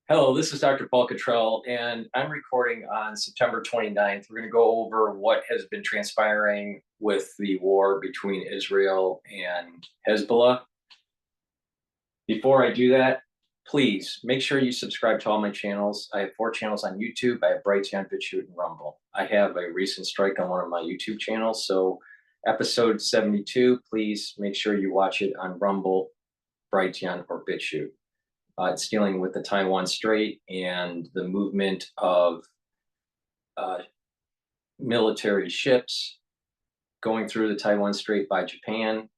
Hello, this is DrPaulCottrell, and I'm recording on September 29th. We're going to go over what has been transpiring with the war between Israel and Hezbollah. Before I do that, please make sure you subscribe to all my channels. I have 4 channels on YouTube. I have Brighteon, Bitchute, and Rumble. I have a recent strike on one of my YouTube channels, so episode 72, please make sure you watch it on Rumble, Brighteon, or Bitchute. It's dealing with the Taiwan Strait and the movement of military ships going through the Taiwan Strait by Japan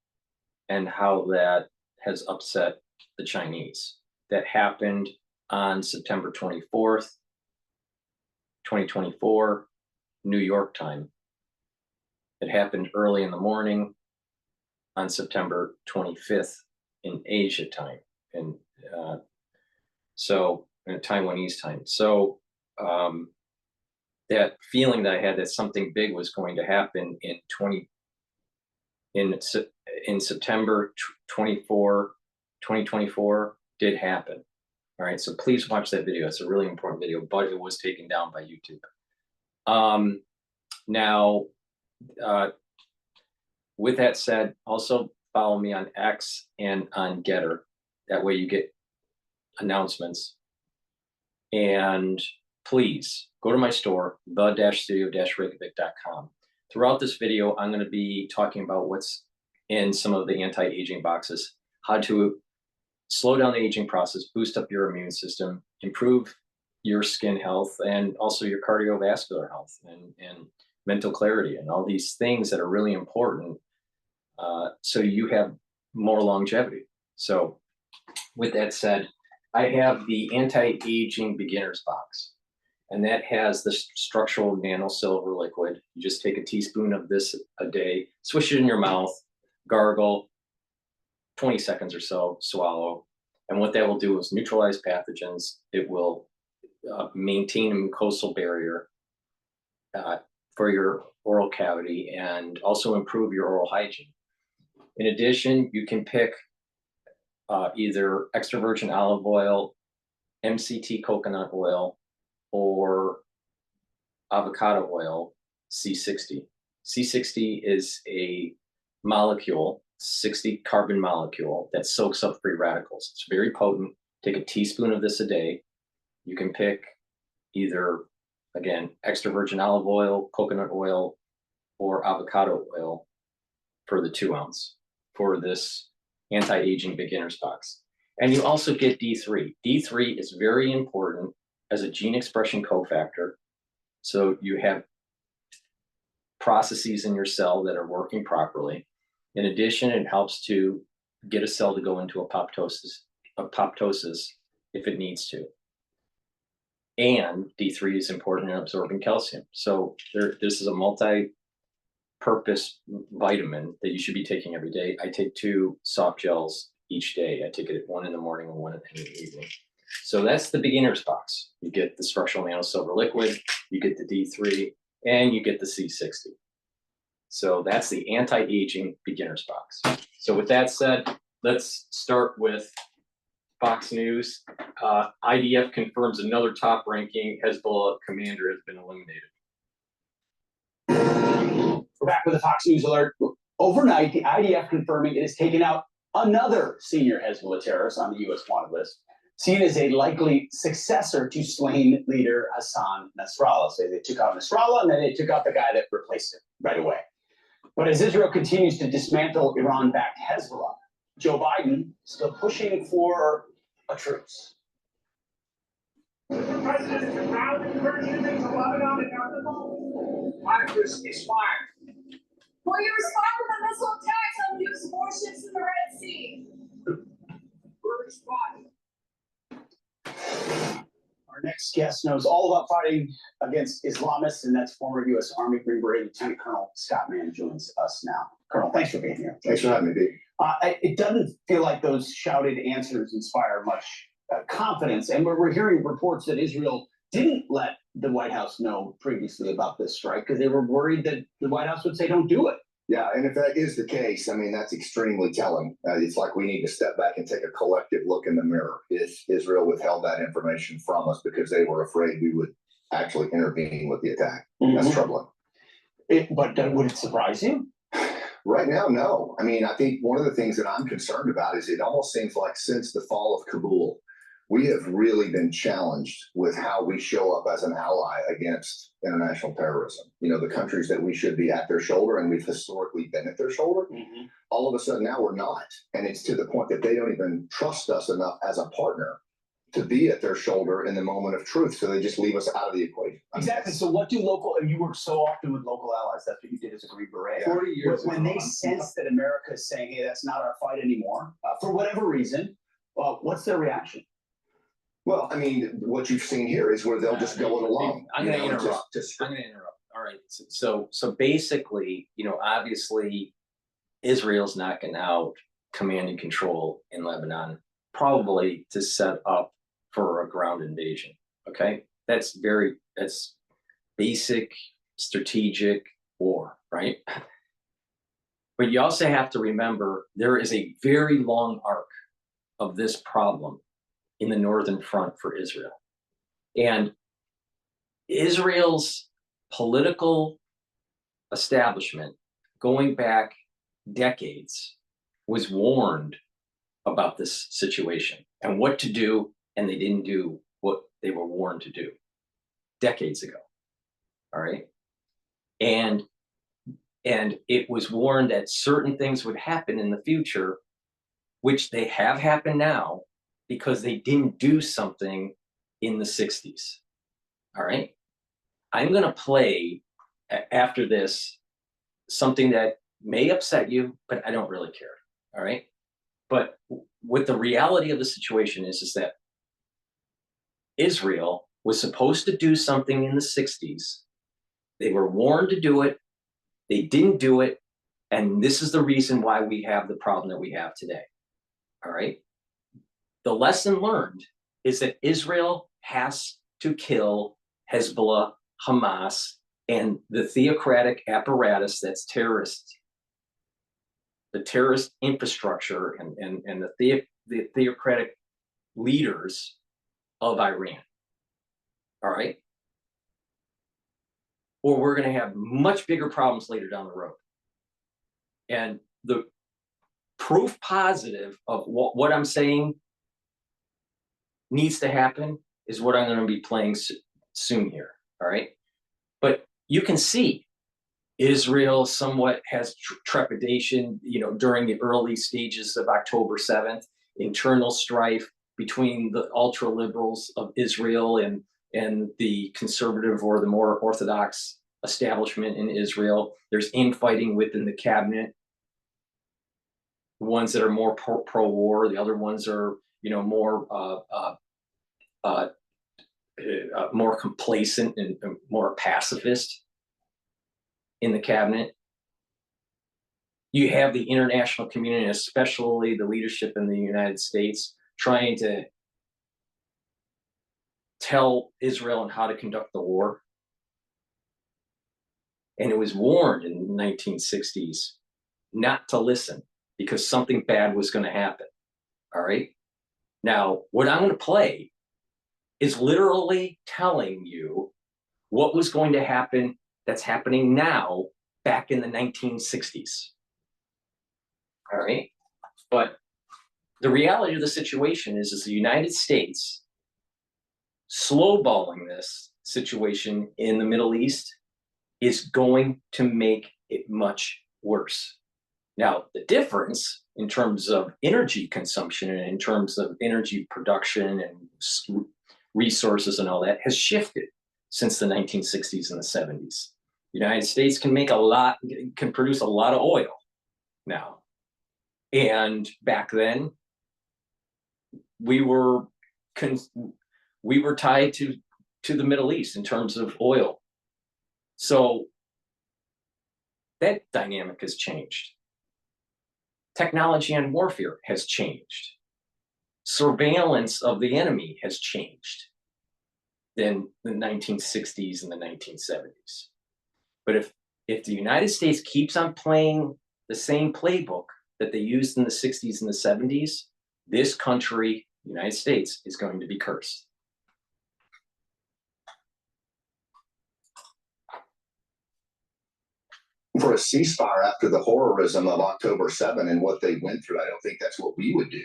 and how that has upset the Chinese. That happened on September 24th, 2024, New York time. It happened early in the morning on September 25th in Asia time. And so in Taiwanese time. So that feeling that I had that something big was going to happen in September 24, 2024 did happen. All right, so please watch that video. It's a really important video, but it was taken down by YouTube. Now, with that said, also follow me on X and on GETTR. That way you get announcements. And please go to my store, the-studio-reykjavik.com. Throughout this video, I'm going to be talking about what's in some of the anti-aging boxes, how to slow down the aging process, boost up your immune system, improve your skin health, and also your cardiovascular health and mental clarity, and all these things that are really important so you have more longevity. So with that said, I have the anti-aging beginners box, and that has the structural nano silver liquid. You just take a teaspoon of this a day, swish it in your mouth, gargle, 20 seconds or so, swallow. And what that will do is neutralize pathogens. It will maintain a mucosal barrier for your oral cavity and also improve your oral hygiene. In addition, you can pick either extra virgin olive oil, MCT coconut oil, or avocado oil, C60. C60 is a molecule, 60 carbon molecule that soaks up free radicals. It's very potent. Take a teaspoon of this a day. You can pick either, again, extra virgin olive oil, coconut oil, or avocado oil for the 2 ounce for this anti-aging beginners box. And you also get D3. D3 is very important as a gene expression cofactor. So you have processes in your cell that are working properly. In addition, it helps to get a cell to go into apoptosis if it needs to. And D3 is important in absorbing calcium. So this is a multi-purpose vitamin that you should be taking every day. I take 2 soft gels each day. I take it 1 in the morning and 1 in the evening. So that's the beginner's box. You get the structural nano silver liquid, you get the D3, and you get the C60. So that's the anti-aging beginner's box. So with that said, let's start with Fox News. IDF confirms another top-ranking Hezbollah commander has been eliminated. We're back with a Fox News alert. Overnight, the IDF confirming it has taken out another senior Hezbollah terrorist on the U.S. wanted list, seen as a likely successor to slain leader Hassan Nasrallah. So they took out Nasrallah, and then they took out the guy that replaced him right away. But as Israel continues to dismantle Iran-backed Hezbollah, Joe Biden still pushing for a truce. The president is proud to encourage enemies of Lebanon and Hezbollah. Congress is fired. Will you respond to the missile attacks on U.S. warships in the Red Sea? We're responding. Our next guest knows all about fighting against Islamists, and that's former U.S. Army Green Beret Lieutenant Colonel Scott Mann joins us now. Colonel, thanks for being here. Thanks for having me, Dave. It doesn't feel like those shouted answers inspire much confidence, and we're hearing reports that Israel didn't let the White House know previously about this strike because they were worried that the White House would say, don't do it. Yeah, and if that is the case, I mean, that's extremely telling. It's like we need to step back and take a collective look in the mirror. If Israel withheld that information from us because they were afraid we would actually intervene with the attack, that's troubling. But would it surprise you? Right now, no. I mean, I think one of the things that I'm concerned about is it almost seems like since the fall of Kabul, we have really been challenged with how we show up as an ally against international terrorism. You know, the countries that we should be at their shoulder, and we've historically been at their shoulder, all of a sudden now we're not. And it's to the point that they don't even trust us enough as a partner to be at their shoulder in the moment of truth. So they just leave us out of the equation. Exactly. So what do local, and you work so often with local allies, that's what you did as a Green Beret. 40 years when they sense that America is saying, hey, that's not our fight anymore, for whatever reason, what's their reaction? Well, I mean, what you've seen here is where they'll just go it along. I'm going to interrupt. I'm going to interrupt. All right. So basically, you know, obviously, Israel's knocking out command and control in Lebanon, probably to set up for a ground invasion. Okay, that's basic strategic war, right? But you also have to remember there is a very long arc of this problem in the northern front for Israel. And Israel's political establishment, going back decades, was warned about this situation and what to do, and they didn't do what they were warned to do decades ago. All right. And it was warned that certain things would happen in the future, which they have happened now, because they didn't do something in the 60s. All right. I'm going to play after this something that may upset you, but I don't really care. All right. But what the reality of the situation is that Israel was supposed to do something in the 60s. They were warned to do it. They didn't do it. And this is the reason why we have the problem that we have today. All right. The lesson learned is that Israel has to kill Hezbollah, Hamas, and the theocratic apparatus that's terrorist, the terrorist infrastructure and the theocratic leaders of Iran. All right. Or we're going to have much bigger problems later down the road. And the proof positive of what I'm saying needs to happen is what I'm going to be playing soon here. All right. But you can see Israel somewhat has trepidation, you know, during the early stages of October 7th, internal strife between the ultra liberals of Israel and the conservative or the more orthodox establishment in Israel. There's infighting within the cabinet. The ones that are more pro-war, the other ones are, you know, more complacent and more pacifist in the cabinet. You have the international community, especially the leadership in the United States, trying to tell Israel on how to conduct the war. And it was warned in the 1960s not to listen because something bad was going to happen. All right. Now, what I'm going to play is literally telling you what was going to happen that's happening now back in the 1960s. All right. But the reality of the situation is the United States slowballing this situation in the Middle East is going to make it much worse. Now, the difference in terms of energy consumption and in terms of energy production and resources and all that has shifted since the 1960s and the 70s. The United States can produce a lot of oil now. And back then, we were tied to the Middle East in terms of oil. So that dynamic has changed. Technology and warfare has changed. Surveillance of the enemy has changed than the 1960s and the 1970s. But if if the United States keeps on playing the same playbook that they used in the 60s and the 70s, this country, United States, is going to be cursed. For a ceasefire after the horrorism of October 7 and what they went through, I don't think that's what we would do,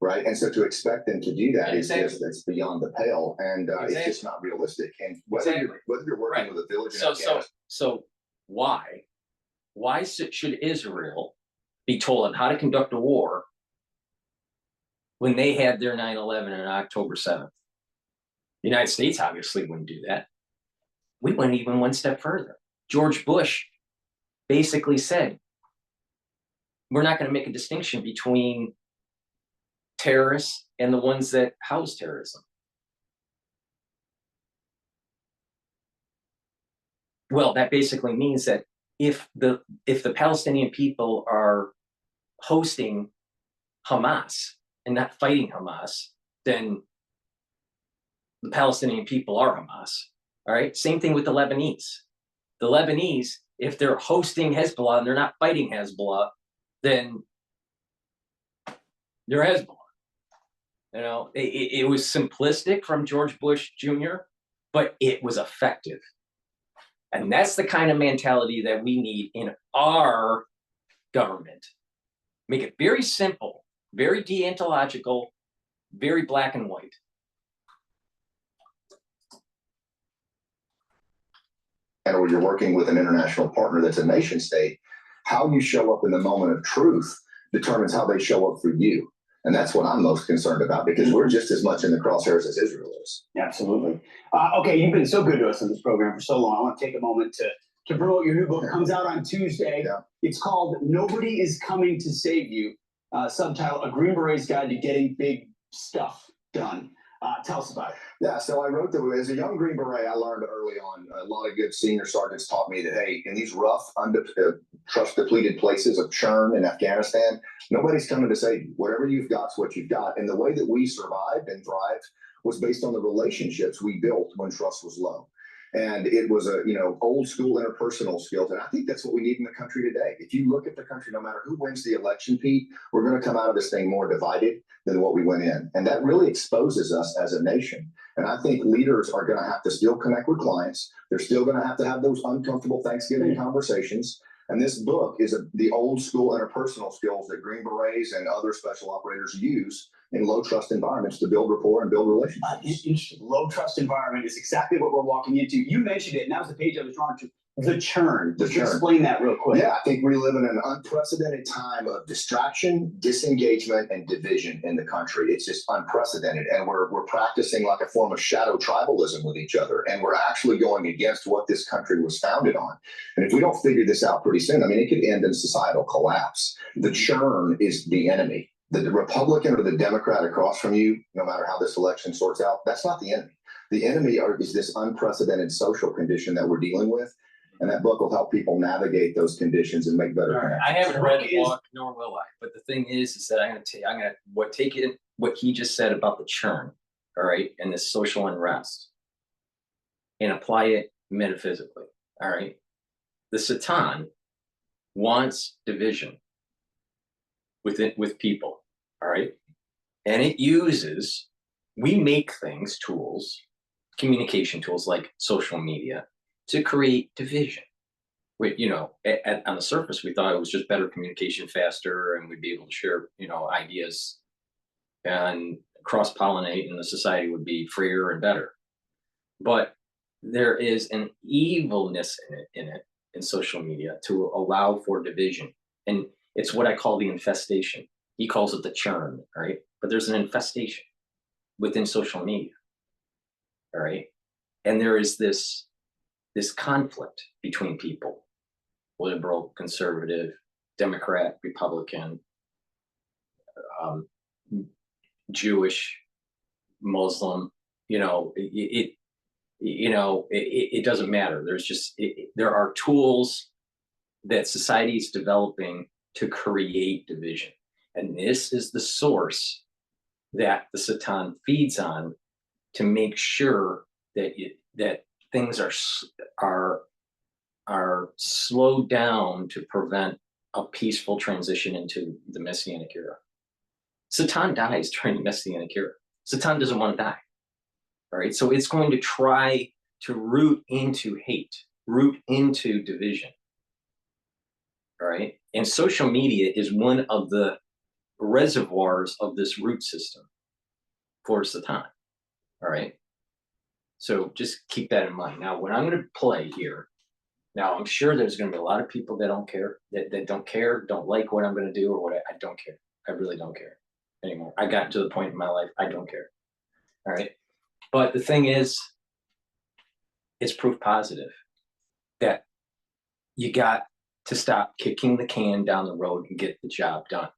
right? And so to expect them to do that is just, that's beyond the pale, and it's just not realistic. And whether you're working with a village in Afghanistan, so why should Israel be told on how to conduct a war when they had their 9/11 on October 7th? The United States obviously wouldn't do that. We went even one step further. George Bush basically said, we're not going to make a distinction between terrorists and the ones that house terrorism. Well, that basically means that if the Palestinian people are hosting Hamas and not fighting Hamas, then the Palestinian people are Hamas. All right. Same thing with the Lebanese. The Lebanese, if they're hosting Hezbollah and they're not fighting Hezbollah, then they're Hezbollah. You know, it was simplistic from George Bush Jr., but it was effective. And that's the kind of mentality that we need in our government. Make it very simple, very deontological, very black and white. and or you're working with an international partner that's a nation state, how you show up in the moment of truth determines how they show up for you. And that's what I'm most concerned about, because we're just as much in the crosshairs as Israel is. Absolutely. Okay, you've been so good to us in this program for so long. I want to take a moment to promote your new book. It comes out on Tuesday. Yeah. It's called Nobody is Coming to Save You. Subtitle, A Green Beret's Guide to Getting Big Stuff Done. Tell us about it. Yeah, so I wrote as a young Green Beret, I learned early on, a lot of good senior sergeants taught me that, hey, in these rough, trust-depleted places of churn in Afghanistan, nobody's coming to save you. Whatever you've got's what you've got. And the way that we survived and thrived was based on the relationships we built when trust was low. And it was old school interpersonal skills. And I think that's what we need in the country today. If you look at the country, no matter who wins the election, Pete, we're going to come out of this thing more divided than what we went in. And that really exposes us as a nation. And I think leaders are going to have to still connect with clients. They're still going to have those uncomfortable Thanksgiving conversations. And this book is the old school interpersonal skills that Green Berets and other special operators use in low trust environments to build rapport and build relationships. Low trust environment is exactly what we're walking into. You mentioned it, and that was the page I was drawn to. The churn. Explain that real quick. Yeah, I think we live in an unprecedented time of distraction, disengagement, and division in the country. It's just unprecedented. And we're practicing like a form of shadow tribalism with each other. And we're actually going against what this country was founded on. And if we don't figure this out pretty soon, I mean, it could end in societal collapse. The churn is the enemy. The Republican or the Democrat across from you, no matter how this election sorts out, that's not the enemy. The enemy is this unprecedented social condition that we're dealing with. And that book will help people navigate those conditions and make better connections. I haven't read the book, nor will I. But the thing is that I'm going to take it what he just said about the churn, all right, and this social unrest, and apply it metaphysically. All right, the Satan wants division with people. All right, and it uses. We make things, tools, communication tools like social media, to create division. On the surface, we thought it was just better communication, faster, and we'd be able to share, ideas and cross-pollinate, and the society would be freer and better. But there is an evilness in social media to allow for division. And it's what I call the infestation. He calls it the churn, right? But there's an infestation within social media, all right? And there is this conflict between people, liberal, conservative, Democrat, Republican, Jewish, Muslim, it doesn't matter. There are tools that society is developing to create division. And this is the source that the Satan feeds on to make sure that things are are slowed down to prevent a peaceful transition into the Messianic era. Satan dies during the Messianic era. Satan doesn't want to die. All right, so it's going to try to root into hate, root into division. All right, and social media is one of the reservoirs of this root system for Satan. All right, so just keep that in mind. Now, what I'm going to play here, now I'm sure there's going to be a lot of people that don't care, that don't care, don't like what I'm going to do or what I don't care. I really don't care anymore. I got to the point in my life, I don't care. All right. But the thing is, it's proof positive that you got to stop kicking the can down the road and get the job done.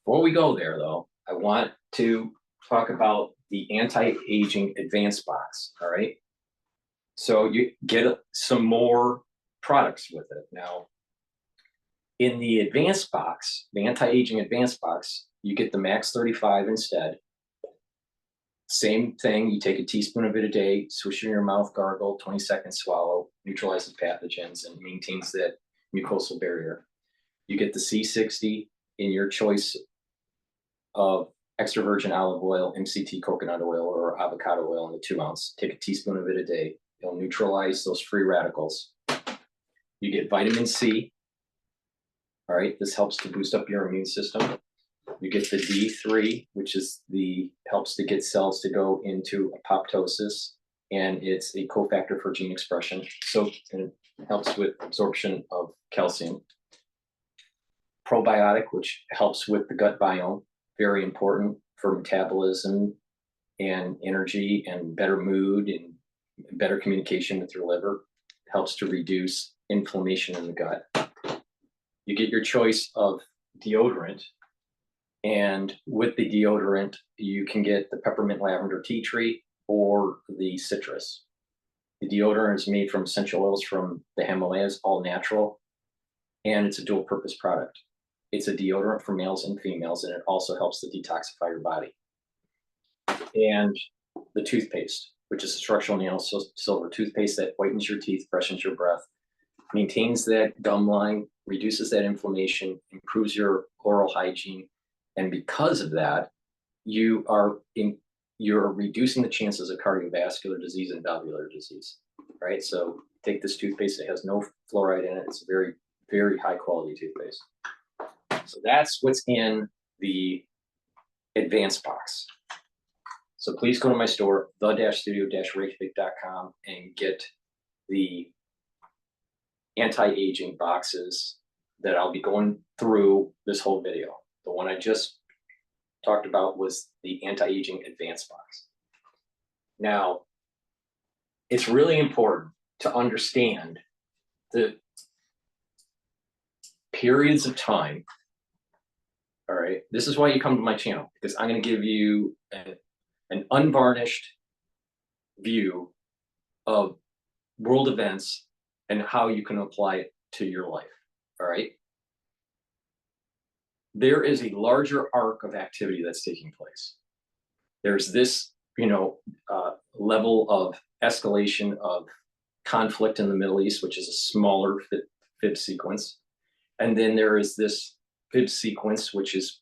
Before we go there, though, I want to talk about the anti-aging advanced box. All right. So you get some more products with it. Now, in the advanced box, the anti-aging advanced box, you get the Max 35 instead. Same thing, you take a teaspoon of it a day, swish it in your mouth, gargle, 20 seconds swallow, neutralizes pathogens and maintains that mucosal barrier. You get the C60 in your choice of extra virgin olive oil, MCT coconut oil, or avocado oil in the 2 ounce. Take a teaspoon of it a day. It'll neutralize those free radicals. You get vitamin C. All right, this helps to boost up your immune system. You get the D3, which is helps to get cells to go into apoptosis, and it's a cofactor for gene expression. So it helps with absorption of calcium. Probiotic, which helps with the gut biome, very important for metabolism and energy and better mood and better communication with your liver. Helps to reduce inflammation in the gut. You get your choice of deodorant. And with the deodorant, you can get the peppermint lavender tea tree or the citrus. The deodorant is made from essential oils from the Himalayas, all natural, and it's a dual purpose product. It's a deodorant for males and females, and it also helps to detoxify your body. And the toothpaste, which is a structural nail silver toothpaste that whitens your teeth, freshens your breath, maintains that gum line, reduces that inflammation, improves your oral hygiene. And because of that, you're reducing the chances of cardiovascular disease and valvular disease, right? So take this toothpaste, it has no fluoride in it. It's a very, very high quality toothpaste. So that's what's in the advanced box. So please go to my store, the-studio-reykjavik.com, and get the anti-aging boxes that I'll be going through this whole video. The one I just talked about was the anti-aging advanced box. Now, it's really important to understand the periods of time. All right, this is why you come to my channel, because I'm going to give you an unvarnished view of world events and how you can apply it to your life. All right. There is a larger arc of activity that's taking place. There's this, level of escalation of conflict in the Middle East, which is a smaller fib sequence. And then there is this fib sequence, which is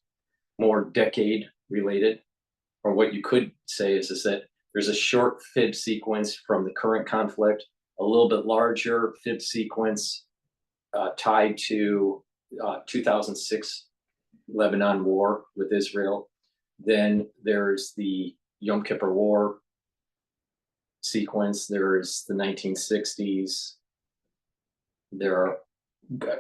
more decade related, or what you could say is that there's a short fib sequence from the current conflict, a little bit larger fib sequence tied to 2006 Lebanon war with Israel. Then there's the Yom Kippur War sequence. There's the 1960s.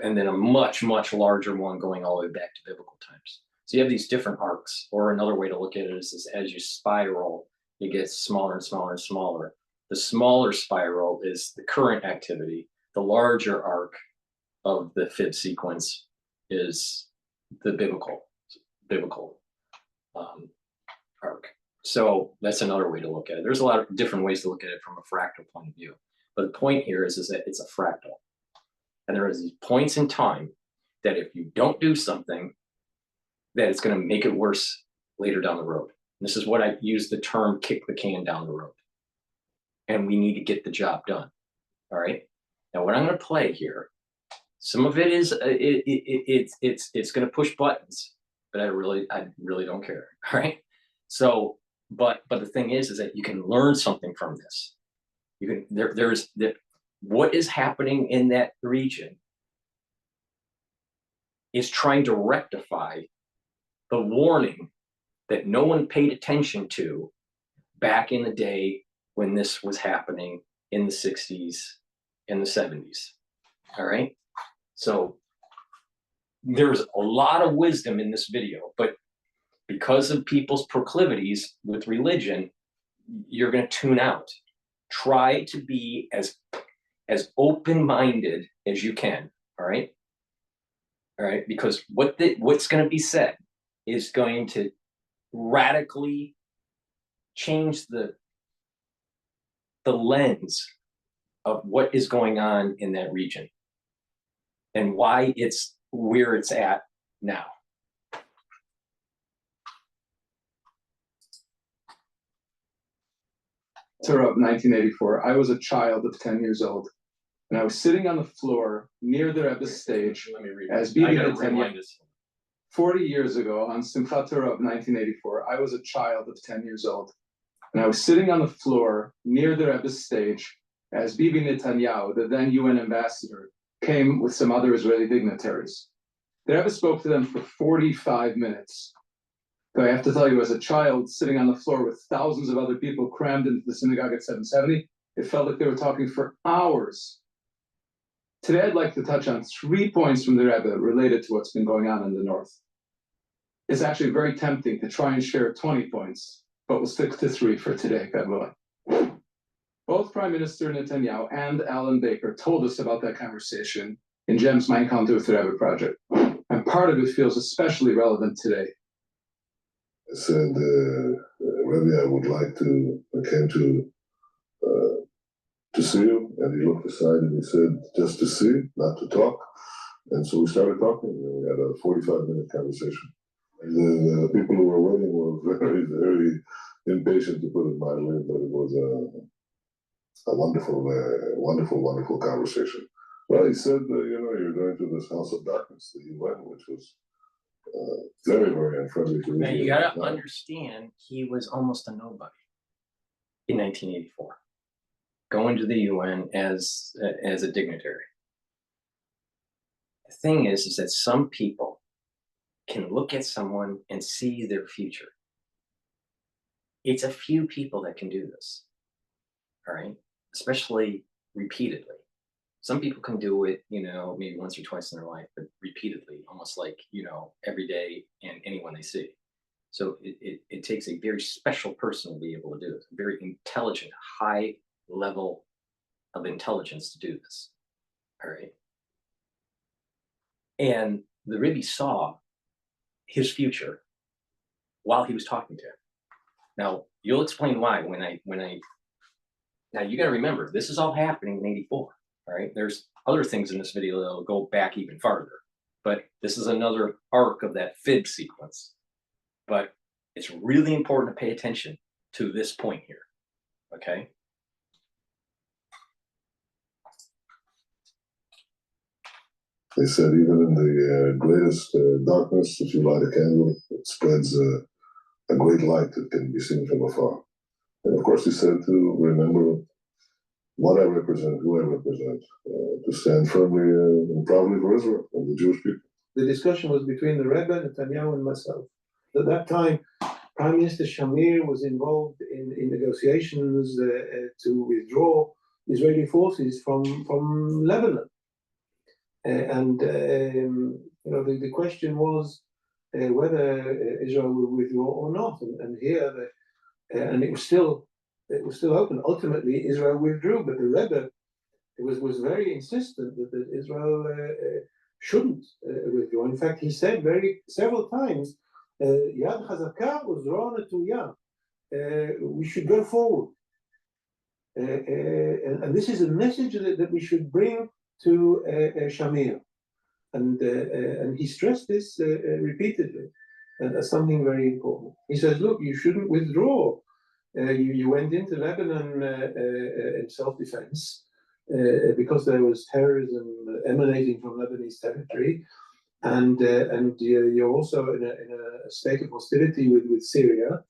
And then a much, much larger one going all the way back to biblical times. So you have these different arcs, or another way to look at it is as you spiral, it gets smaller and smaller and smaller. The smaller spiral is the current activity. The larger arc of the fib sequence is the biblical arc. So that's another way to look at it. There's a lot of different ways to look at it from a fractal point of view. But the point here is that it's a fractal. And there are these points in time that if you don't do something, that it's going to make it worse later down the road. And this is what I use the term kick the can down the road. And we need to get the job done. All right. Now, what I'm going to play here, some of it is it's going to push buttons, but I really don't care. All right. So, but the thing is that you can learn something from this. You can there's what is happening in that region is trying to rectify the warning that no one paid attention to back in the day when this was happening in the 60s and the 70s. All right. So there's a lot of wisdom in this video, but because of people's proclivities with religion, you're going to tune out. Try to be as open-minded as you can. All right. All right. Because what's going to be said is going to radically change the lens of what is going on in that region and why it's where it's at now. Zero Ep 1984. I was a child of 10 years old, and I was sitting on the floor near the Rebbe's stage as Bibi Netanyahu. 40 years ago, on Simchat Torah of 1984, I was a child of 10 years old, and I was sitting on the floor near the Rebbe's stage as Bibi Netanyahu, the then UN ambassador, came with some other Israeli dignitaries. The Rebbe spoke to them for 45 minutes. So I have to tell you, as a child sitting on the floor with thousands of other people crammed into the synagogue at 770, it felt like they were talking for hours. Today, I'd like to touch on 3 points from the Rebbe related to what's been going on in the north. It's actually very tempting to try and share 20 points, but we'll stick to 3 for today, God willing. Both Prime Minister Netanyahu and Alan Baker told us about that conversation in Jem's My Encounter with the Rebbe project, and part of it feels especially relevant today. I said, Rebbe, I would like to, I came to see you, and he looked aside and he said, just to see, not to talk. And so we started talking, and we had a 45-minute conversation. And the people who were waiting were very, very impatient, to put it mildly, but it was a wonderful, wonderful conversation. Well, he said, you're going to this house of darkness, the UN, which was very, very unfriendly to Now, Israel. you got to understand, he was almost a nobody in 1984, going to the UN as a dignitary. The thing is that some people can look at someone and see their future. It's a few people that can do this, all right? Especially repeatedly. Some people can do it, maybe once or twice in their life, but repeatedly, almost like, every day and anyone they see. So it takes a very special person to be able to do this, a very intelligent, high level of intelligence to do this, all right? And the Rebbe saw his future while he was talking to him. Now, you'll explain why now you got to remember, this is all happening in 84. All right, there's other things in this video that'll go back even farther, but this is another arc of that fib sequence. But it's really important to pay attention to this point here, okay? They said even in the greatest darkness, if you light a candle, it spreads a great light that can be seen from afar. And of course, he said to remember what I represent, who I represent, to stand firmly and proudly for Israel and the Jewish people. The discussion was between the Rebbe, Netanyahu, and myself. At that time, Prime Minister Shamir was involved in negotiations to withdraw Israeli forces from Lebanon. The question was whether Israel would withdraw or not. And here, and it was still open. Ultimately, Israel withdrew, but the Rebbe was very insistent that Israel shouldn't withdraw. In fact, he said several times, Yad Chazaka Uzro Netuya. We should go forward. And this is a message that we should bring to Shamir. And he stressed this repeatedly as something very important. He says, look, you shouldn't withdraw. You went into Lebanon in self-defense. because there was terrorism emanating from Lebanese territory, and you're also in a state of hostility with Syria,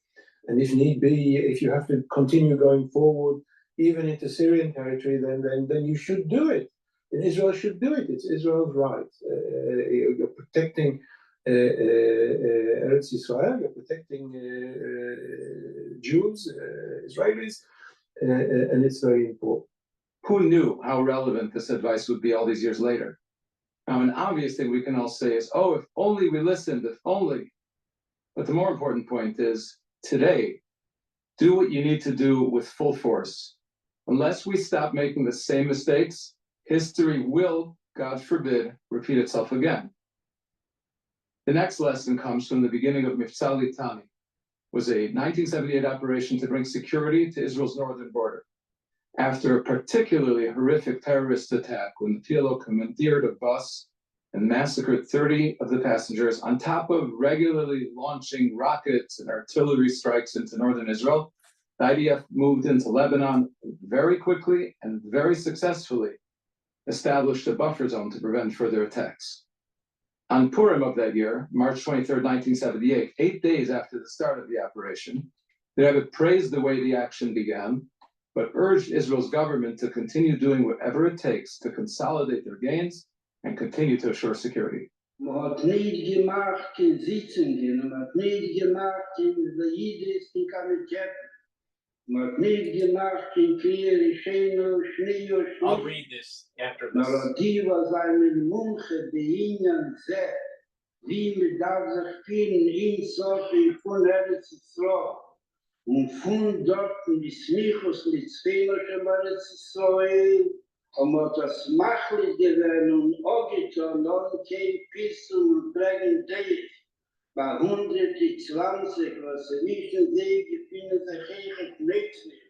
and if need be, if you have to continue going forward, even into Syrian territory, then you should do it. And Israel should do it. It's Israel's right. You're protecting Eretz Yisrael, you're protecting Jews, Israelis, and it's very important. Who knew how relevant this advice would be all these years later? Now, an obvious thing we can all say is, oh, if only we listened, if only. But the more important point is, today, do what you need to do with full force. Unless we stop making the same mistakes, history will, God forbid, repeat itself again. The next lesson comes from the beginning of Mivtza Litani. It was a 1978 operation to bring security to Israel's northern border. After a particularly horrific terrorist attack when the PLO commandeered a bus and massacred 30 of the passengers, on top of regularly launching rockets and artillery strikes into northern Israel, the IDF moved into Lebanon very quickly and very successfully, established a buffer zone to prevent further attacks. On Purim of that year, March 23rd, 1978, 8 days after the start of the operation, the Rebbe praised the way the action began, but urged Israel's government to continue doing whatever it takes to consolidate their gains and continue to assure security. Man hat nicht gemacht in Sitzungen, man hat nicht gemacht in der jüdischen Komitetten, man hat nicht gemacht in Kriere, Schöne, Schnee und Schnee. I'll read this after this. Aber die was einen Munche, die ihnen sehr, wie mit darf sich finden, in Sofi von Eretz Yisrael. Und von dort die Smichus mit Zfehmische Eretz Yisrael, und hat das machlich gewesen und auch getan, und kein Pissum und prägend Teich. Bei 120, was sie nicht in See gefunden, sich echt nützlich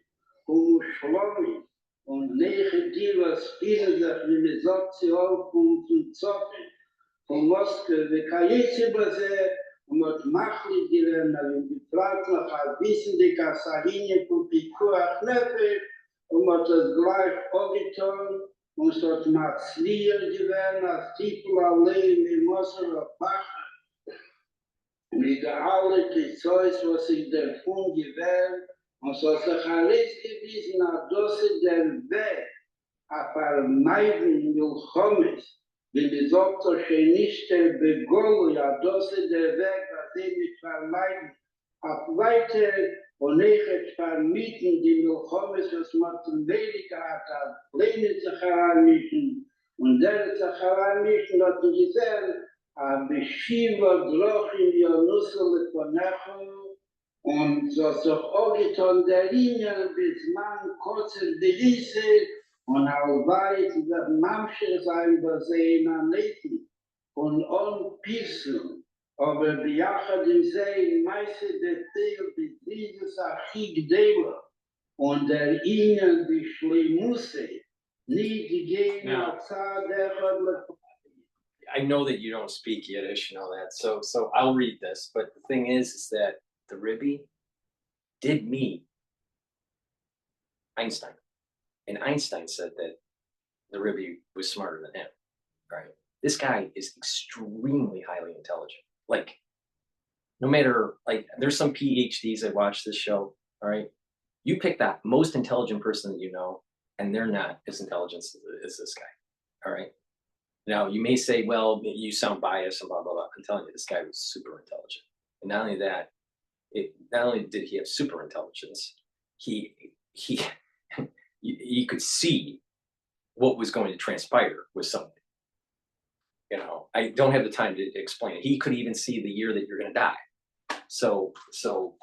und schwammig. Und nege die, was finden sich wie eine Sozialpunkt und Zoffen. Von Moskau, wie kann ich übersehen, und hat machlich gewesen, und die Frage nach ein bisschen die Kassaline von Pikuach Nefesh, und hat das gleich auch getan, und es hat Matzlier gewesen, als Titel allein in Moskau Pache. Mit der alle Zeus, was ich davon gewählt, und so sich alles gewiesen, dass der Weg auf vermeiden Milchommes, wenn die Doktor schon nicht begollen, ja, dass der Weg, dass sie nicht vermeiden, auf weiter und nicht vermieten die Milchommes, was man zum Weniger hat, Pläne zu heranmischen, und der zu heranmischen, hat gesehen, Beshiva Drochim Yonusel Konecho, und so sich auch getan der Linie bis man kurze Delise und allweit der Mamsche sein besehen an Leten und on Pissen, aber bejachat im See meiste der Teil bis dieses Achig Dela und der Ihnen die Schleimusse nicht gehen als der I know that you don't speak Yiddish and all that, so I'll read this. But the thing is that the Rebbe did meet Einstein, and Einstein said that the Rebbe was smarter than him. Right? This guy is extremely highly intelligent. Like, no matter, like, there's some PhDs that watch this show. All right, you pick that most intelligent person that you know, and they're not as intelligent as this guy. All right. Now, you may say, well, you sound biased and blah, blah, blah. I'm telling you, this guy was super intelligent. And not only that, not only did he have super intelligence, you could see what was going to transpire with something. You know, I don't have the time to explain it. He could even see the year that you're going to die.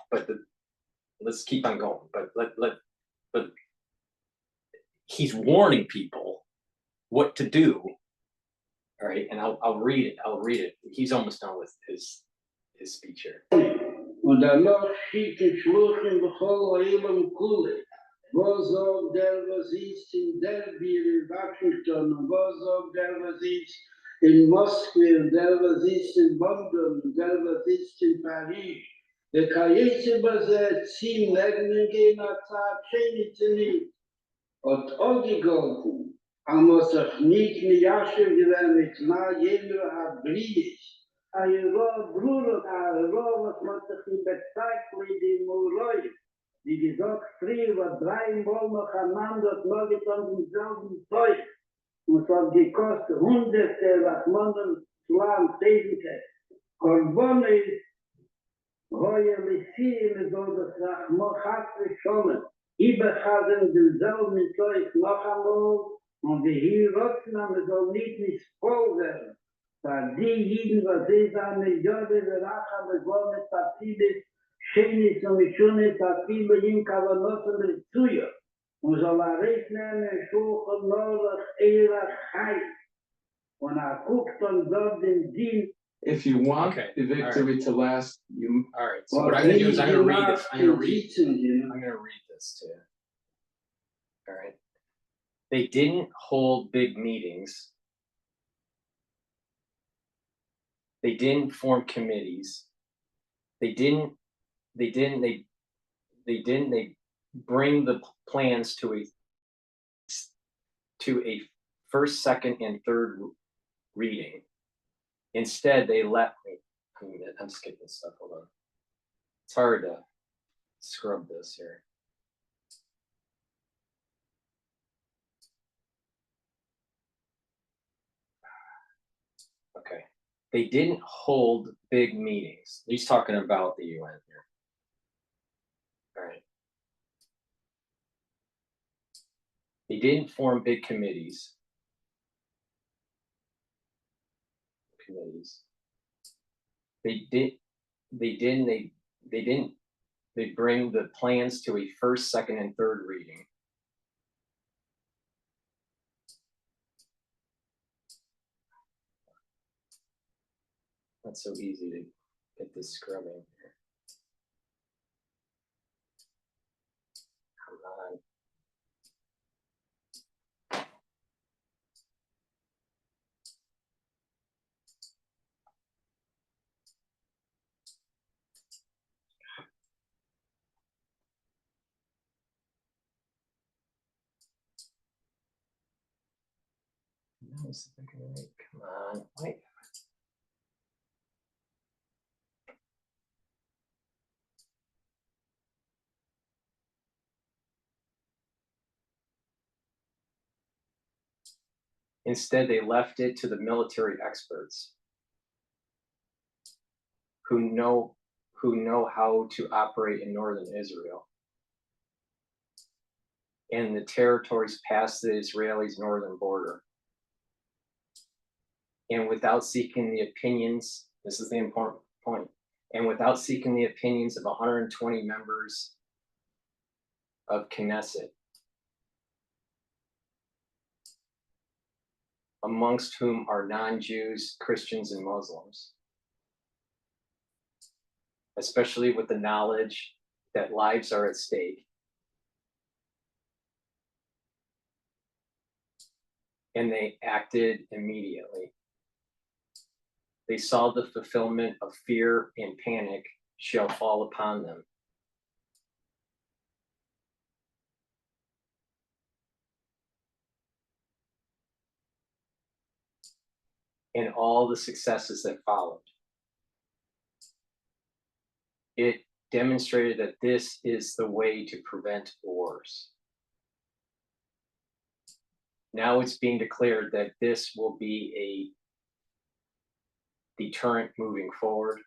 But let's keep on going. But he's warning people what to do. All right, and I'll read it. I'll read it. He's almost done with his speech here. Und danach schicken Schluchen bechol Oilem Kule. Was sagt der, was ist in Derby in Washington, und was sagt der, was ist in Moskau, und der, was ist in London, und der, was ist in Paris. Der kann jetzt übersetzt, sie merken gehen nach Zeit, Schenitze nicht. Und auch gegolten, Almost a sneak me yasher given mit ma jener a bridge. A ro bruder a ro was mat sich bezeigt die Muroi. Die gesagt früher war 3 Mal noch ein Mann dort noch getan im selben Zeug. Und es hat gekostet Hunderte, was man dann Plan tägliche. Korbone Roya Messien so das Rachmochat schon. Überhaben denselben Zeug noch einmal und die hier Rotsnamen soll nicht voll werden. Weil die Jiden, was sie sagen, mit Jode, der Racha, mit Wohne, Tatsides, Schenis und Mischunis, Tatsibel, in Kavanossen, mit Zuyo. Und soll rechnen, Schuchen, Norach, Erach, Chai. Und guckt und dort den Dien. If you want Okay, the victory to last, you All right, so what I'm gonna do is I'm gonna read it. I'm gonna read this to you. All right. They didn't hold big meetings. They didn't form committees. They bring the plans to a first, second, and third reading. Instead, they let me. I'm skipping stuff. Hold on. It's hard to scrub this here. Okay. They didn't hold big meetings. He's talking about the UN here. All right. They didn't form big committees. They bring the plans to a first, second, and third reading. Not so easy to get this scrubbing here. Come on. Come on, wait. Instead, they left it to the military experts who know how to operate in northern Israel and the territories past the Israelis' northern border. And without seeking the opinions, this is the important point, and without seeking the opinions of 120 members of Knesset, amongst whom are non-Jews, Christians, and Muslims, especially with the knowledge that lives are at stake. And they acted immediately. They saw the fulfillment of fear and panic shall fall upon them. And all the successes that followed. It demonstrated that this is the way to prevent wars. Now it's being declared that this will be a deterrent moving forward.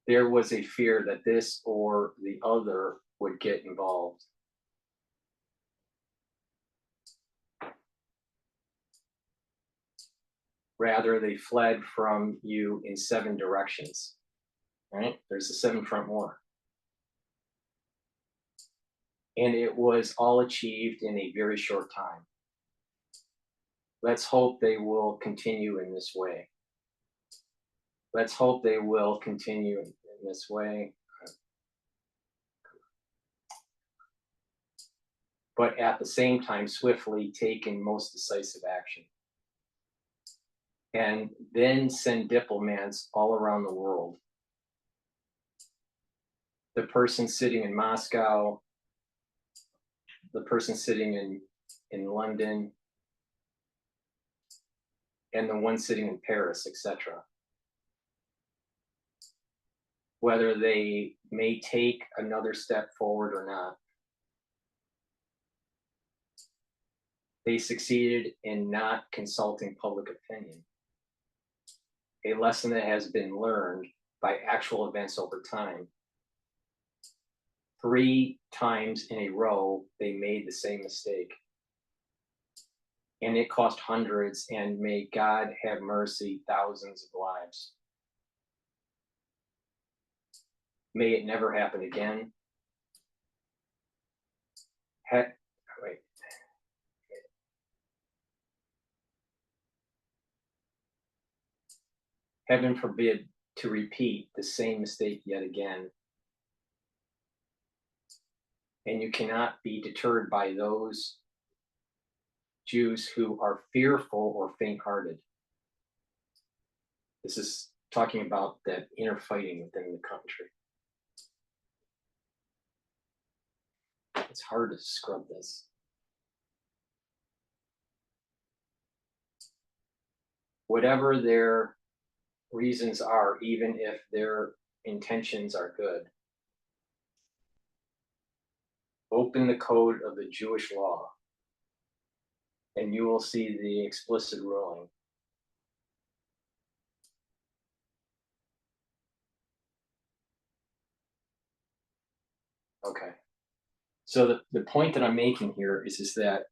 There was a fear that this or the other would get involved. Rather, they fled from you in 7 directions. Right? There's the 7 front war. And it was all achieved in a very short time. Let's hope they will continue in this way. Let's hope they will continue in this way. But at the same time, swiftly taking most decisive action. And then send diplomats all around the world. The person sitting in Moscow the person sitting in London and the one sitting in Paris, etc. Whether they may take another step forward or not. They succeeded in not consulting public opinion. A lesson that has been learned by actual events over time. 3 times in a row, they made the same mistake. And it cost hundreds, and may God have mercy, thousands of lives. May it never happen again. Wait. Heaven forbid to repeat the same mistake yet again. And you cannot be deterred by those Jews who are fearful or faint-hearted. This is talking about that inner fighting within the country. It's hard to scrub this. Whatever their reasons are, even if their intentions are good, open the code of the Jewish law, and you will see the explicit ruling. Okay. So the point that I'm making here is that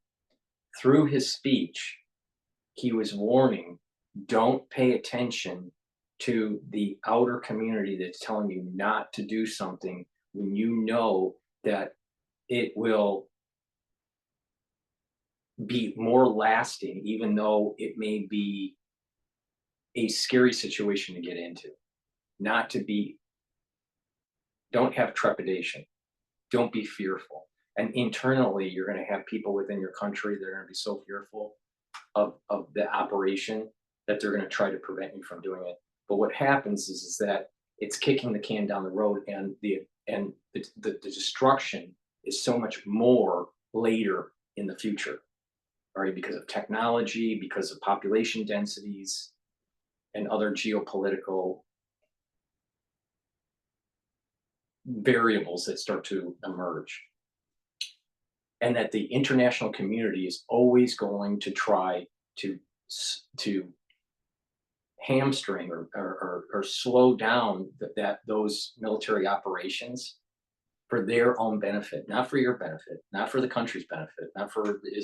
through his speech, he was warning, don't pay attention to the outer community that's telling you not to do something when you know that it will be more lasting, even though it may be a scary situation to get into. Don't have trepidation. Don't be fearful. And internally, you're going to have people within your country that are going to be so fearful of the operation that they're going to try to prevent you from doing it. But what happens is that it's kicking the can down the road, and the destruction is so much more later in the future, all right, because of technology, because of population densities, and other geopolitical variables that start to emerge. And that the international community is always going to try to hamstring or slow down those military operations for their own benefit, not for your benefit, not for the country's benefit, not for the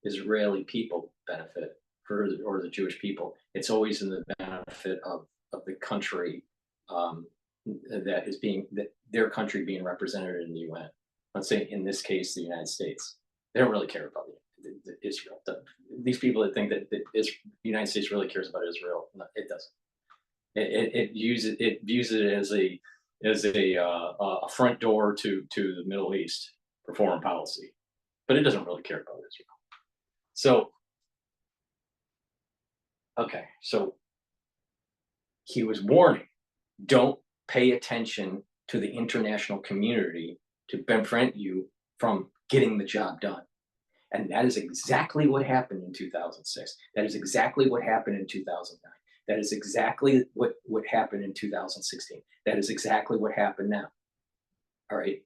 Israeli people benefit, or the Jewish people. It's always in the benefit of the country their country being represented in the UN. Let's say in this case, the United States. They don't really care about Israel. These people that think that the United States really cares about Israel, no, it doesn't. It views it as a front door to the Middle East for foreign policy, but it doesn't really care about Israel. So, okay, so he was warning, don't pay attention to the international community to prevent you from getting the job done. And that is exactly what happened in 2006. That is exactly what happened in 2009. That is exactly what happened in 2016. That is exactly what happened now. All right,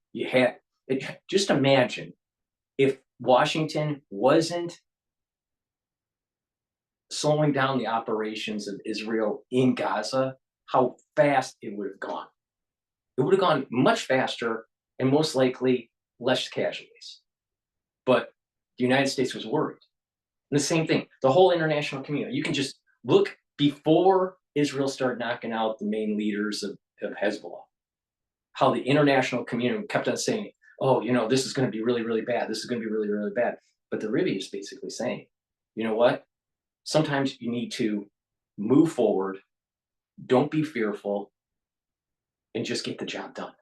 just imagine if Washington wasn't slowing down the operations of Israel in Gaza, how fast it would have gone. It would have gone much faster and most likely less casualties. But the United States was worried. And the same thing, the whole international community. You can just look before Israel started knocking out the main leaders of Hezbollah, how the international community kept on saying, oh, this is going to be really, really bad. This is going to be really, really bad. But the Rebbe is basically saying, you know what? Sometimes you need to move forward. Don't be fearful, and just get the job done.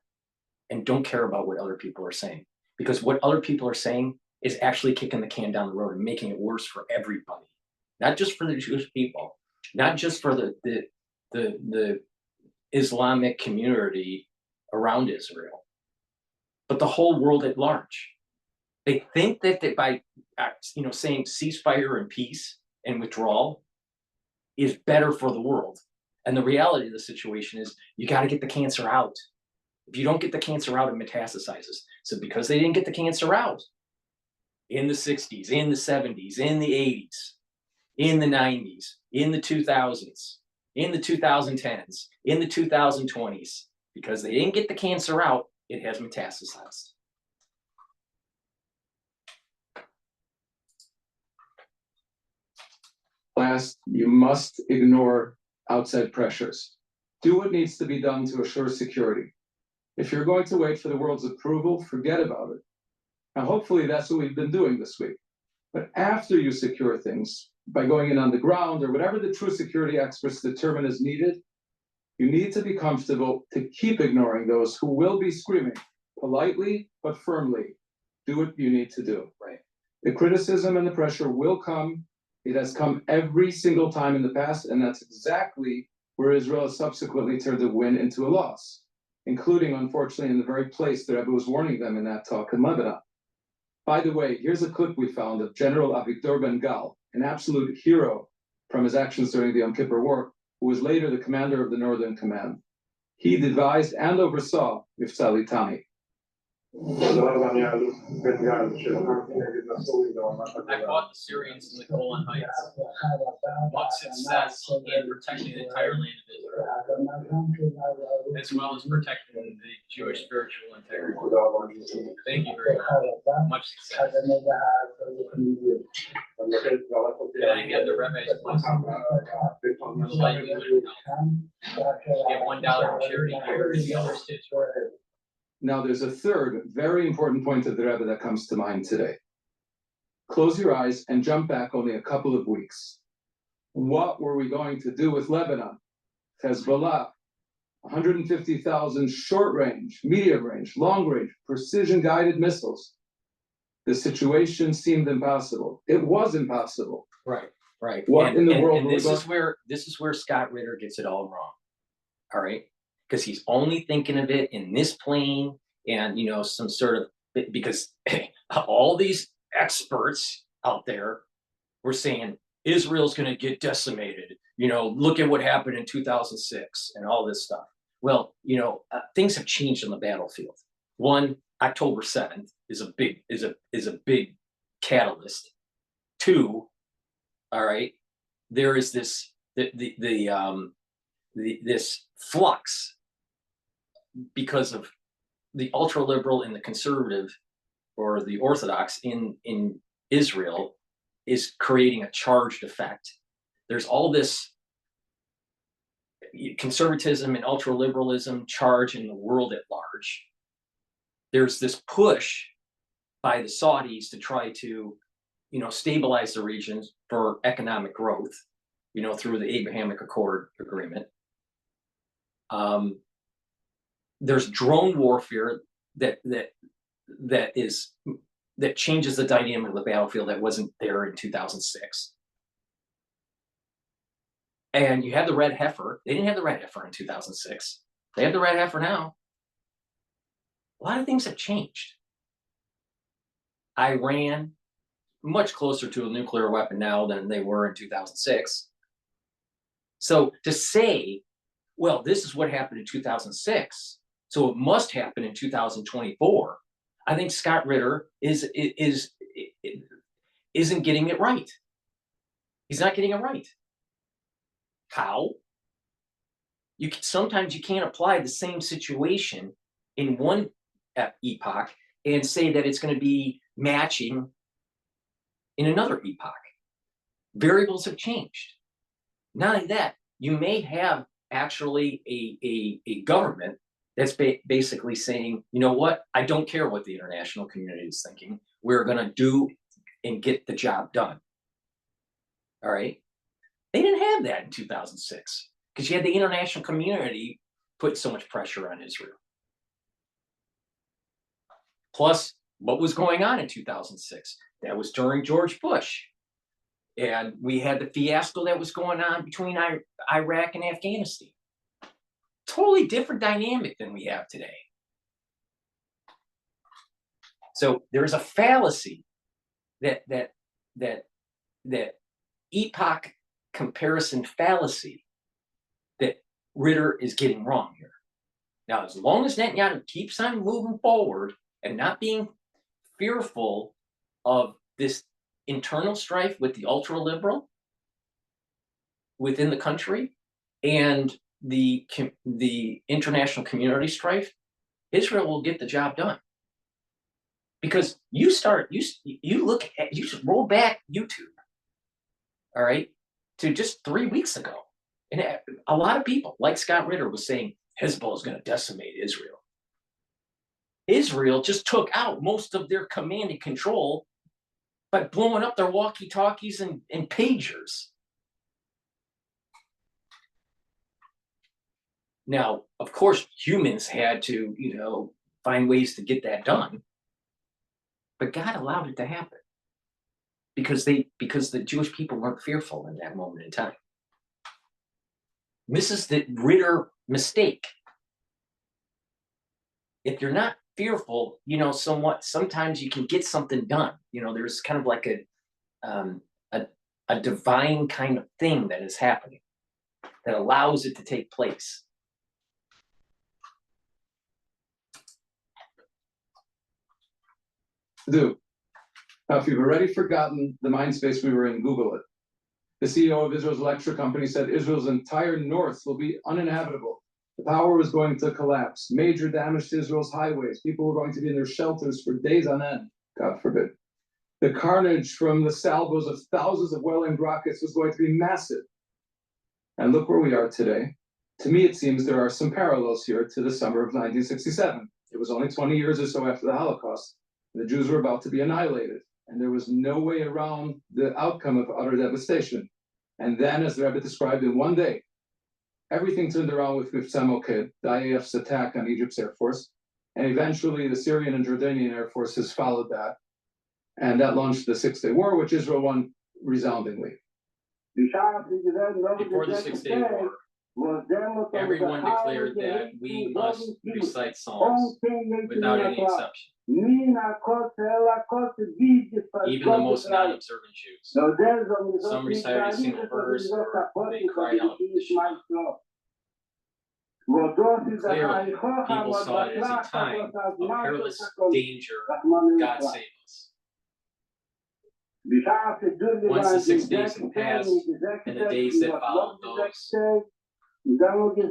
And don't care about what other people are saying, because what other people are saying is actually kicking the can down the road and making it worse for everybody, not just for the Jewish people, not just for the Islamic community around Israel, but the whole world at large. They think that by saying ceasefire and peace and withdrawal is better for the world. And the reality of the situation is you got to get the cancer out. If you don't get the cancer out, it metastasizes. So because they didn't get the cancer out in the 60s, in the 70s, in the 80s, in the 90s, in the 2000s, in the 2010s, in the 2020s, because they didn't get the cancer out, it has metastasized. Last, you must ignore outside pressures. Do what needs to be done to assure security. If you're going to wait for the world's approval, forget about it. Now, hopefully that's what we've been doing this week. But after you secure things, by going in on the ground or whatever the true security experts determine is needed, you need to be comfortable to keep ignoring those who will be screaming politely but firmly, do what you need to do. Right. The criticism and the pressure will come. It has come every single time in the past, and that's exactly where Israel has subsequently turned a win into a loss, including, unfortunately, in the very place that Rebbe was warning them in that talk in Lebanon. By the way, here's a clip we found of General Avigdor Ben-Gal, an absolute hero from his actions during the Yom Kippur War, who was later the commander of the Northern Command. He devised and oversaw Mivtza Litani. I fought the Syrians in the Golan Heights. What success in protecting the entire land of Israel, as well as protecting the Jewish spiritual integrity. Thank you very much. Much success. And I had the Rebbe's blessing. Get $1 in charity here and the other states. Now, there's a third very important point of the Rebbe that comes to mind today. Close your eyes and jump back only a couple of weeks. What were we going to do with Lebanon? Hezbollah, 150,000 short-range, medium-range, long-range, precision-guided missiles. The situation seemed impossible. It was impossible. Right. What in the world? And this is where Scott Ritter gets it all wrong. All right. Because he's only thinking of it in this plane and, some sort of, because all these experts out there were saying Israel's going to get decimated. Look at what happened in 2006 and all this stuff. Well, things have changed on the battlefield. One, October 7th is a big catalyst. Two, all right, there is this this flux because of the ultra liberal and the conservative or the Orthodox in Israel is creating a charged effect. There's all this conservatism and ultra liberalism charge in the world at large. There's this push by the Saudis to try to, stabilize the regions for economic growth, through the Abrahamic Accord agreement. There's drone warfare that changes the dynamic of the battlefield that wasn't there in 2006. And you have the red heifer. They didn't have the red heifer in 2006. They have the red heifer now. A lot of things have changed. Iran, much closer to a nuclear weapon now than they were in 2006. So to say, well, this is what happened in 2006, so it must happen in 2024. I think Scott Ritter isn't getting it right. He's not getting it right. How? Sometimes you can't apply the same situation in one epoch and say that it's going to be matching in another epoch. Variables have changed. Not only that, you may have actually a government that's basically saying, you know what, I don't care what the international community is thinking. We're going to do and get the job done. All right. They didn't have that in 2006 because you had the international community put so much pressure on Israel. Plus, what was going on in 2006? That was during George Bush. And we had the fiasco that was going on between Iraq and Afghanistan. Totally different dynamic than we have today. So there's a fallacy that epoch comparison fallacy that Ritter is getting wrong here. Now, as long as Netanyahu keeps on moving forward and not being fearful of this internal strife with the ultra-liberal within the country and the international community strife, Israel will get the job done. Because you just roll back YouTube, all right, to just 3 weeks ago. And a lot of people, like Scott Ritter, was saying Hezbollah is going to decimate Israel. Israel just took out most of their command and control by blowing up their walkie-talkies and pagers. Now, of course, humans had to, find ways to get that done. But God allowed it to happen because the Jewish people weren't fearful in that moment in time. This is the Ritter mistake. If you're not fearful, sometimes you can get something done. There's kind of like a divine kind of thing that is happening that allows it to take place. Now, if you've already forgotten the mind space we were in, Google it. The CEO of Israel's electric company said Israel's entire north will be uninhabitable. The power was going to collapse. Major damage to Israel's highways. People were going to be in their shelters for days on end, God forbid. The carnage from the salvos of thousands of well-aimed rockets was going to be massive. And look where we are today. To me, it seems there are some parallels here to the summer of 1967. It was only 20 years or so after the Holocaust. The Jews were about to be annihilated, and there was no way around the outcome of utter devastation. And then, as the Rebbe described, in one day, everything turned around with Mivtza Moked, the IAF's attack on Egypt's Air Force, and eventually the Syrian and Jordanian Air Forces followed that, and that launched the Six-Day War, which Israel won resoundingly. Before the 6-Day War, everyone declared that we must recite Psalms without any exception. Even the most non-observant Jews. Some recited a single verse, or they cried out the Shema. Clearly, people saw it as a time of perilous danger. God save us. Once the 6 days had passed, and the days that followed those,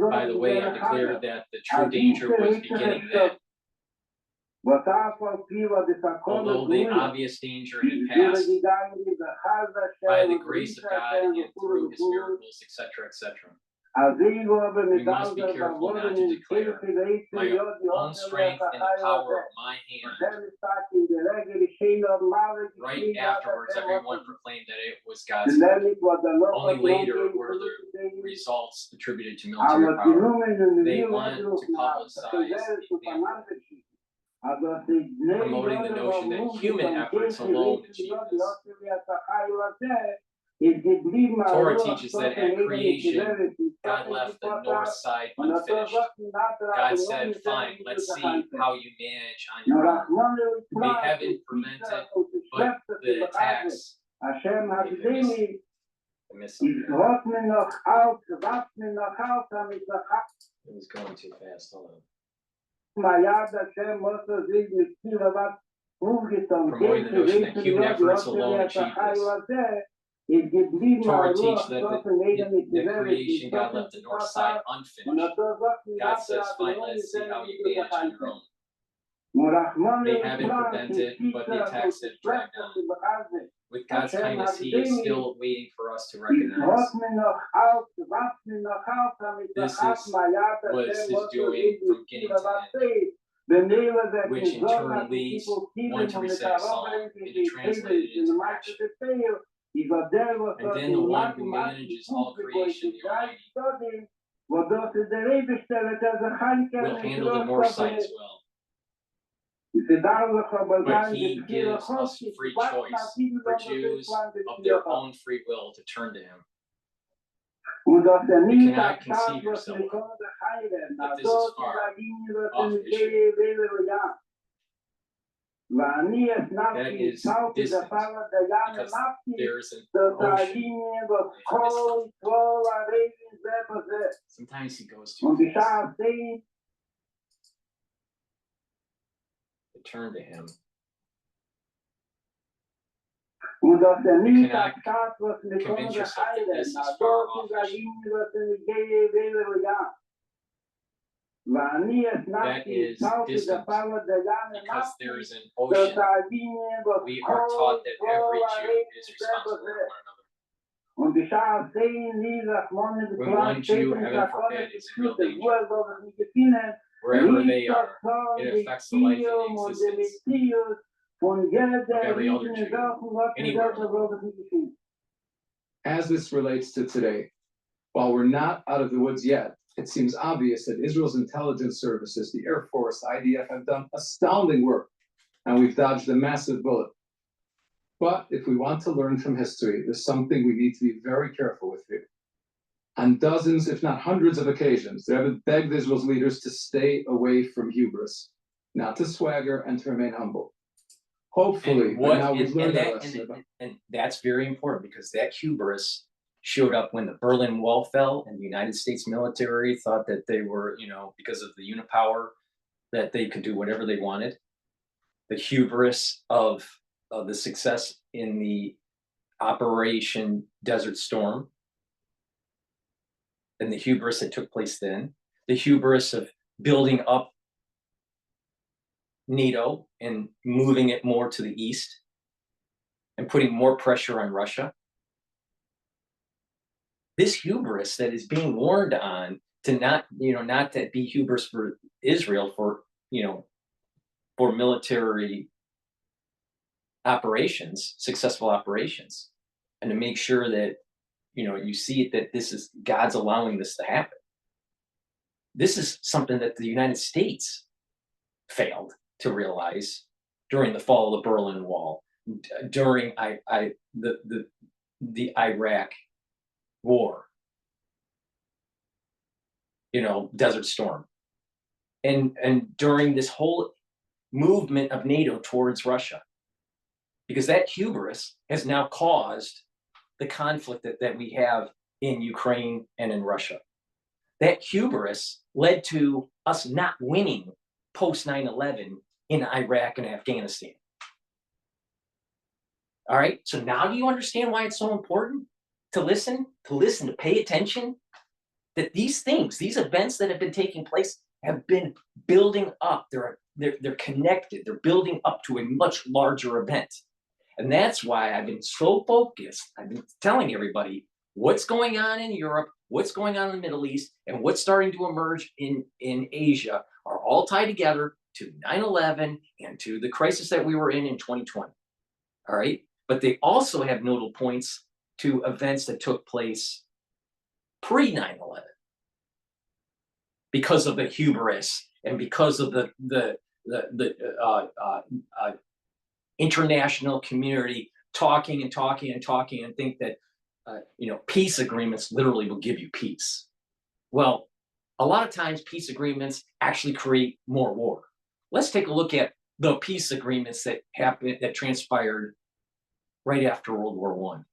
by the way, I declared that the true danger was beginning then. Although the obvious danger had passed, by the grace of God and through his miracles, etc., we must be careful not to declare my own strength and the power of my hand. Right afterwards, everyone proclaimed that it was God's will. Only later were the results attributed to military power. They want to publicize promoting the notion that human efforts alone achieve this. Torah teaches that at creation, God left the north side unfinished. God said, fine, let's see how you manage on your own. We haven't prevented, but the attacks, it was going too fast, hold on. Promoting the notion that human efforts alone achieve this. Torah teaches that the creation, God left the north side unfinished. God says, fine, let's see how you manage on your own. They haven't prevented, but the attacks have dragged on. With God's kindness, he is still waiting for us to recognize. This is what is doing from beginning to end, which in turn leads one to recite a psalm and to translate it into action. And then the one who manages all creation, the Almighty, will handle the north side as well. But he gives us free choice for Jews of their own free will to turn to him. You cannot conceive yourself that this is far off Israel. ואני That הפנמתי, is הצלתי distance, דבר דגן because למדתי, there's an זאת ocean. העניין בכל כל הרבים זה בזה. Sometimes he goes too ובשעה fast. זה Turn to him. ודאס You ניט cannot אַקאַט וואס מיר convince קומען yourself that איילן, this is אַ far דאָס off. איז אַ ליניע וואס אין גיי וועלן יא. ואני That הפנמתי, is הצלתי distance, דבר דגן because למדתי, there is an זאת ocean. העניין We are taught that every Jew is responsible for one another. Und die Schar sehen, nie sagt man, When one Jew, heaven forbid, is in real danger, wherever they are, it affects the life and the existence of every other Jew, anywhere in the world. As this relates to today, while we're not out of the woods yet, it seems obvious that Israel's intelligence services, the Air Force, IDF, have done astounding work, and we've dodged a massive bullet. But if we want to learn from history, there's something we need to be very careful with here. On dozens, if not hundreds of occasions, the Rebbe begged Israel's leaders to stay away from hubris, not to swagger, and to remain humble. Hopefully, but now we've learned that lesson. And that's very important, because that hubris showed up when the Berlin Wall fell, and the United States military thought that they were, because of the unipower, that they could do whatever they wanted. The hubris of the success in the Operation Desert Storm, and the hubris that took place then, the hubris of building up NATO and moving it more to the east and putting more pressure on Russia. This hubris that is being warned on to not to be hubris for Israel for military operations, successful operations, and to make sure that you see it, that this is God's allowing this to happen. This is something that the United States failed to realize during the fall of the Berlin Wall, during the Iraq War, Desert Storm, and during this whole movement of NATO towards Russia, because that hubris has now caused the conflict that we have in Ukraine and in Russia. That hubris led to us not winning post 9/11 in Iraq and Afghanistan. All right, so now do you understand why it's so important to listen, to pay attention? That these things, these events that have been taking place have been building up. They're connected. They're building up to a much larger event. And that's why I've been so focused. I've been telling everybody what's going on in Europe, what's going on in the Middle East, and what's starting to emerge in Asia are all tied together to 9/11 and to the crisis that we were in 2020. All right. But they also have nodal points to events that took place pre 9/11 because of the hubris and because of the international community talking and think that peace agreements literally will give you peace. Well, a lot of times peace agreements actually create more war. Let's take a look at the peace agreements that transpired right after World War I,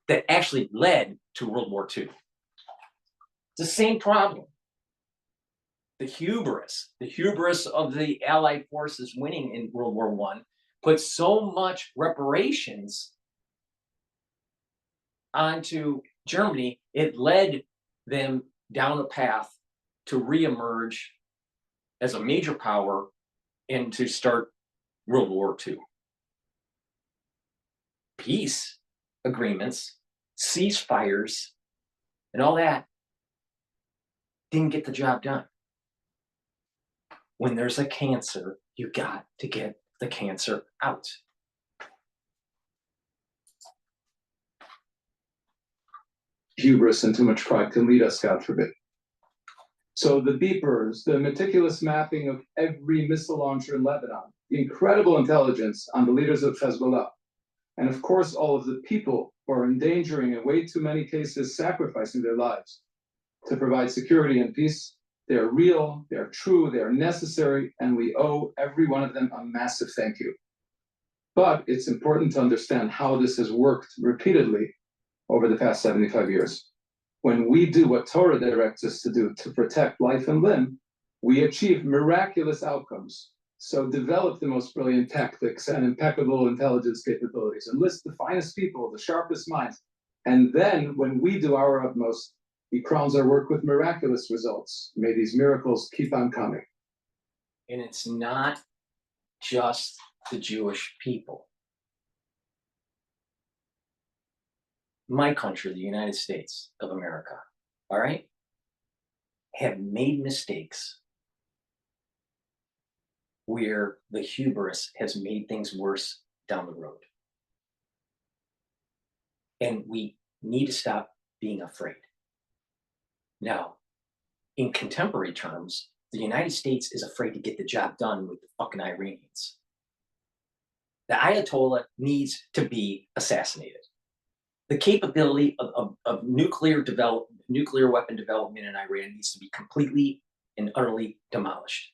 that actually led to World War II. It's the same problem. The hubris of the Allied forces winning in World War I put so much reparations onto Germany, it led them down a path to reemerge as a major power and to start World War II. Peace agreements, ceasefires, and all that didn't get the job done. When there's a cancer, you got to get the cancer out. Hubris and too much pride can lead us, God forbid. So the beepers, the meticulous mapping of every missile launcher in Lebanon, the incredible intelligence on the leaders of Hezbollah, and of course, all of the people who are endangering, in way too many cases, sacrificing their lives to provide security and peace. They're real, they're true, they're necessary, and we owe every one of them a massive thank you. But it's important to understand how this has worked repeatedly over the past 75 years. When we do what Torah directs us to do to protect life and limb, we achieve miraculous outcomes. So develop the most brilliant tactics and impeccable intelligence capabilities, enlist the finest people, the sharpest minds. And then when we do our utmost, he crowns our work with miraculous results. May these miracles keep on coming. And it's not just the Jewish people. My country, the United States of America, all right, have made mistakes where the hubris has made things worse down the road. And we need to stop being afraid. Now, in contemporary terms, the United States is afraid to get the job done with the fucking Iranians. The Ayatollah needs to be assassinated. The capability of nuclear weapon development in Iran needs to be completely and utterly demolished.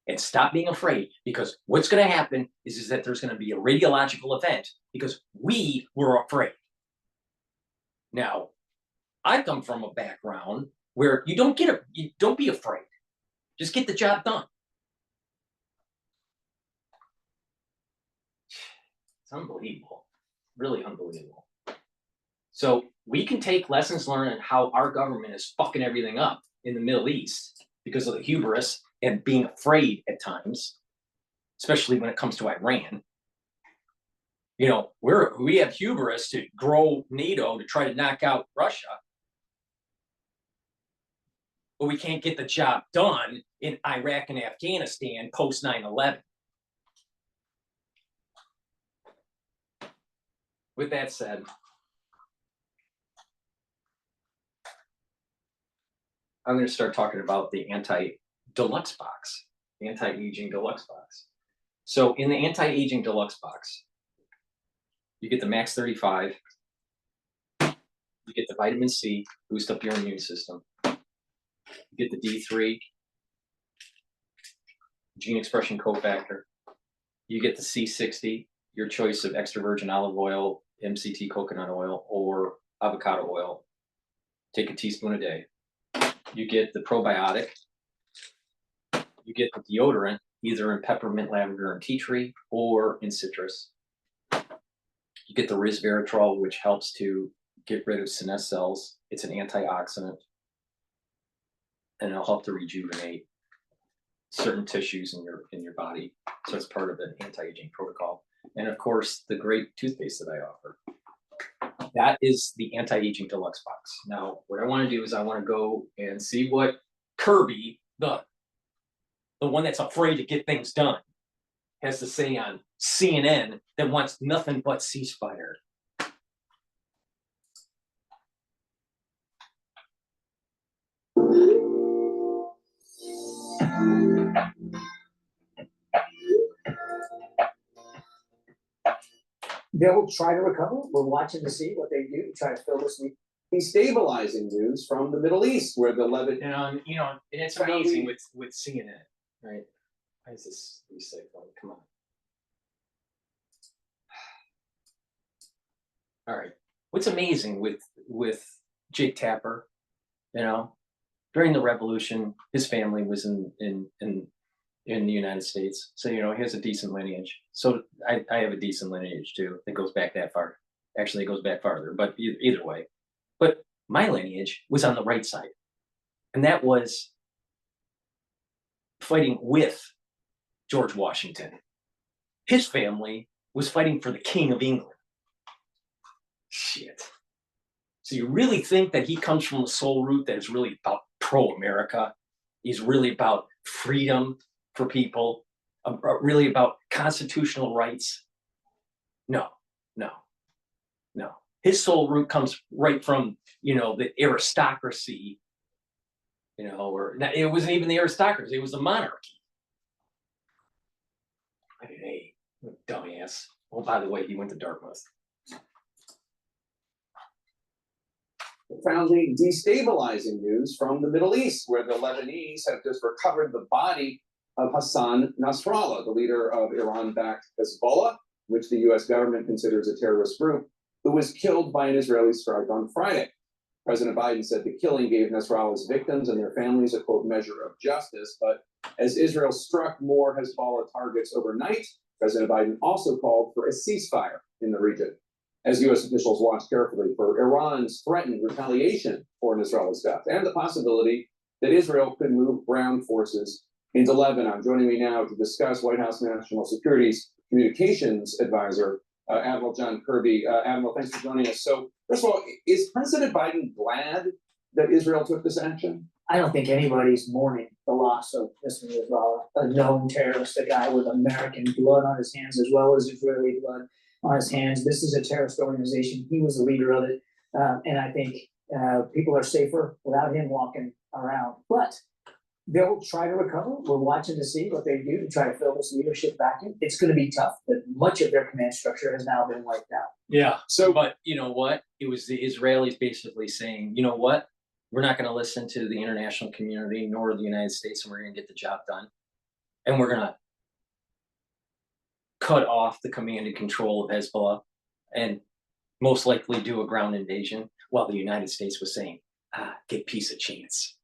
And stop being afraid, because what's going to happen is that there's going to be a radiological event because we were afraid. Now, I come from a background where you don't be afraid. Just get the job done. It's unbelievable, really unbelievable. So we can take lessons learned on how our government is fucking everything up in the Middle East because of the hubris and being afraid at times, especially when it comes to Iran. You know, we have hubris to grow NATO to try to knock out Russia, but we can't get the job done in Iraq and Afghanistan post 9/11. With that said, I'm going to start talking about the anti-deluxe box, the anti-aging deluxe box. So in the anti-aging deluxe box, you get the Max 35, you get the vitamin C, boost up your immune system. You get the D3, gene expression cofactor. You get the C60, your choice of extra virgin olive oil, MCT coconut oil, or avocado oil. Take a teaspoon a day. You get the probiotic. You get the deodorant, either in peppermint, lavender, and tea tree, or in citrus. You get the resveratrol, which helps to get rid of senescent cells. It's an antioxidant, and it'll help to rejuvenate certain tissues in your body. So it's part of the anti-aging protocol. And of course, the great toothpaste that I offer. That is the anti-aging deluxe box. Now, what I want to do is I want to go and see what Kirby, the one that's afraid to get things done, has to say on CNN that wants nothing but ceasefire. They will try to recover. We're watching to see what they do to try to fill this destabilizing news from the Middle East, where the Lebanon. And it's amazing with CNN, right? Why is this recycling? Come on. All right. What's amazing with Jake Tapper, during the revolution, his family was in the United States. So, he has a decent lineage. So I have a decent lineage too. That goes back that far. Actually, it goes back farther, but either way. But my lineage was on the right side. And that was fighting with George Washington. His family was fighting for the King of England. Shit. So you really think that he comes from a soul root that is really about pro-America? He's really about freedom for people, really about constitutional rights? No. His soul root comes right from, the aristocracy, or it wasn't even the aristocracy, it was the monarchy. Hey, dumbass. Oh, by the way, he went to Dartmouth. Profoundly destabilizing news from the Middle East, where the Lebanese have just recovered the body of Hassan Nasrallah, the leader of Iran-backed Hezbollah. which the US government considers a terrorist group, who was killed by an Israeli strike on Friday. President Biden said the killing gave Nasrallah's victims and their families a, quote, measure of justice. But as Israel struck more Hezbollah targets overnight, President Biden also called for a ceasefire in the region, as US officials watched carefully for Iran's threatened retaliation for Nasrallah's death and the possibility that Israel could move ground forces into Lebanon. Joining me now to discuss White House National Security's communications advisor, Admiral John Kirby. Admiral, thanks for joining us. So, first of all, is President Biden glad that Israel took this action? I don't think anybody's mourning the loss of Mr. Nasrallah, a known terrorist, a guy with American blood on his hands as well as Israeli blood on his hands. This is a terrorist organization. He was the leader of it. And I think people are safer without him walking around. But they'll try to recover. We're watching to see what they do to try to fill this leadership vacuum. It's going to be tough, but much of their command structure has now been wiped out. Yeah. So, but you know what? It was the Israelis basically saying, you know what? We're not going to listen to the international community nor the United States, and we're going to get the job done. And we're going to cut off the command and control of Hezbollah and most likely do a ground invasion, while the United States was saying, give peace a chance.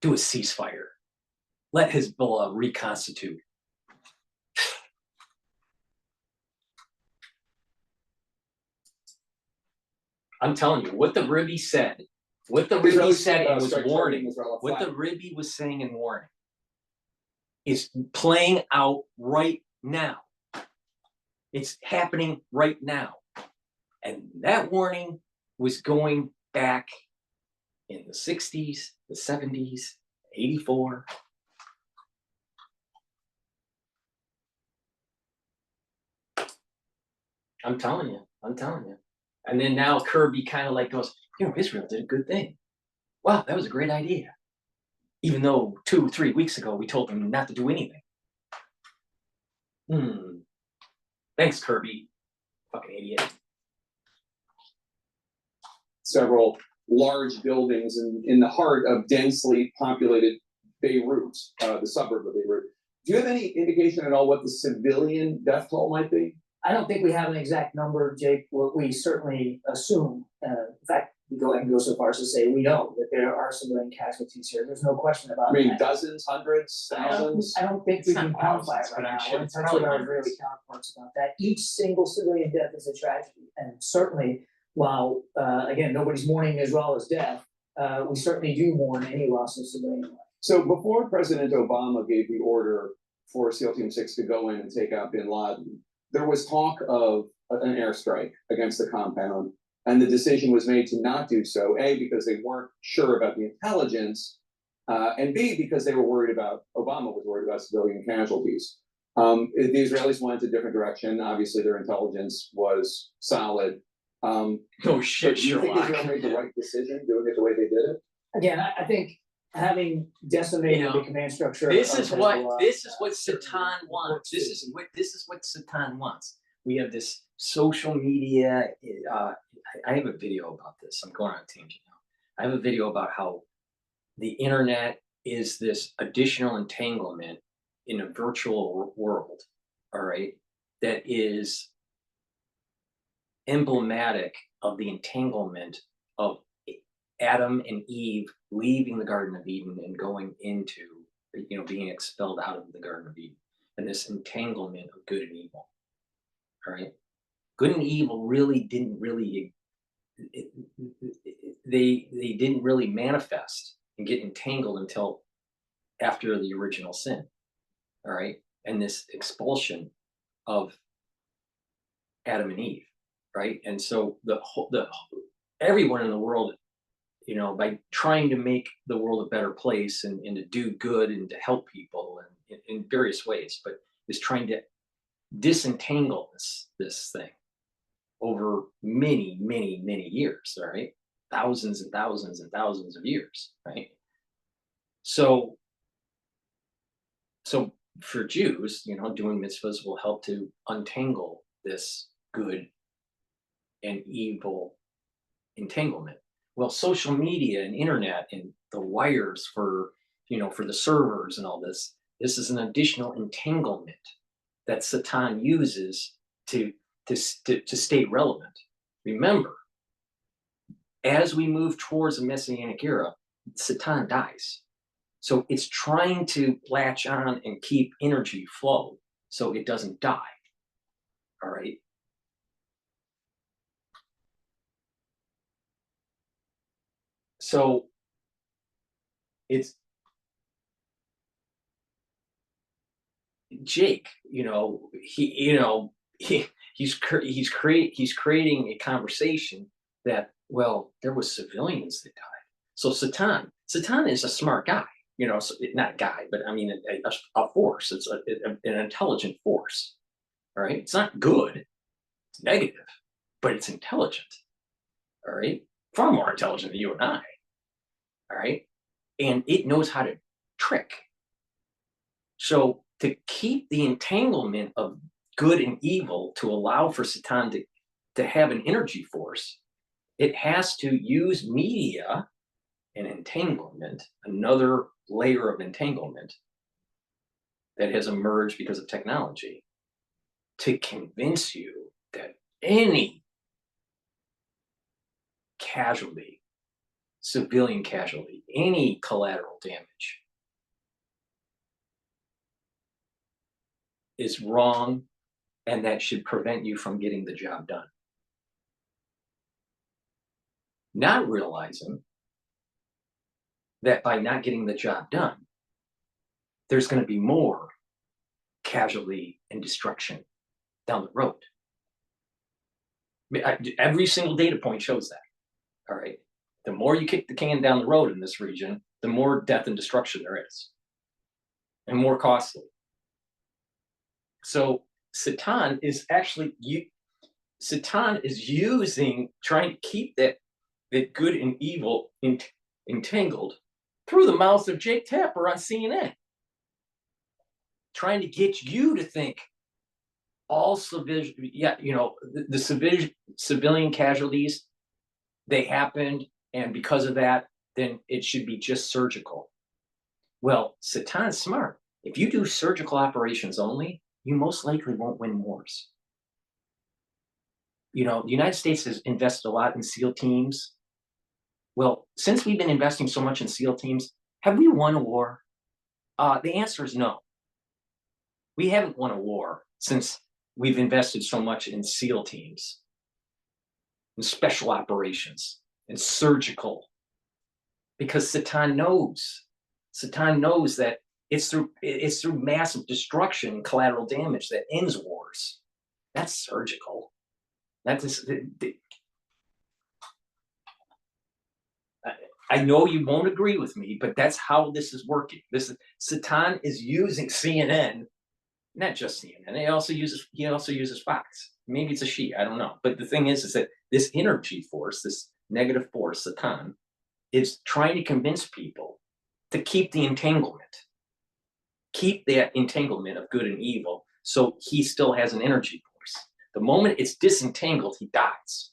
Do a ceasefire. Let Hezbollah reconstitute. I'm telling you, what the Rebbe said, and was warning, what the Rebbe was saying and warning is playing out right now. It's happening right now. And that warning was going back in the 60s, the 70s, 84. I'm telling you. And then now Kirby kind of like goes, you know, Israel did a good thing. Wow, that was a great idea. Even though 2 or 3 weeks ago, we told them not to do anything. Thanks, Kirby. Fucking idiot. Several large buildings in the heart of densely populated Beirut, the suburb of Beirut. Do you have any indication at all what the civilian death toll might be? I don't think we have an exact number, Jake. What we certainly assume, in fact, we can go so far as to say we know that there are civilian casualties here. There's no question about it. I mean, dozens, hundreds, thousands? I don't think we can quantify it right now. I want to touch with our Israeli counterparts about that. Each single civilian death is a tragedy. And certainly, while, again, nobody's mourning Israel's death, we certainly do mourn any loss of civilian life. So before President Obama gave the order for SEAL Team 6 to go in and take out bin Laden, there was talk of an airstrike against the compound, and the decision was made to not do so, A, because they weren't sure about the intelligence, and B, because they were worried about, Obama was worried about civilian casualties. The Israelis went a different direction. Obviously, their intelligence was solid. No shit, do you think Israel made the right decision doing it the way they did it? Again, I think having decimated the command structure. This is what Satan wants. This is what Satan wants. We have this social media. I have a video about this. I'm going on a tangent now. I have a video about how the internet is this additional entanglement in a virtual world. All right, that is emblematic of the entanglement of Adam and Eve leaving the Garden of Eden and going into, being expelled out of the Garden of Eden, and this entanglement of good and evil. All right, good and evil they didn't really manifest and get entangled until after the original sin. All right, and this expulsion of Adam and Eve. Right, and so everyone in the world, by trying to make the world a better place and to do good and to help people and in various ways, but is trying to disentangle this thing over many, many, many years. All right, thousands and thousands and thousands of years. Right. So for Jews, doing mitzvahs will help to untangle this good and evil entanglement. Well, social media and internet and the wires for the servers and all this is an additional entanglement that Satan uses to stay relevant. Remember, as we move towards the Messianic era, Satan dies. So it's trying to latch on and keep energy flow so it doesn't die. All right. So it's Jake, he's creating a conversation that, well, there was civilians that died. So Satan is a smart guy, so, not a guy, but I mean a force. It's an intelligent force. All right, it's not good, it's negative, but it's intelligent. All right, far more intelligent than you and I. All right, and it knows how to trick. So to keep the entanglement of good and evil, to allow for Satan to have an energy force, it has to use media and entanglement, another layer of entanglement that has emerged because of technology, to convince you that any casualty, civilian casualty, any collateral damage is wrong, and that should prevent you from getting the job done. Not realizing that by not getting the job done, there's going to be more casualty and destruction down the road. Every single data point shows that. All right. The more you kick the can down the road in this region, the more death and destruction there is, and more costly. So Satan is trying to keep that good and evil entangled through the mouth of Jake Tapper on CNN, trying to get you to think all civilian, the civilian casualties, they happened, and because of that, then it should be just surgical. Well, Satan's smart. If you do surgical operations only, you most likely won't win wars. The United States has invested a lot in SEAL teams. Well, since we've been investing so much in SEAL teams, have we won a war? The answer is no. We haven't won a war since we've invested so much in SEAL teams, in special operations, and surgical. Because Satan knows that it's through massive destruction and collateral damage that ends wars. That's surgical. I know you won't agree with me, but that's how this is working. Satan is using CNN, not just CNN. He also uses Fox. Maybe it's a she, I don't know. But the thing is that this energy force, this negative force, Satan, is trying to convince people to keep the entanglement. Keep that entanglement of good and evil, so he still has an energy force. The moment it's disentangled, he dies.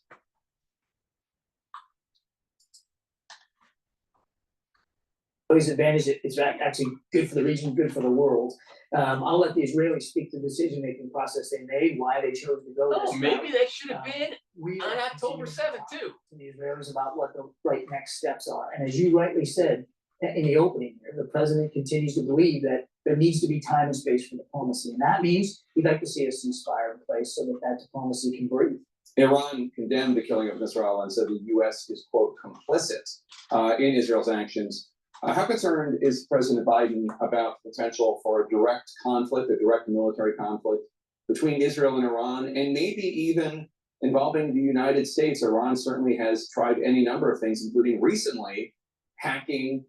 His advantage, it's actually good for the region, good for the world. I'll let the Israelis speak to the decision-making process they made, why they chose to go this route. Maybe they should have been on October 7th, too. To the Israelis about what the right next steps are. And as you rightly said in the opening, the president continues to believe that there needs to be time and space for diplomacy. And that means we'd like to see a ceasefire in place so that diplomacy can breathe. Iran condemned the killing of Nasrallah and said the U.S. is, quote, complicit in Israel's actions. How concerned is President Biden about the potential for a direct conflict, a direct military conflict between Israel and Iran, and maybe even involving the United States? Iran certainly has tried any number of things, including recently hacking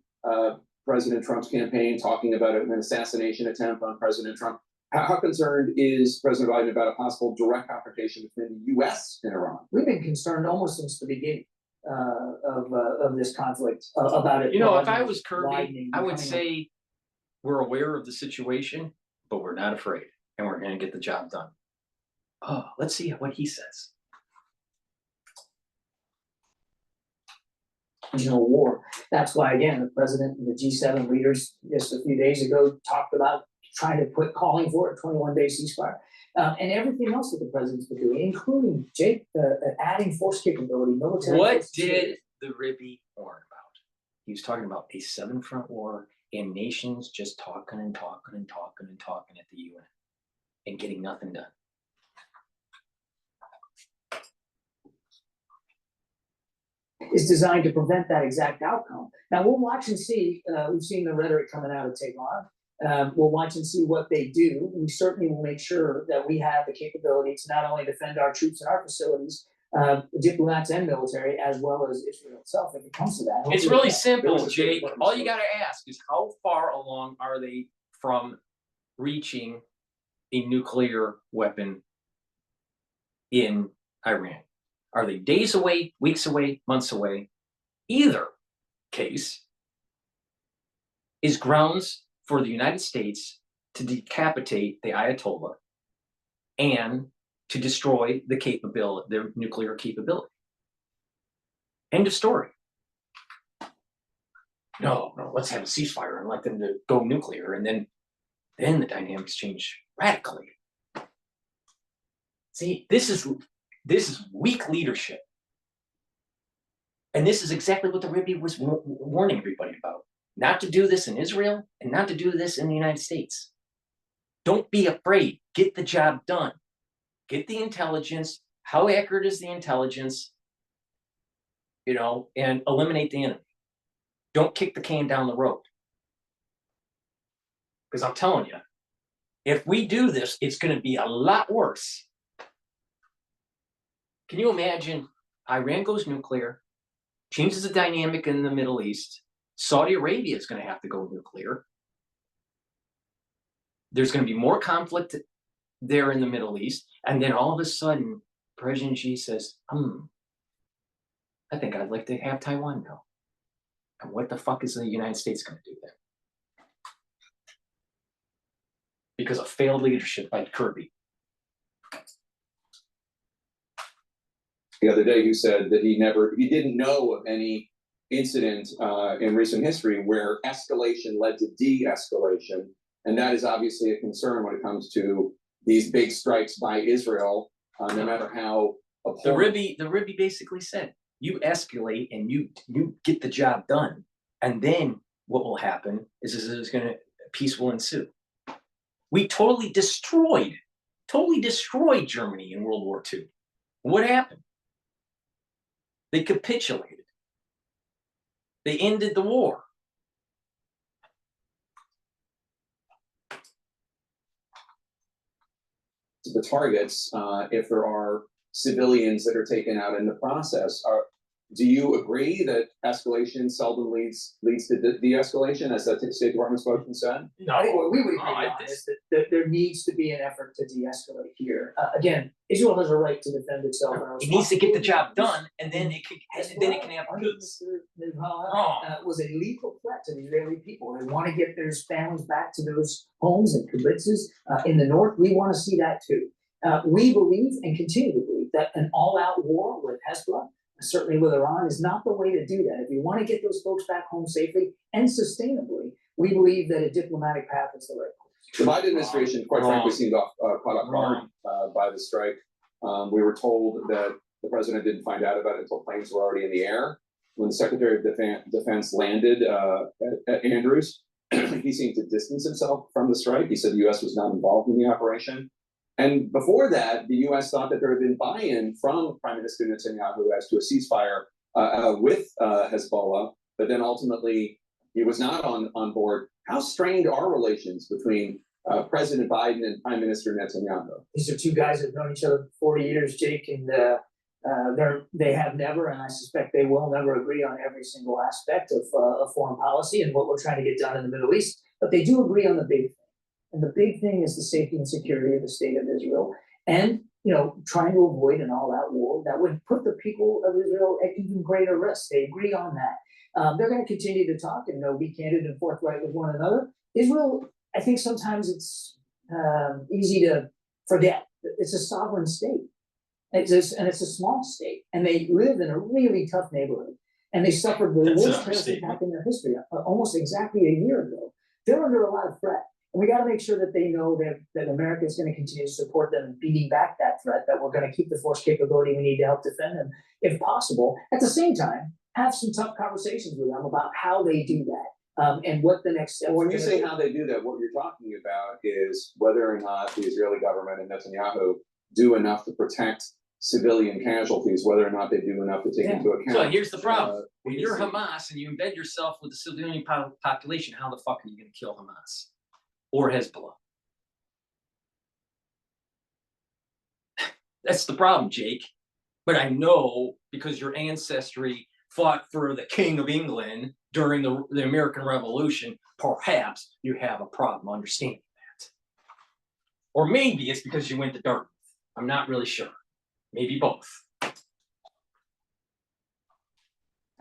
President Trump's campaign, talking about an assassination attempt on President Trump. How concerned is President Biden about a possible direct confrontation between the U.S. and Iran? We've been concerned almost since the beginning of this conflict about it. If I was Kirby, I would say we're aware of the situation, but we're not afraid, and we're going to get the job done. Oh, let's see what he says. War. That's why, again, the president and the G7 leaders just a few days ago talked about calling for a 21-day ceasefire. And everything else that the president's been doing, including adding force capability, military. What did the Rebbe warn about? He was talking about a 7-front war and nations just talking and talking and talking and talking at the UN and getting nothing done. Is designed to prevent that exact outcome. Now we'll watch and see. We've seen the rhetoric coming out of Tehran. We'll watch and see what they do. We certainly will make sure that we have the capability to not only defend our troops and our facilities, diplomats and military, as well as Israel itself, if it comes to that. It's really simple, Jake. All you got to ask is how far along are they from reaching a nuclear weapon in Iran? Are they days away, weeks away, months away? Either case is grounds for the United States to decapitate the Ayatollah and to destroy the capability, their nuclear capability. End of story. No, let's have a ceasefire and let them go nuclear, and then the dynamics change radically. See, this is weak leadership. And this is exactly what the Rebbe was warning everybody about. Not to do this in Israel and not to do this in the United States. Don't be afraid. Get the job done. Get the intelligence. How accurate is the intelligence? And eliminate the enemy. Don't kick the can down the road. Because I'm telling you, if we do this, it's going to be a lot worse. Can you imagine Iran goes nuclear, changes the dynamic in the Middle East, Saudi Arabia is going to have to go nuclear. There's going to be more conflict there in the Middle East, and then all of a sudden, President Xi says, I think I'd like to have Taiwan now. And what the fuck is the United States going to do then? Because of failed leadership by Kirby. The other day, you said that he didn't know of any incident in recent history where escalation led to de-escalation, and that is obviously a concern when it comes to these big strikes by Israel, no matter how abhorrent. The Rebbe basically said, you escalate and you get the job done, and then what will happen is peace will ensue. We totally destroyed Germany in World War II. What happened? They capitulated. They ended the war. The targets, if there are civilians that are taken out in the process, do you agree that escalation seldom leads to de-escalation, as the State Department spokesman said? No, we would agree on this, that there needs to be an effort to de-escalate here. Again, Israel has a right to defend itself. It needs to get the job done, and then it can have peace. Was a lethal threat to the Israeli people. They want to get their families back to those homes and kibbutzes in the north. We want to see that too. We believe and continue to believe that an all-out war with Hezbollah, certainly with Iran, is not the way to do that. If you want to get those folks back home safely and sustainably, we believe that a diplomatic path is the right course. The Biden administration, quite frankly, seemed caught off guard by the strike. We were told that the president didn't find out about it until planes were already in the air. When the Secretary of Defense landed at Andrews, he seemed to distance himself from the strike. He said the U.S. was not involved in the operation. And before that, the U.S. thought that there had been buy-in from Prime Minister Netanyahu as to a ceasefire with Hezbollah, but then ultimately he was not on board. How strained are relations between President Biden and Prime Minister Netanyahu? These are two guys that have known each other for 40 years, Jake, and they have never, and I suspect they will never agree on every single aspect of foreign policy and what we're trying to get done in the Middle East, but they do agree on the big thing. And the big thing is the safety and security of the state of Israel, and trying to avoid an all-out war that would put the people of Israel at even greater risk. They agree on that. They're going to continue to talk and be candid and forthright with one another. Israel, I think sometimes it's easy to forget. It's a sovereign state, and it's a small state, and they live in a really tough neighborhood, and they suffered the worst terrorist attack in their history almost exactly a year ago. They're under a lot of threat. And we gotta make sure that they know that America is gonna continue to support them in beating back that threat, that we're gonna keep the force capability we need to help defend them, if possible. At the same time, have some tough conversations with them about how they do that, and what the next step. Well, when you say how they do that, what you're talking about is whether or not the Israeli government and Netanyahu do enough to protect civilian casualties, whether or not they do enough to take into account. So here's the problem. When you're Hamas and you embed yourself with the civilian population, how the fuck are you going to kill Hamas or Hezbollah? That's the problem, Jake. But I know because your ancestry fought for the King of England during the American Revolution, perhaps you have a problem understanding that. Or maybe it's because you went to Dartmouth. I'm not really sure. Maybe both.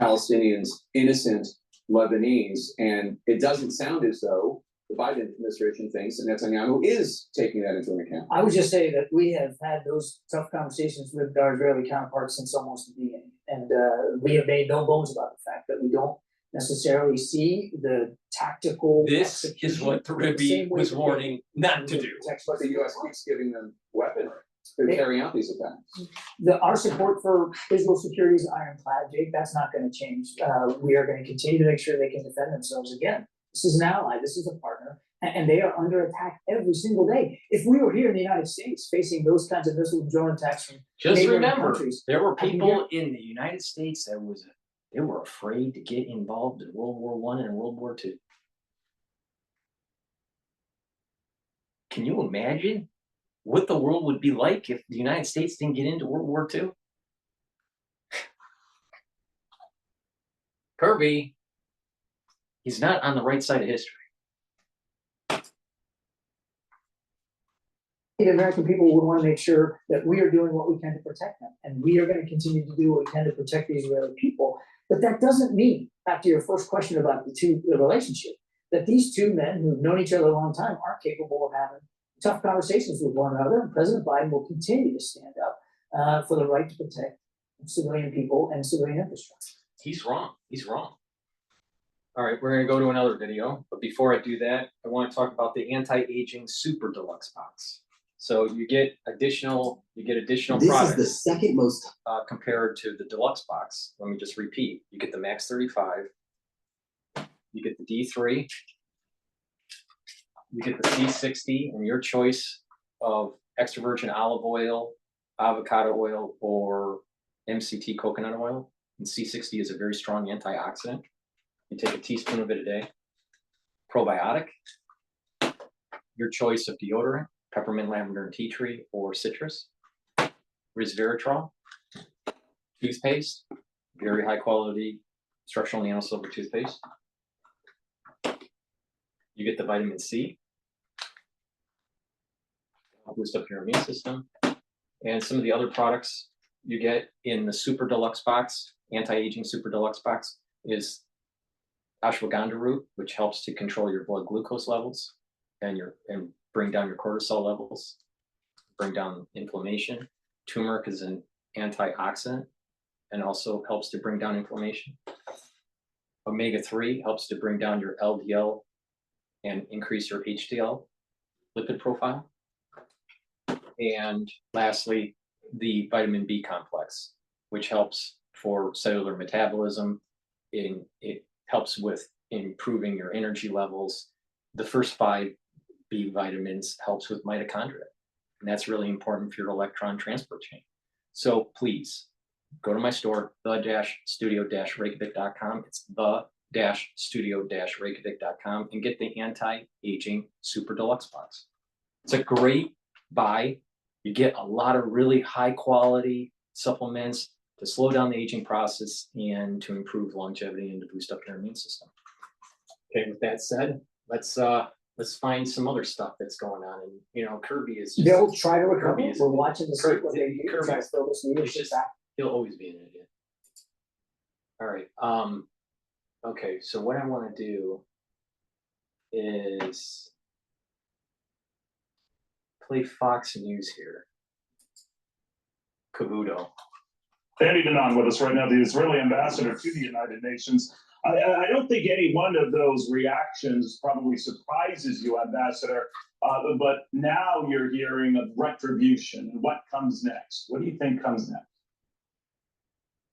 Palestinians, innocent Lebanese, and it doesn't sound as though the Biden administration thinks that Netanyahu is taking that into account. I would just say that we have had those tough conversations with our Israeli counterparts since almost the beginning. And we have made no bones about the fact that we don't necessarily see the tactical. This is what the Rebbe was warning not to do. But the U.S. keeps giving them weaponry to carry out these attacks. Our support for Israel security is ironclad, Jake. That's not going to change. We are going to continue to make sure they can defend themselves. Again, this is an ally. This is a partner. And they are under attack every single day. If we were here in the United States facing those kinds of missile and drone attacks from just remember, there were people in the United States that they were afraid to get involved in World War I and World War II. Can you imagine what the world would be like if the United States didn't get into World War II? Kirby, he's not on the right side of history. The American people would want to make sure that we are doing what we can to protect them. And we are going to continue to do what we can to protect the Israeli people. But that doesn't mean, back to your first question about the relationship, that these two men who've known each other a long time aren't capable of having tough conversations with one another. And President Biden will continue to stand up for the right to protect civilian people and civilian infrastructure. He's wrong. He's wrong. All right, we're going to go to another video. But before I do that, I want to talk about the anti-aging super deluxe box. So you get additional products. This is the second most compared to the deluxe box. Let me just repeat. You get the Max 35. You get the D3. You get the C60 and your choice of extra virgin olive oil, avocado oil, or MCT coconut oil. And C60 is a very strong antioxidant. You take a teaspoon of it a day. Probiotic. Your choice of deodorant. Peppermint, lavender, and tea tree, or citrus. Resveratrol, toothpaste, very high quality structural nano silver toothpaste. You get the vitamin C, boost up your immune system, and some of the other products you get in the super deluxe box, anti-aging super deluxe box, is ashwagandha root, which helps to control your blood glucose levels and bring down your cortisol levels, bring down inflammation. Turmeric is an antioxidant and also helps to bring down inflammation. Omega-3 helps to bring down your LDL and increase your HDL lipid profile. And lastly, the vitamin B complex, which helps for cellular metabolism. It helps with improving your energy levels. The first 5 B vitamins helps with mitochondria, and that's really important for your electron transport chain. So please go to my store, the-studio-reykjavik.com. It's the-studio-reykjavik.com and get the anti-aging super deluxe box. It's a great buy. You get a lot of really high quality supplements to slow down the aging process and to improve longevity and to boost up your immune system. Okay, with that said, let's find some other stuff that's going on. And Kirby is just, they'll try to recover. We're watching to see what they do. Try to throw this leadership back. He'll always be an idiot. All right. Okay, so what I want to do is play Fox News here. Cavuto. Andy Danon with us right now, the Israeli ambassador to the United Nations. I don't think any one of those reactions probably surprises you, Ambassador. But now you're hearing of retribution. What comes next? What do you think comes next?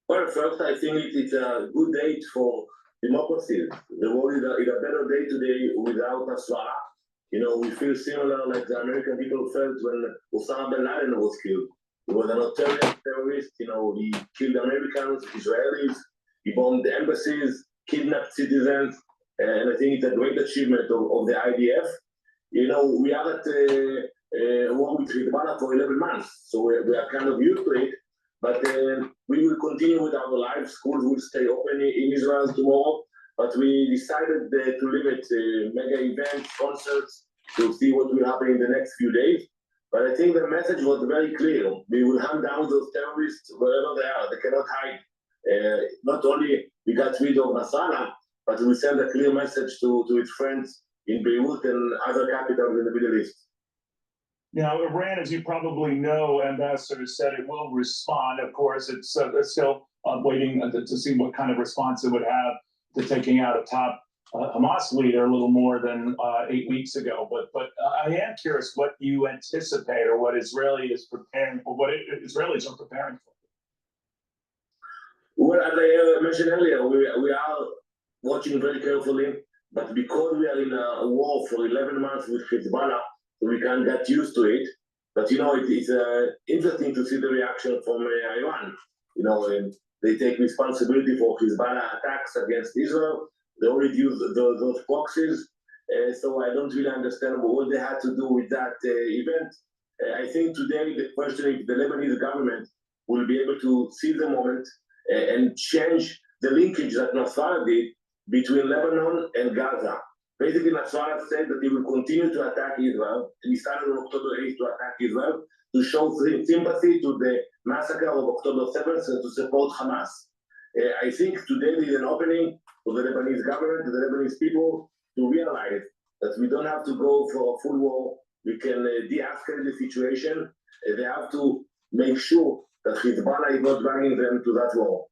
Well, first, I think it's a good date for democracy. The world is a better day today without Nasrallah. We feel similar like the American people felt when Osama bin Laden was killed. He was a notorious terrorist. He killed Americans, Israelis. He bombed the embassies, kidnapped citizens, and I think it's a great achievement of the IDF. We are at war with Hezbollah for 11 months, so we are kind of used to it. But we will continue with our lives. Schools will stay open in Israel tomorrow. But we decided to limit mega events, concerts, to see what will happen in the next few days. But I think the message was very clear. We will hunt down those terrorists wherever they are. They cannot hide. Not only we got rid of Nasrallah, but we send a clear message to its friends in Beirut and other capitals in the Middle East. Now, Iran, as you probably know, Ambassador said it will respond. Of course, it's still waiting to see what kind of response it would have to taking out a top Hamas leader a little more than 8 weeks ago. But I am curious what you anticipate or what Israeli is preparing for, what Israelis are preparing for. Well, as I mentioned earlier, we are watching very carefully, but because we are in a war for 11 months with Hezbollah, we can't get used to it. But it's interesting to see the reaction from Iran. And they take responsibility for Hezbollah attacks against Israel. They already use those proxies. So I don't really understand what they had to do with that event. I think today the question is the Lebanese government will be able to see the moment and change the linkage that Nasrallah did between Lebanon and Gaza. Basically, Nasrallah said that he will continue to attack Israel, and he started on October 8th to attack Israel to show sympathy to the massacre of October 7th and to support Hamas. I think today there is an opening for the Lebanese government, the Lebanese people, to realize that we don't have to go for a full war. We can de-escalate the situation. They have to make sure that Hezbollah is not dragging them to that war.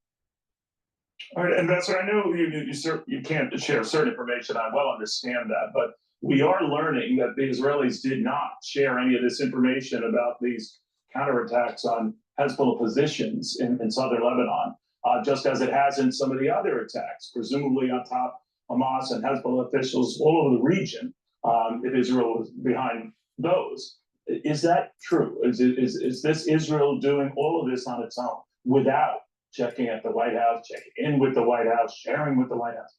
All right, Ambassador, I know you can't share certain information. I well understand that, but we are learning that the Israelis did not share any of this information about these counterattacks on Hezbollah positions in southern Lebanon, just as it has in some of the other attacks, presumably on top Hamas and Hezbollah officials all over the region, if Israel was behind those. Is that true? Is this Israel doing all of this on its own without checking at the White House, checking in with the White House, sharing with the White House?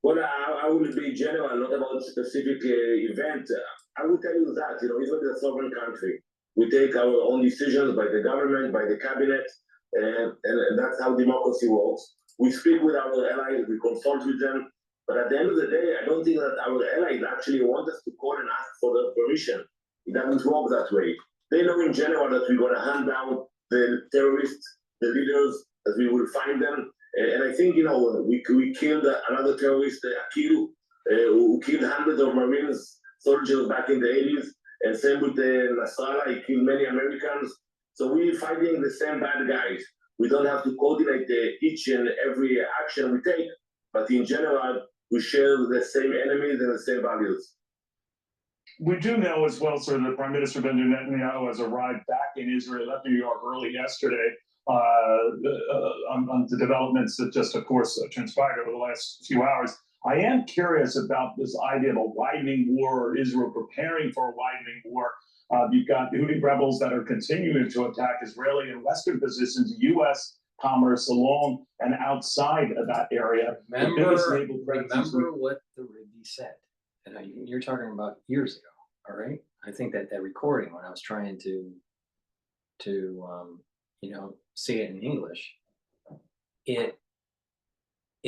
Well, I will be general, not about a specific event. I will tell you that, Israel is a sovereign country. We take our own decisions by the government, by the cabinet, and that's how democracy works. We speak with our allies, we consult with them, but at the end of the day, I don't think that our allies actually want us to call and ask for their permission. It doesn't work that way. They know in general that we're going to hand down the terrorists, the leaders, that we will find them. And I think, we killed another terrorist, Akil, who killed hundreds of Marines, soldiers back in the 80s. And same with Nasrallah, he killed many Americans. So we're fighting the same bad guys. We don't have to coordinate each and every action we take, but in general, we share the same enemies and the same values. We do know as well, sir, that Prime Minister Benjamin Netanyahu has arrived back in Israel, left New York early yesterday, on the developments that just, of course, transpired over the last few hours. I am curious about this idea of a widening war, or Israel preparing for a widening war. You've got the Houthi rebels that are continuing to attack Israeli and Western positions, U.S. commerce along and outside of that area. Remember what the Rebbe said. And you're talking about years ago, all right? I think that recording, when I was trying to say it in English, it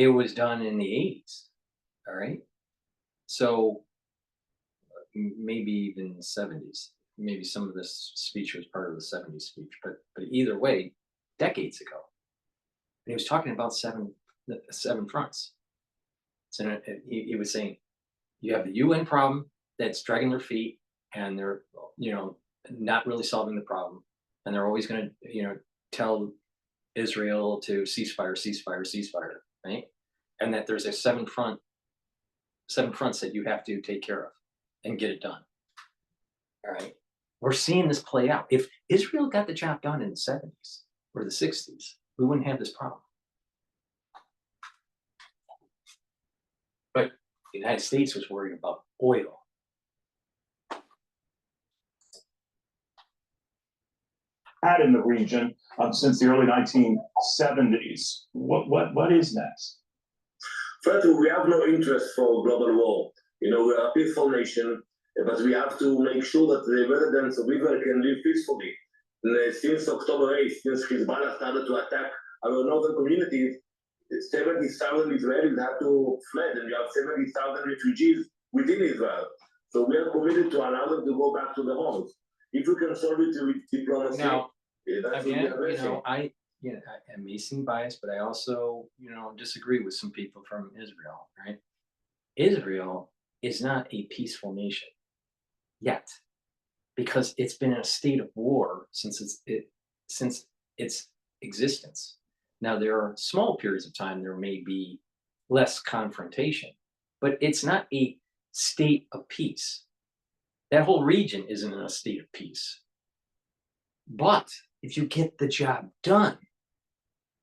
was done in the 80s, all right? So maybe even 70s. Maybe some of this speech was part of the 70s speech, but either way, decades ago. And he was talking about seven fronts. So he was saying, you have the UN problem that's dragging their feet, and they're not really solving the problem, and they're always going to tell Israel to ceasefire. right? And that there's a seven fronts that you have to take care of and get it done. All right. We're seeing this play out. If Israel got the job done in the 70s or the 60s, we wouldn't have this problem. But the United States was worried about oil. Had in the region since the early 1970s. What is next? First, we have no interest for global war. You know, we are a peaceful nation, but we have to make sure that the residents of Israel can live peacefully. And since October 8th, since Hezbollah started to attack our northern communities, 70,000 Israelis had to fled, and you have 70,000 refugees within Israel. So we are committed to allow them to go back to their homes. If we can solve it with diplomacy, now, that's again, what we are I may seem biased, but I also, disagree with some people from Israel, right? Israel is not a peaceful nation yet, because it's been in a state of war since its existence. Now, there are small periods of time there may be less confrontation, but it's not a state of peace. That whole region isn't in a state of peace. But if you get the job done,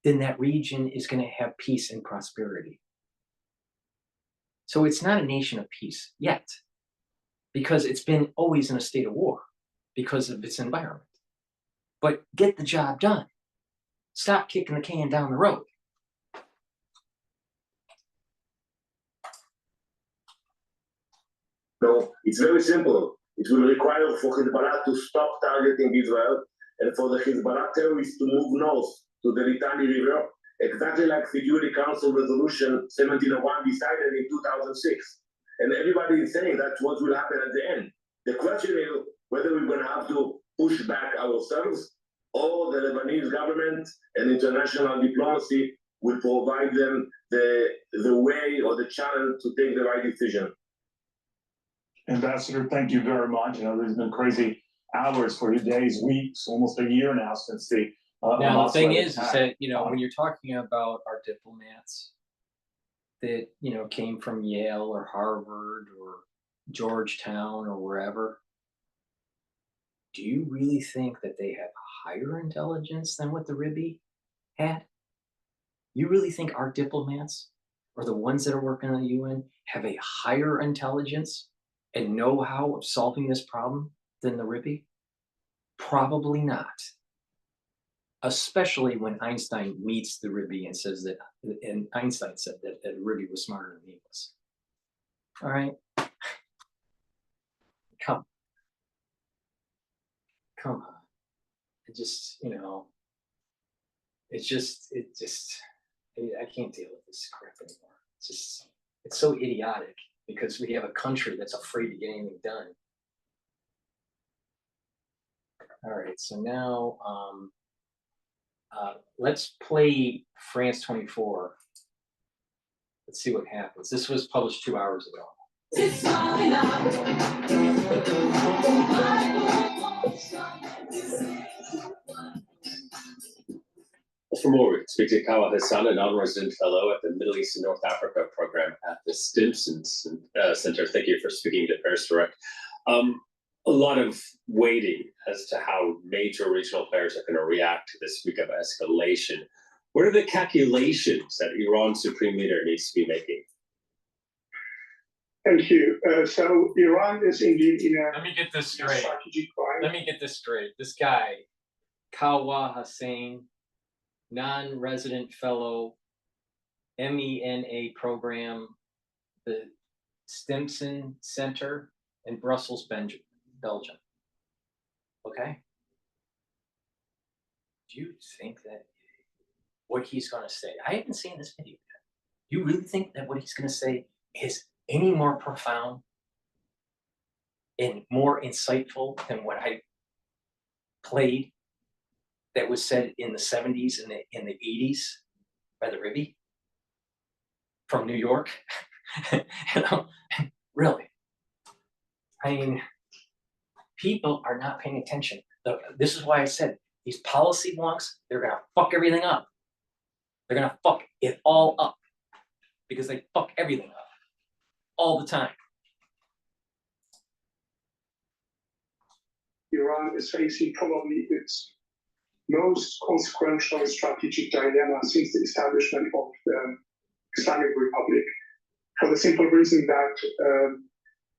then that region is going to have peace and prosperity. So it's not a nation of peace yet, because it's been always in a state of war because of its environment. But get the job done. Stop kicking the can down the road. No, it's very simple. It will require for Hezbollah to stop targeting Israel and for the Hezbollah terrorists to move north to the Litani River, exactly like Security Council Resolution 1701 decided in 2006. And everybody is saying that's what will happen at the end. The question is whether we're going to have to push back ourselves, or the Lebanese government and international diplomacy will provide them the way or the channel to take the right decision. Ambassador, thank you very much. There's been crazy hours for you, days, weeks, almost a year now since the now the thing is that when you're talking about our diplomats that came from Yale or Harvard or Georgetown or wherever, do you really think that they have higher intelligence than what the Rebbe had? You really think our diplomats, or the ones that are working on the UN, have a higher intelligence and know-how of solving this problem than the Rebbe? Probably not. Especially when Einstein meets the Rebbe and says that, and Einstein said that the Rebbe was smarter than he was. All right? Come on. I can't deal with this crap anymore. It's so idiotic because we have a country that's afraid to get anything done. All right, so now let's play France 24. Let's see what happens. This was published 2 hours ago. For more, we speak to Kawa Hassan, a non-resident fellow at the Middle East and North Africa program at the Stimson Center. Thank you for speaking to Paris Direct. A lot of waiting as to how major regional players are going to react to this week of escalation. What are the calculations that Iran's supreme leader needs to be making? Thank you. So Iran is indeed in a Let me get this straight. strategic climate. Let me get this straight. This guy, Kawa Hassan, non-resident fellow, MENA program, the Stimson Center in Brussels, Belgium. Okay? Do you think that what he's going to say, I haven't seen this video yet. Do you really think that what he's going to say is any more profound and more insightful than what I played that was said in the 70s and in the 80s by the Rebbe from New York? Really. I mean, people are not paying attention. This is why I said these policy wonks, they're going to fuck everything up. They're going to fuck it all up because they fuck everything up all the time. Iran is facing probably its most consequential strategic dilemma since the establishment of the Islamic Republic, for the simple reason that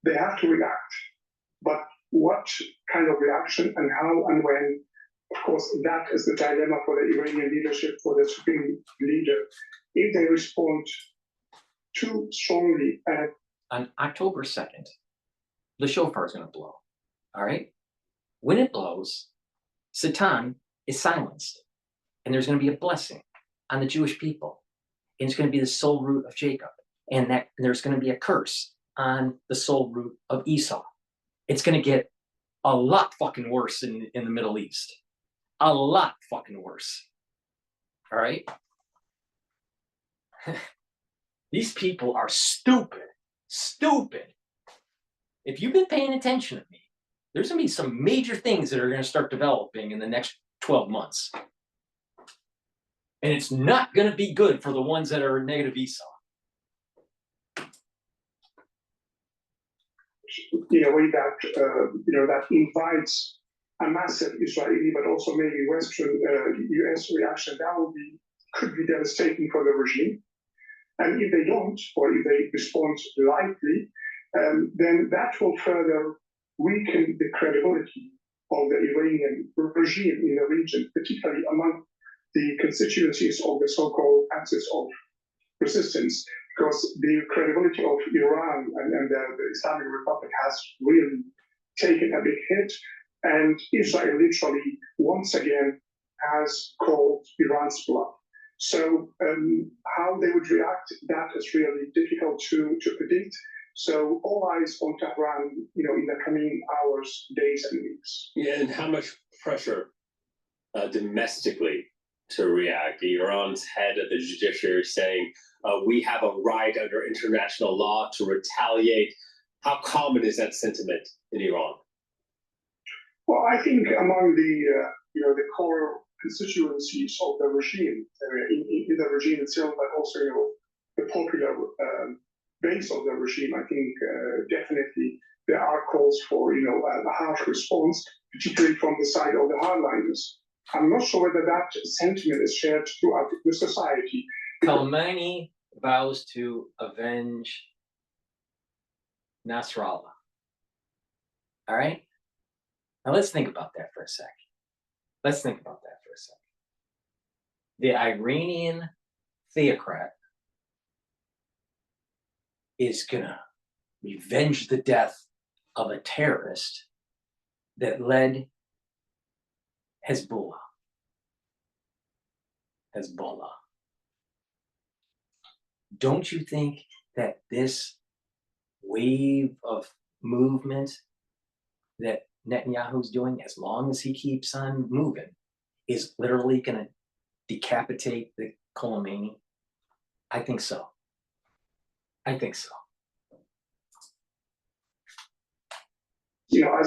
they have to react. But what kind of reaction and how and when, of course, that is the dilemma for the Iranian leadership, for the supreme leader. If they respond too strongly and on October 2nd, the shofar is going to blow. All right. When it blows, Satan is silenced, and there's going to be a blessing on the Jewish people, and it's going to be the soul root of Jacob, and there's going to be a curse on the soul root of Esau. It's going to get a lot fucking worse in the Middle East, a lot fucking worse. All right. These people are stupid. If you've been paying attention to me, there's going to be some major things that are going to start developing in the next 12 months. And it's not going to be good for the ones that are negative Esau. in a way that that invites a massive Israeli, but also maybe Western U.S. reaction, that could be devastating for the regime. And if they don't, or if they respond lightly, then that will further weaken the credibility of the Iranian regime in the region, particularly among the constituencies of the so-called axis of resistance, because the credibility of Iran and the Islamic Republic has really taken a big hit. And Israel literally, once again, has called Iran's bluff. So how they would react, that is really difficult to predict. So all eyes on Tehran, in the coming hours, days, and weeks. Yeah, and how much pressure domestically to react? Iran's head of the judiciary saying, we have a right under international law to retaliate. How common is that sentiment in Iran? Well, I think among the core constituencies of the regime, in the regime itself, but also the popular base of the regime, I think definitely there are calls for a harsh response, particularly from the side of the hardliners. I'm not sure whether that sentiment is shared throughout the society. Khamenei vows to avenge Nasrallah. All right? Now let's think about that for a second. The Iranian theocrat is gonna revenge the death of a terrorist that led Hezbollah. Don't you think that this wave of movement that Netanyahu's doing, as long as he keeps on moving, is literally going to decapitate the Khamenei? I think so. As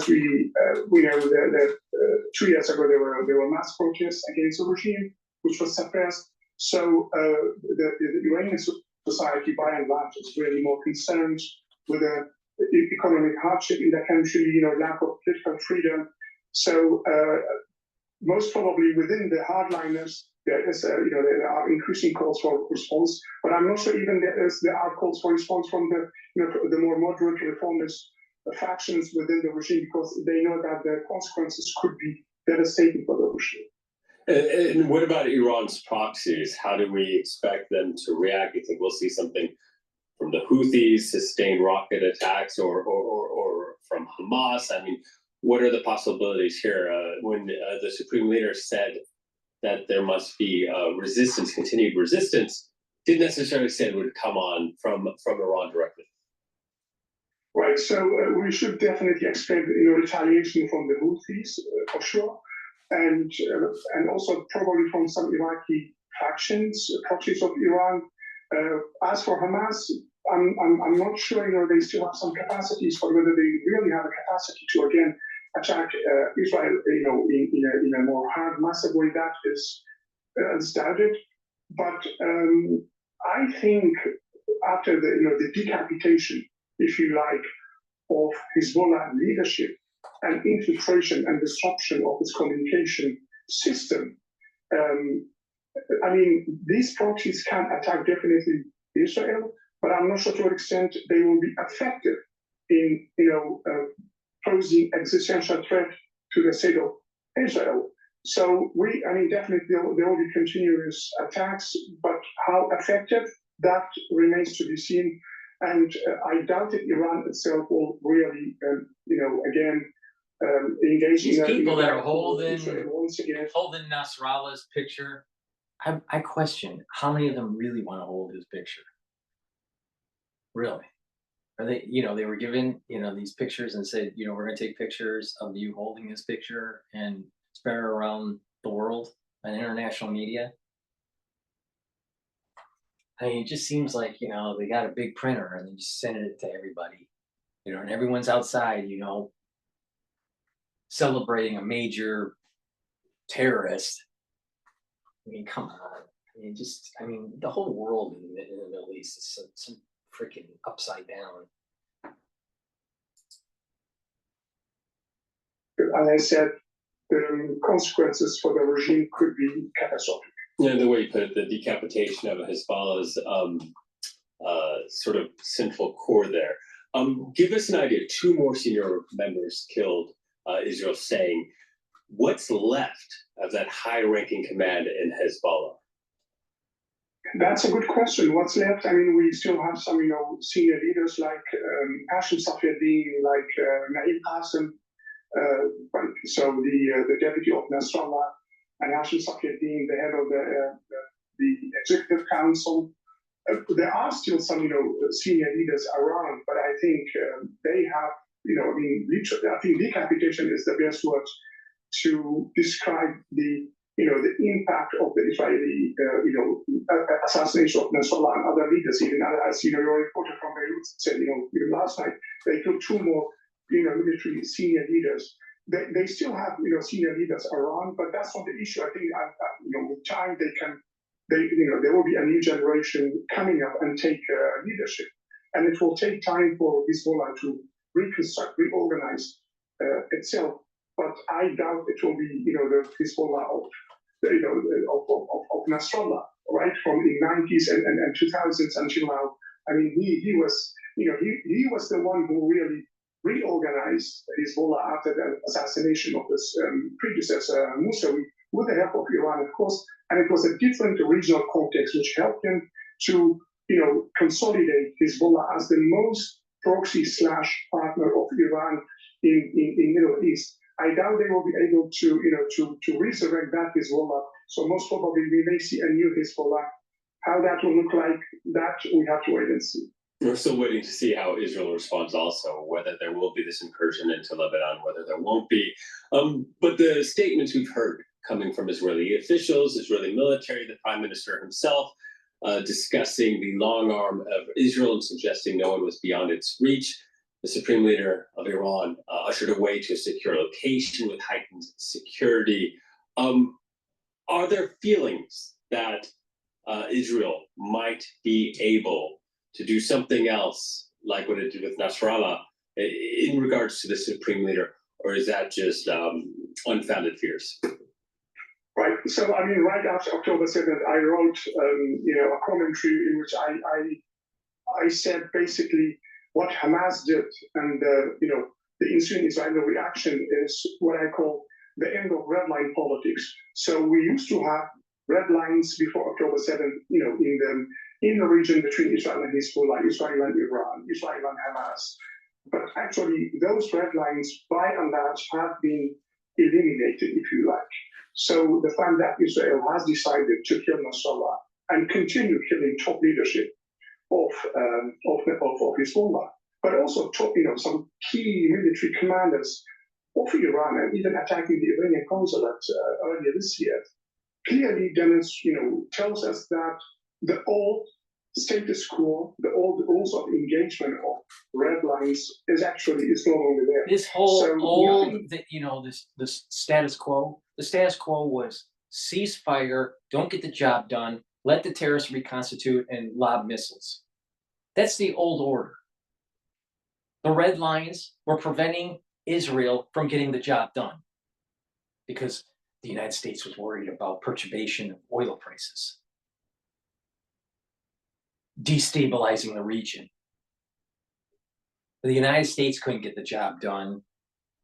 we know, that 2 years ago there were mass protests against the regime, which was suppressed. So the Iranian society, by and large, is really more concerned with the economic hardship in the country, lack of political freedom. So most probably within the hardliners, there are increasing calls for response. But I'm not sure even there are calls for response from the more moderate reformist factions within the regime, because they know that the consequences could be devastating for the regime. And what about Iran's proxies? How do we expect them to react? You think we'll see something from the Houthis, sustained rocket attacks, or from Hamas? I mean, what are the possibilities here? When the supreme leader said that there must be resistance, continued resistance, didn't necessarily say it would come on from Iran directly. Right. So we should definitely expect retaliation from the Houthis for sure. And also probably from some Iraqi factions, proxies of Iran. As for Hamas, I'm not sure. They still have some capacities, but whether they really have a capacity to again attack Israel, in a more hard, massive way, that is doubted. But I think after the decapitation, if you like, of Hezbollah leadership and infiltration and disruption of its communication system. I mean, these proxies can attack definitely Israel, but I'm not sure to what extent they will be effective in, posing existential threat to the state of Israel. So definitely there will be continuous attacks, but how effective, that remains to be seen. And I doubt that Iran itself will really, engage These in people that are holding once again. Nasrallah's picture, I question how many of them really want to hold his picture. Really? Are they, they were given, these pictures and said, we're going to take pictures of you holding this picture and spread it around the world and international media. I mean, it just seems like, they got a big printer and they just send it to everybody, and everyone's outside, celebrating a major terrorist. I mean, come on. The whole world in the Middle East is some freaking upside down. As I said, the consequences for the regime could be catastrophic. Yeah, the way you put it, the decapitation of Hezbollah's sort of central core there. Give us an idea. 2 more senior members killed, Israel saying. What's left of that high-ranking command in Hezbollah? That's a good question. What's left? I mean, we still have some, senior leaders like Hashim Safieddine, like Naim Qassem, so the deputy of Nasrallah, and Hashim Safieddine, the head of the executive council. There are still some, senior leaders around, but I think they have, I think decapitation is the best word to describe the impact of the Israeli, assassination of Nasrallah and other leaders. Even as your reporter from Beirut said, even last night, they took 2 more, military senior leaders. They still have, senior leaders around, but that's not the issue. I think, with time there will be a new generation coming up and take leadership, and it will take time for Hezbollah to reconstruct, reorganize itself. But I doubt it will be, the Hezbollah of Nasrallah, right, from the 90s and 2000s until now. I mean, he was, he was the one who really reorganized Hezbollah after the assassination of his predecessor, Mousavi, with the help of Iran, of course. And it was a different regional context which helped him to, consolidate Hezbollah as the most proxy / partner of Iran in Middle East. I doubt they will be able to, to resurrect that Hezbollah. So most probably we may see a new Hezbollah. How that will look like, that we have to wait and see. We're still waiting to see how Israel responds also, whether there will be this incursion into Lebanon, whether there won't be. But the statements we've heard coming from Israeli officials, Israeli military, the prime minister himself, discussing the long arm of Israel and suggesting no one was beyond its reach. The supreme leader of Iran ushered a way to a secure location with heightened security. Are there feelings that Israel might be able to do something else, like what it did with Nasrallah, in regards to the supreme leader, or is that just unfounded fears? Right. So, I mean, right after October 7th, I wrote, a commentary in which I said basically what Hamas did, and the ensuing Israeli reaction is what I call the end of red line politics. So we used to have red lines before October 7th, in the region between Israel and Hezbollah, Israel and Iran, Israel and Hamas. But actually, those red lines, by and large, have been eliminated, if you like. So the fact that Israel has decided to kill Nasrallah and continue killing top leadership of Hezbollah, but also some key military commanders of Iran, and even attacking the Iranian consulate earlier this year, clearly tells us that the old status quo, the old rules of engagement of red lines is no longer there. This whole this status quo. The status quo was ceasefire, don't get the job done, let the terrorists reconstitute and lob missiles. That's the old order. The red lines were preventing Israel from getting the job done because the United States was worried about perturbation of oil prices, destabilizing the region. The United States couldn't get the job done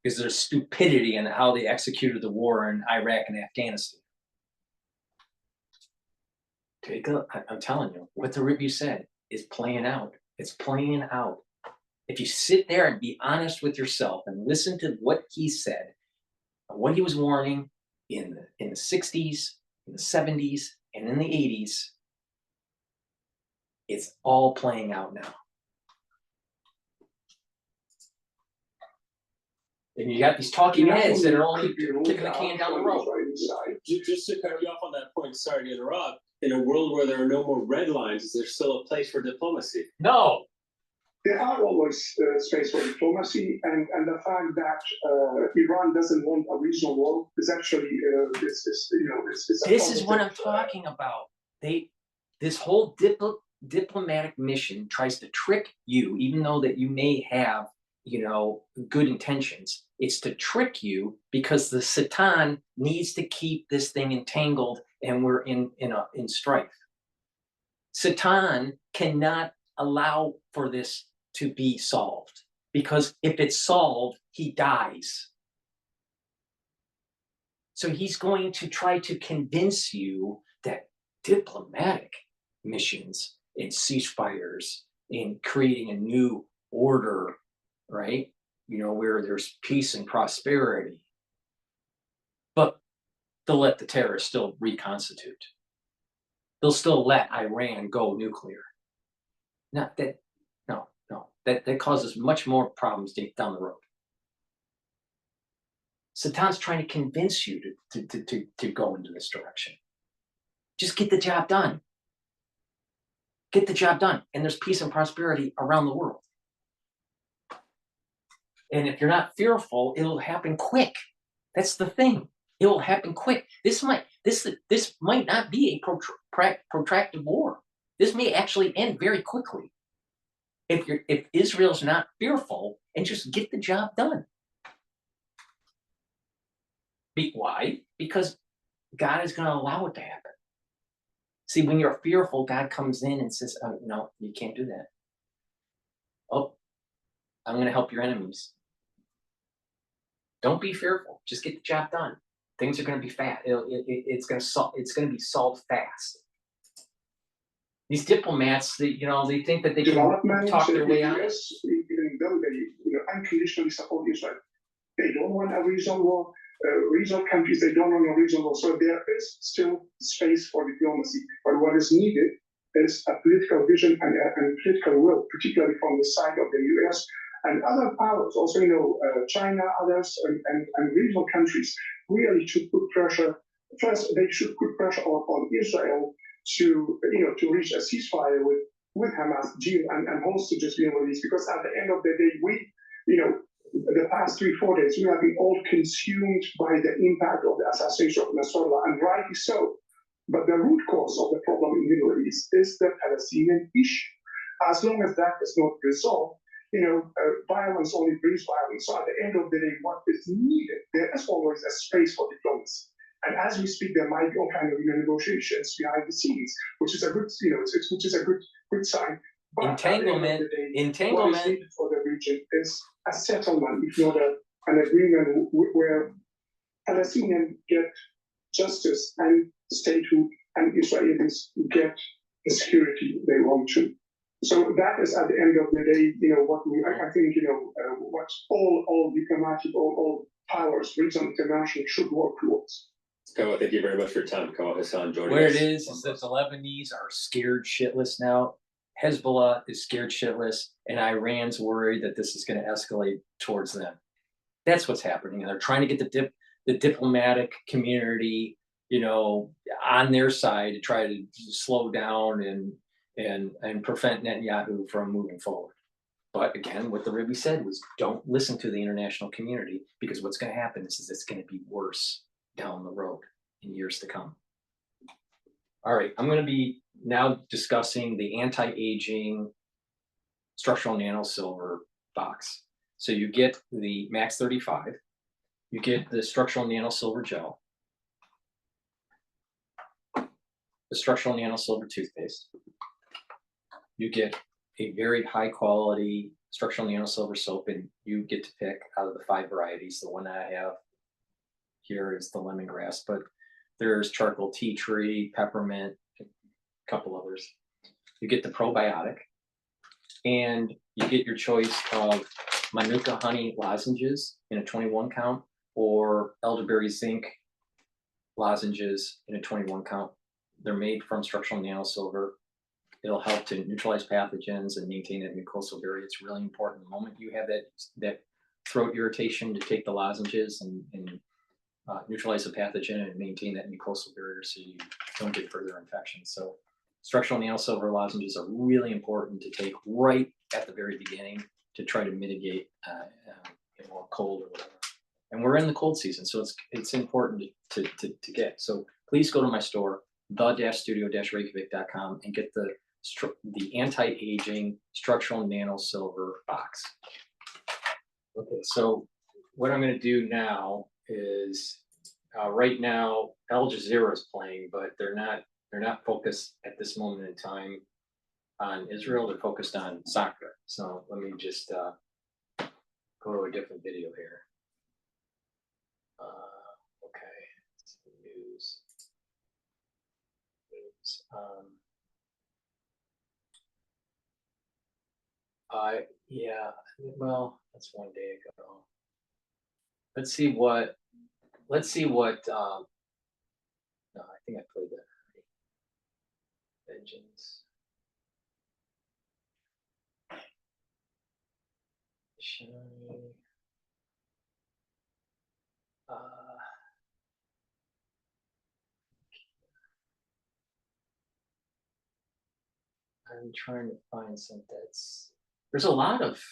because there's stupidity in how they executed the war in Iraq and Afghanistan. I'm telling you, what the Rebbe said is playing out. It's playing out. If you sit there and be honest with yourself and listen to what he said, what he was warning in the 60s, in the 70s, and in the 80s, it's all playing out now. And you got these talking heads that are only kicking the can down the road. Just to cut you off on that point, sorry to interrupt. In a world where there are no more red lines, is there still a place for diplomacy? No. There are always space for diplomacy, and the fact that Iran doesn't want a regional war is actually this is what I'm talking about. This whole diplomatic mission tries to trick you, even though that you may have good intentions. It's to trick you because the Satan needs to keep this thing entangled, and we're in strife. Satan cannot allow for this to be solved, because if it's solved, he dies. So he's going to try to convince you that diplomatic missions and ceasefires and creating a new order, right? Where there's peace and prosperity. But they'll let the terrorists still reconstitute. They'll still let Iran go nuclear. Not that, no. That causes much more problems down the road. Satan's trying to convince you to go into this direction. Just get the job done. Get the job done. And there's peace and prosperity around the world. And if you're not fearful, it'll happen quick. That's the thing. It will happen quick. This might not be a protracted war. This may actually end very quickly. If Israel's not fearful and just get the job done. Why? Because God is going to allow it to happen. See, when you're fearful, God comes in and says, "Oh, no, you can't do that. Oh, I'm going to help your enemies. Don't be fearful. Just get the job done. Things are going to be fast. It's going to be solved fast." These diplomats, they think that they can talk their way out. Even though they unconditionally support Israel, they don't want a regional war. Regional countries, they don't want a regional war. So there is still space for diplomacy. But what is needed is a political vision and political will, particularly from the side of the US and other powers, also China, others, and regional countries, really should put pressure. First, they should put pressure on Israel to reach a ceasefire with Hamas, and hostages being released. Because at the end of the day, the past 3-4 days, we have been all consumed by the impact of the assassination of Nasrallah, and rightly so. But the root cause of the problem in the Middle East is the Palestinian issue. As long as that is not resolved, violence only breeds violence. So at the end of the day, what is needed, there is always a space for diplomacy. And as we speak, there might be all kind of negotiations behind the scenes, which is a good, which is a good sign. But entanglement what is needed for the region is a settlement, if not an agreement where Palestinians get justice and statehood, and Israelis get the security they want to. So that is at the end of the day, what I think, what all diplomatic, all powers, regional, international, should work towards. Kawa, thank you very much for your time. Kawa Hassan joining us. Where it is that the Lebanese are scared shitless now. Hezbollah is scared shitless, and Iran's worried that this is going to escalate towards them. That's what's happening. And they're trying to get the diplomatic community, on their side to try to slow down and prevent Netanyahu from moving forward. But again, what the Rebbe said was, don't listen to the international community, because what's going to happen is it's going to be worse down the road in years to come. All right, I'm going to be now discussing the anti-aging structural nano silver box. So you get the Max 35, you get the structural nano silver gel, the structural nano silver toothpaste, you get a very high quality structural nano silver soap, and you get to pick out of the 5 varieties. The one that I have here is the lemongrass, but there's charcoal tea tree, peppermint, a couple others. You get the probiotic, and you get your choice of Manuka honey lozenges in a 21 count or elderberry zinc lozenges in a 21 count. They're made from structural nano silver. It'll help to neutralize pathogens and maintain that mucosal barrier. It's really important. The moment you have that throat irritation, to take the lozenges and neutralize the pathogen and maintain that mucosal barrier so you don't get further infections. So structural nano silver lozenges are really important to take right at the very beginning to try to mitigate a cold or whatever. And we're in the cold season, so it's important to get. So please go to my store, the-studio-reykjavik.com, and get the anti-aging structural nano silver box. Okay, so what I'm going to do now is right now Al Jazeera is playing, but they're not focused at this moment in time on Israel. They're focused on soccer. So let me just go to a different video here. Okay, news. Yeah, well, that's one day ago. Let's see what, no, I think I played that already. Vengeance. Shiny. I'm trying to find some there's a lot of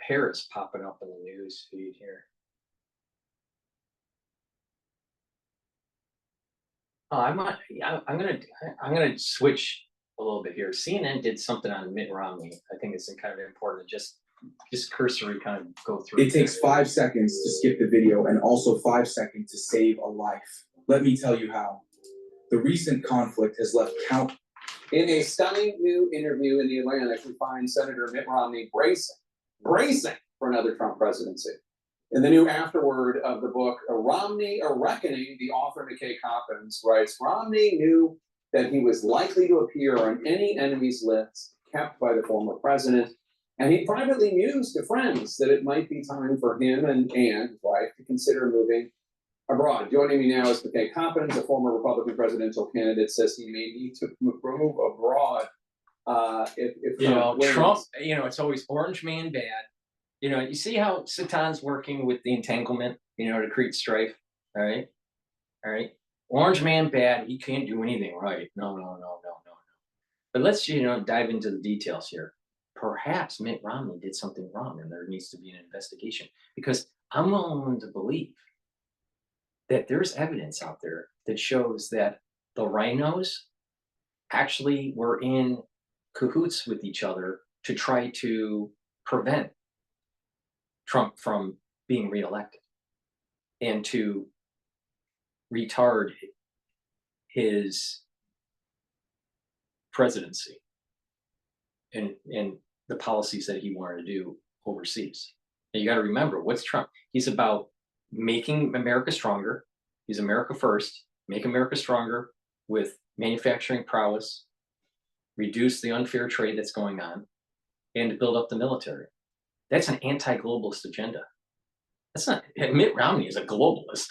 Harris popping up in the news feed here. Oh, I'm gonna switch a little bit here. CNN did something on Mitt Romney. I think it's kind of important to just cursory kind of go through. It takes 5 seconds to skip the video and also 5 seconds to save a life. Let me tell you how. The recent conflict has left In a stunning new interview in The Atlantic, we find Senator Mitt Romney bracing for another Trump presidency. In the new afterword of the book, Romney, A Reckoning, the author McKay Coppins writes, Romney knew that he was likely to appear on any enemy's list kept by the former president, and he privately mused to friends that it might be time for him and his wife to consider moving abroad. Joining me now is McKay Coppins, a former Republican presidential candidate, says he may need to move abroad if Trump, it's always orange man bad. You see how Satan's working with the entanglement, to create strife. All right. Orange man bad. He can't do anything right. No. But let's, dive into the details here. Perhaps Mitt Romney did something wrong and there needs to be an investigation, because I'm willing to believe that there's evidence out there that shows that the rhinos actually were in cahoots with each other to try to prevent Trump from being reelected and to retard his presidency and the policies that he wanted to do overseas. And you got to remember, what's Trump? He's about making America stronger. He's America first, make America stronger with manufacturing prowess, reduce the unfair trade that's going on, and to build up the military. That's an anti-globalist agenda. That's not, Mitt Romney is a globalist,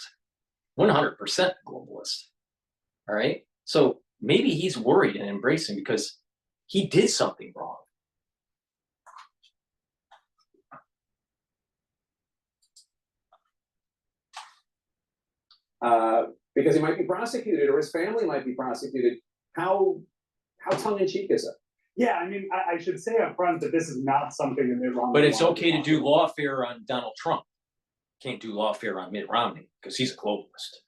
100% globalist. All right. So maybe he's worried and embracing because he did something wrong. Because he might be prosecuted or his family might be prosecuted. How tongue-in-cheek is it? Yeah, I mean, I should say up front that this is not something that Mitt Romney. But it's okay to do lawfare on Donald Trump. Can't do lawfare on Mitt Romney because he's a globalist.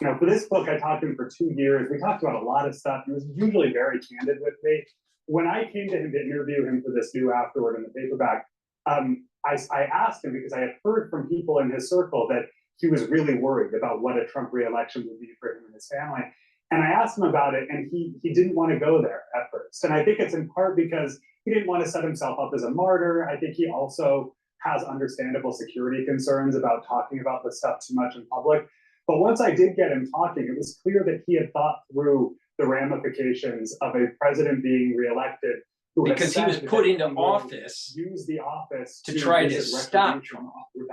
you know, for this book, I talked to him for 2 years. We talked about a lot of stuff. He was usually very candid with me. When I came to him to interview him for this new afterward in the paperback, I asked him because I had heard from people in his circle that he was really worried about what a Trump reelection would be for him and his family. And I asked him about it, and he didn't want to go there at first. And I think it's in part because he didn't want to set himself up as a martyr. I think he also has understandable security concerns about talking about this stuff too much in public. But once I did get him talking, it was clear that he had thought through the ramifications of a president being reelected. Because he was put into office, use the office to try to stop Trump.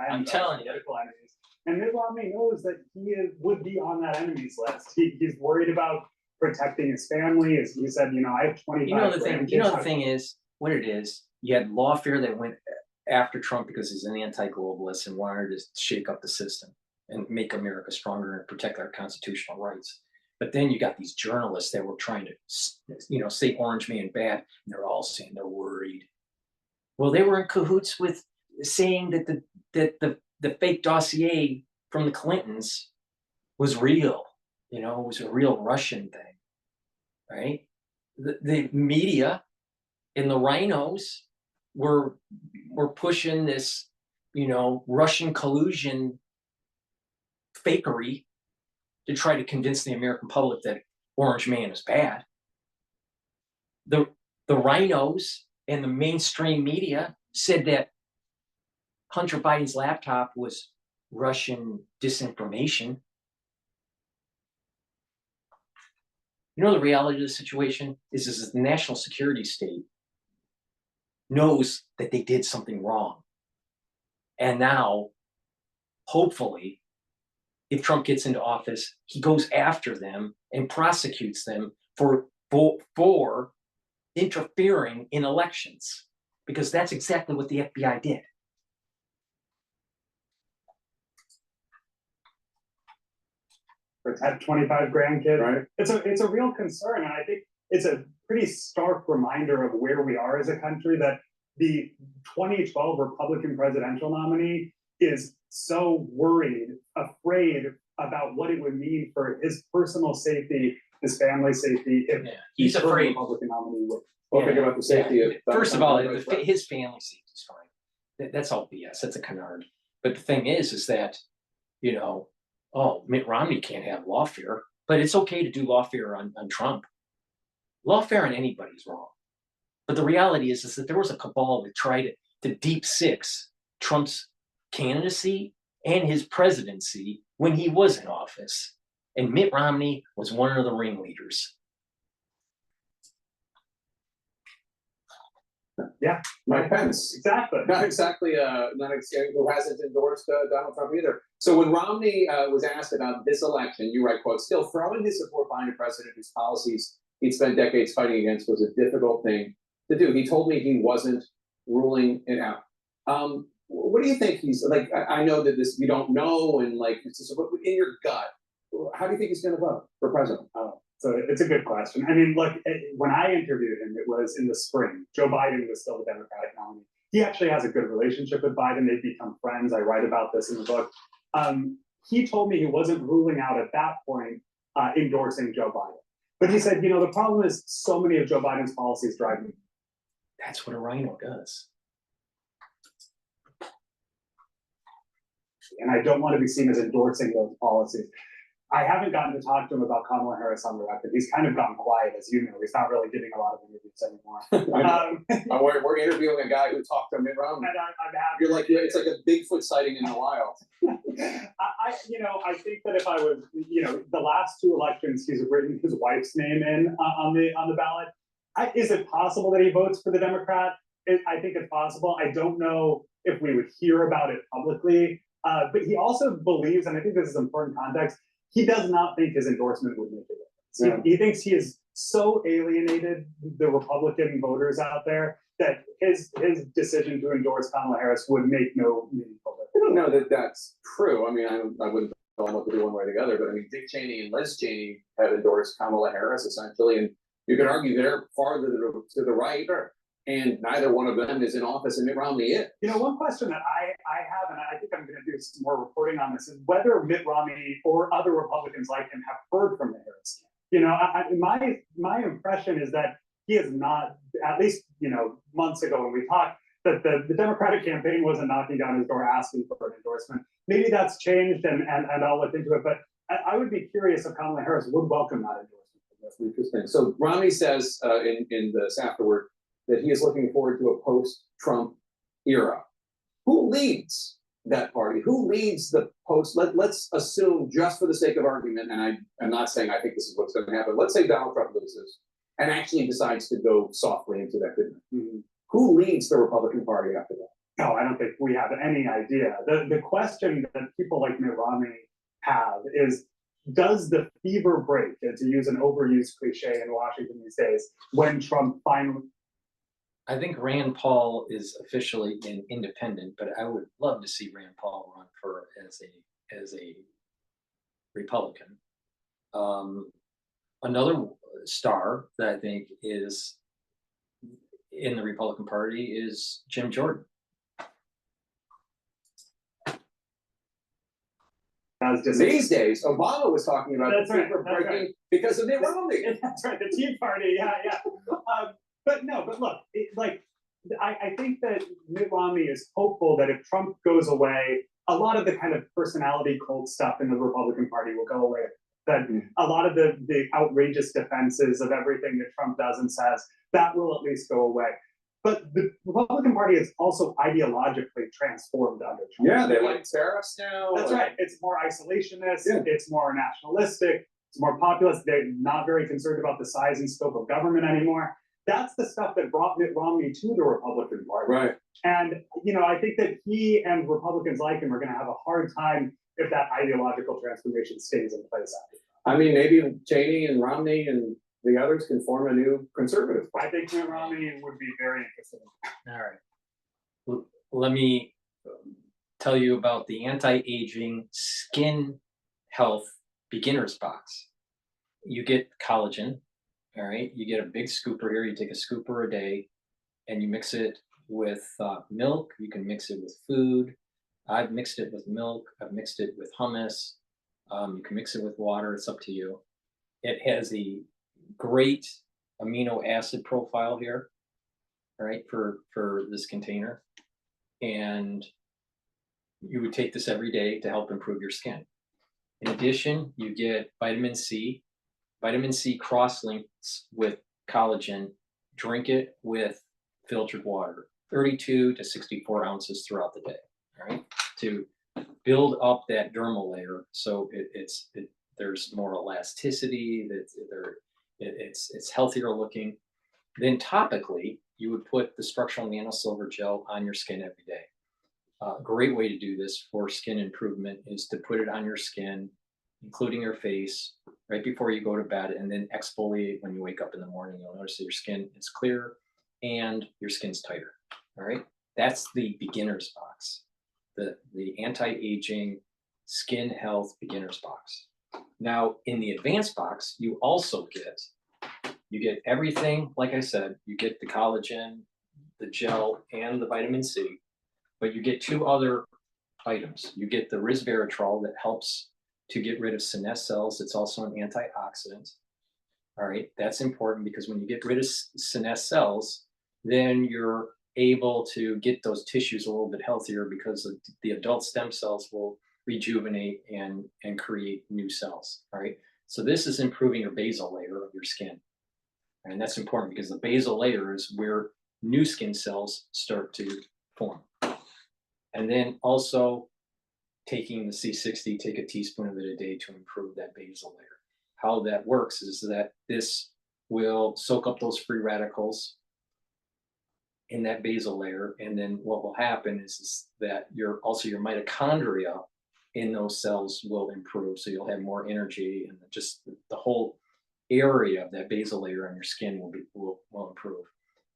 I'm telling you. And Mitt Romney knows that would be on that enemies list. He's worried about protecting his family. As he said, you know, I have 25. You know the thing is, what it is, you had lawfare that went after Trump because he's an anti-globalist and wanted to shake up the system and make America stronger and protect our constitutional rights. But then you got these journalists that were trying to, you know, say Orange Man bad, and they're all saying they're worried. Well, they were in cahoots with saying that the fake dossier from the Clintons was real. You know, it was a real Russian thing, right? The media and the rhinos were pushing this, you know, Russian collusion fakery to try to convince the American public that Orange Man is bad. The rhinos and the mainstream media said that Hunter Biden's laptop was Russian disinformation. You know, the reality of the situation is the national security state knows that they did something wrong. And now, hopefully, if Trump gets into office, he goes after them and prosecutes them for interfering in elections, because that's exactly what the FBI did. Have 25 grandkids. Right. It's a real concern, and I think it's a pretty stark reminder of where we are as a country, that the 2012 Republican presidential nominee is so worried, afraid about what it would mean for his personal safety, his family's safety, if he's afraid. Republican nominee would. Think about the safety of. First of all, his family safety is fine. That's all BS. That's a canard. But the thing is that, you know, Mitt Romney can't have lawfare, but it's okay to do lawfare on Trump. Lawfare on anybody is wrong. But the reality is that there was a cabal that tried to deep six Trump's candidacy and his presidency when he was in office. And Mitt Romney was one of the ringleaders. Yeah, Mike Pence. Exactly. Not exactly who hasn't endorsed Donald Trump either. So when Romney was asked about this election, you write, quote, still throwing his support behind a president whose policies he'd spent decades fighting against was a difficult thing to do. He told me he wasn't ruling it out. What do you think he's like? I know that this, we don't know, and like, it's just, in your gut, how do you think he's going to vote for president? So it's a good question. I mean, look, when I interviewed him, it was in the spring. Joe Biden was still the Democratic nominee. He actually has a good relationship with Biden. They've become friends. I write about this in the book. He told me he wasn't ruling out at that point endorsing Joe Biden. But he said, you know, the problem is so many of Joe Biden's policies drive me. That's what a rhino does. And I don't want to be seen as endorsing those policies. I haven't gotten to talk to him about Kamala Harris on the record. He's kind of gone quiet, as you know. He's not really giving a lot of interviews anymore. We're interviewing a guy who talked to Mitt Romney. And I'm happy. You're like, it's like a Bigfoot sighting in the wild. I think that if I was, the last two elections, he's written his wife's name in on the ballot. Is it possible that he votes for the Democrat? I think it's possible. I don't know if we would hear about it publicly. But he also believes, and I think this is important context, he does not think his endorsement would make a difference. He thinks he has so alienated the Republican voters out there that his decision to endorse Kamala Harris would make no meaningful difference. I don't know that that's true. I mean, I wouldn't tell them what to do one way or the other, but I mean, Dick Cheney and Liz Cheney have endorsed Kamala Harris essentially, and you can argue they're farther to the right and neither one of them is in office, and Mitt Romney is. You know, one question that I have, and I think I'm going to do some more reporting on this, is whether Mitt Romney or other Republicans like him have heard from the Harris camp. You know, my impression is that he has not, at least, you know, months ago when we talked, that the Democratic campaign wasn't knocking down his door asking for an endorsement. Maybe that's changed, and I'll look into it, but I would be curious if Kamala Harris would welcome that endorsement. That's interesting. So Romney says in this afterward that he is looking forward to a post-Trump era. Who leads that party? Who leads the post? Let's assume, just for the sake of argument, and I'm not saying I think this is what's going to happen. Let's say Donald Trump loses and actually decides to go softly into that goodness. Mm-hmm. Who leads the Republican Party after that? No, I don't think we have any idea. The question that people like Mitt Romney have is, does the fever break, to use an overused cliche in Washington these days, when Trump finally... I think Rand Paul is officially an independent, but I would love to see Rand Paul run for as a Republican. Another star that I think is in the Republican Party is Jim Jordan. These days, Obama was talking about that's the fever breaking right. because of Mitt Romney. That's right, the Tea Party, yeah. But look, I think that Mitt Romney is hopeful that if Trump goes away, a lot of the kind of personality cult stuff in the Republican Party will go away. That a lot of the outrageous defenses of everything that Trump does and says, that will at least go away. But the Republican Party is also ideologically transformed under Trump. Yeah, they like tariffs now. That's right. It's more isolationist. Yeah. It's more nationalistic. It's more populist. They're not very concerned about the size and scope of government anymore. That's the stuff that brought Mitt Romney to the Republican Party. Right. And, you know, I think that he and Republicans like him are going to have a hard time if that ideological transformation stays in place after. I mean, maybe Cheney and Romney and the others can form a new conservative party. I think Mitt Romney would be very interested. All right. Let me tell you about the anti-aging skin health beginner's box. You get collagen, all right? You get a big scooper here. You take a scooper a day and you mix it with milk. You can mix it with food. I've mixed it with milk. I've mixed it with hummus. You can mix it with water. It's up to you. It has a great amino acid profile here, right, for this container. And you would take this every day to help improve your skin. In addition, you get vitamin C. Vitamin C cross-links with collagen. Drink it with filtered water, 32 to 64 ounces throughout the day, all right, to build up that dermal layer so there's more elasticity, it's healthier looking. Then topically, you would put the structural nanosilver gel on your skin every day. A great way to do this for skin improvement is to put it on your skin, including your face, right before you go to bed, and then exfoliate when you wake up in the morning. You'll notice that your skin is clear and your skin's tighter, all right? That's the beginner's box, the anti-aging skin health beginner's box. Now, in the advanced box, you also get everything, like I said, you get the collagen, the gel, and the vitamin C, but you get two other items. You get the resveratrol that helps to get rid of senescent cells. It's also an antioxidant. All right, that's important because when you get rid of senescent cells, then you're able to get those tissues a little bit healthier because the adult stem cells will rejuvenate and create new cells. All right, so this is improving your basal layer of your skin. And that's important because the basal layer is where new skin cells start to form. And then also taking the C60, take a teaspoon of it a day to improve that basal layer. How that works is that this will soak up those free radicals in that basal layer. And then what will happen is that your mitochondria in those cells will improve. So you'll have more energy, and just the whole area of that basal layer on your skin will improve.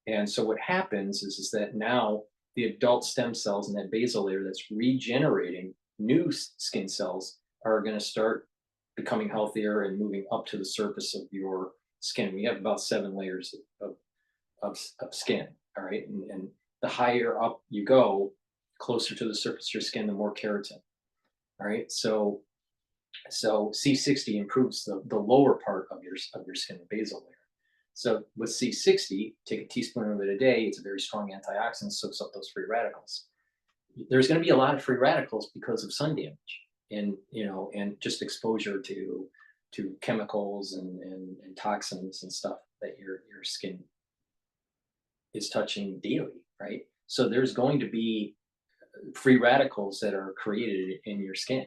And so what happens is that now the adult stem cells in that basal layer that's regenerating new skin cells are going to start becoming healthier and moving up to the surface of your skin. We have about 7 layers of skin, all right? And the higher up you go, closer to the surface of your skin, the more keratin, all right? So C60 improves the lower part of your skin, the basal layer. So with C60, take a teaspoon of it a day. It's a very strong antioxidant, soaks up those free radicals. There's going to be a lot of free radicals because of sun damage and and just exposure to chemicals and toxins and stuff that your skin is touching daily, right? So there's going to be free radicals that are created in your skin,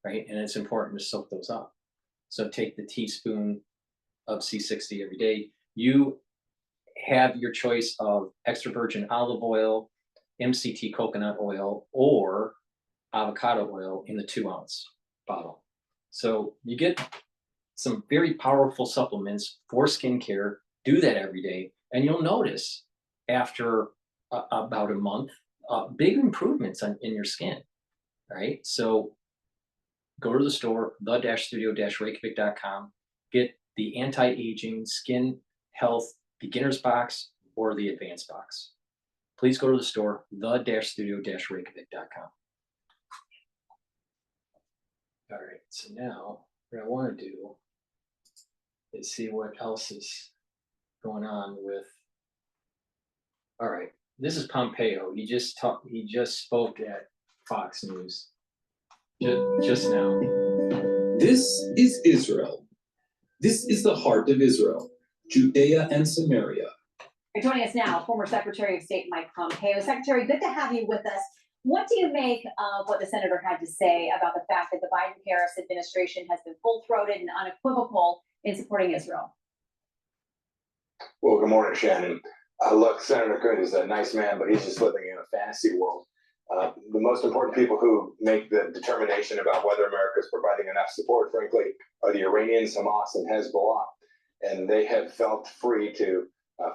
right? And it's important to soak those up. So take the teaspoon of C60 every day. You have your choice of extra virgin olive oil, MCT coconut oil, or avocado oil in the 2-ounce bottle. So you get some very powerful supplements for skincare. Do that every day, and you'll notice after about a month, big improvements in your skin, right? So go to the store, the-studio-reykjavik.com, get the anti-aging skin health beginner's box or the advanced box. Please go to the store, the-studio-reykjavik.com. All right, so now what I want to do is see what else is going on with. All right, this is Pompeo. He just spoke at Fox News just now. This is Israel. This is the heart of Israel, Judea and Samaria. Joining us now, former Secretary of State Mike Pompeo. Secretary, good to have you with us. What do you make of what the senator had to say about the fact that the Biden-Harris administration has been full-throated and unequivocal in supporting Israel? Well, good morning, Shannon. Look, Senator Coon is a nice man, but he's just living in a fantasy world. The most important people who make the determination about whether America is providing enough support, frankly, are the Iranians, Hamas, and Hezbollah. And they have felt free to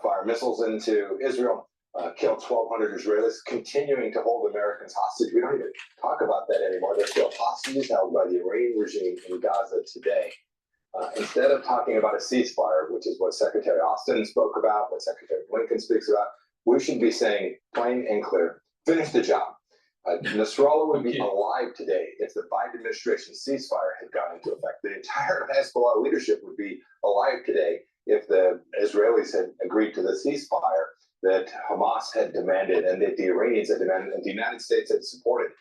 fire missiles into Israel, kill 1,200 Israelis, continuing to hold Americans hostage. We don't even talk about that anymore. They're still hostages held by the Iranian regime in Gaza today. Instead of talking about a ceasefire, which is what Secretary Austin spoke about, what Secretary Blinken speaks about, we should be saying plain and clear, finish the job. Nasrallah would be alive today if the Biden administration ceasefire had gone into effect. The entire Hezbollah leadership would be alive today if the Israelis had agreed to the ceasefire that Hamas had demanded and that the Iranians had demanded and the United States had supported.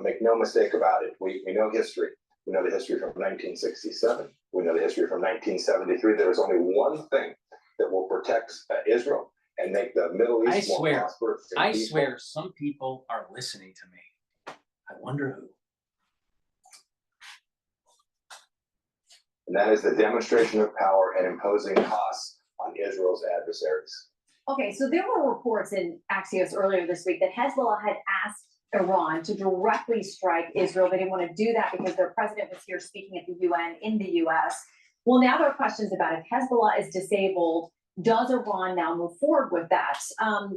Make no mistake about it. We know history. We know the history from 1967. We know the history from 1973. There is only one thing that will protect Israel and make the Middle East more prosperous. I swear some people are listening to me. I wonder who. And that is the demonstration of power and imposing costs on Israel's adversaries. Okay, so there were reports in Axios earlier this week that Hezbollah had asked Iran to directly strike Israel. They didn't want to do that because their president was here speaking at the UN in the US. Well, now there are questions about if Hezbollah is disabled, does Iran now move forward with that?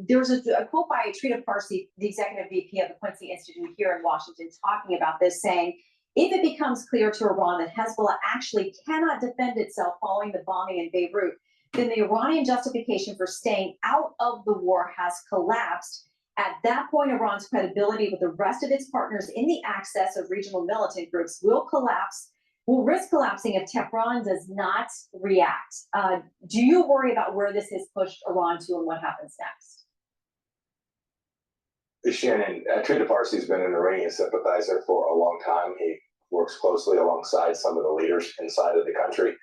There's a quote by Trita Parsi, the executive VP of the Quincy Institute here in Washington, talking about this, saying, if it becomes clear to Iran that Hezbollah actually cannot defend itself following the bombing in Beirut, then the Iranian justification for staying out of the war has collapsed. At that point, Iran's credibility with the rest of its partners in the axis of regional militant groups will risk collapsing if Tehran does not react. Do you worry about where this has pushed Iran to and what happens next? Shannon, Trita Parsi has been an Iranian sympathizer for a long time. He works closely alongside some of the leaders inside of the country.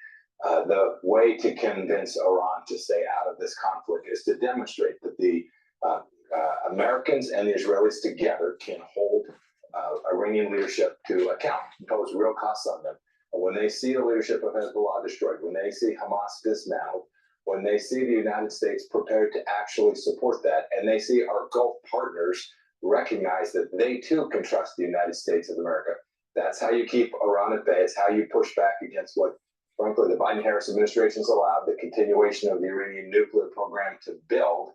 The way to convince Iran to stay out of this conflict is to demonstrate that the Americans and the Israelis together can hold Iranian leadership to account, impose real costs on them. And when they see the leadership of Hezbollah destroyed, when they see Hamas dismantled, when they see the United States prepared to actually support that, and they see our Gulf partners recognize that they too can trust the United States of America, that's how you keep Iran at bay. It's how you push back against what, frankly, the Biden-Harris administration has allowed, the continuation of the Iranian nuclear program to build.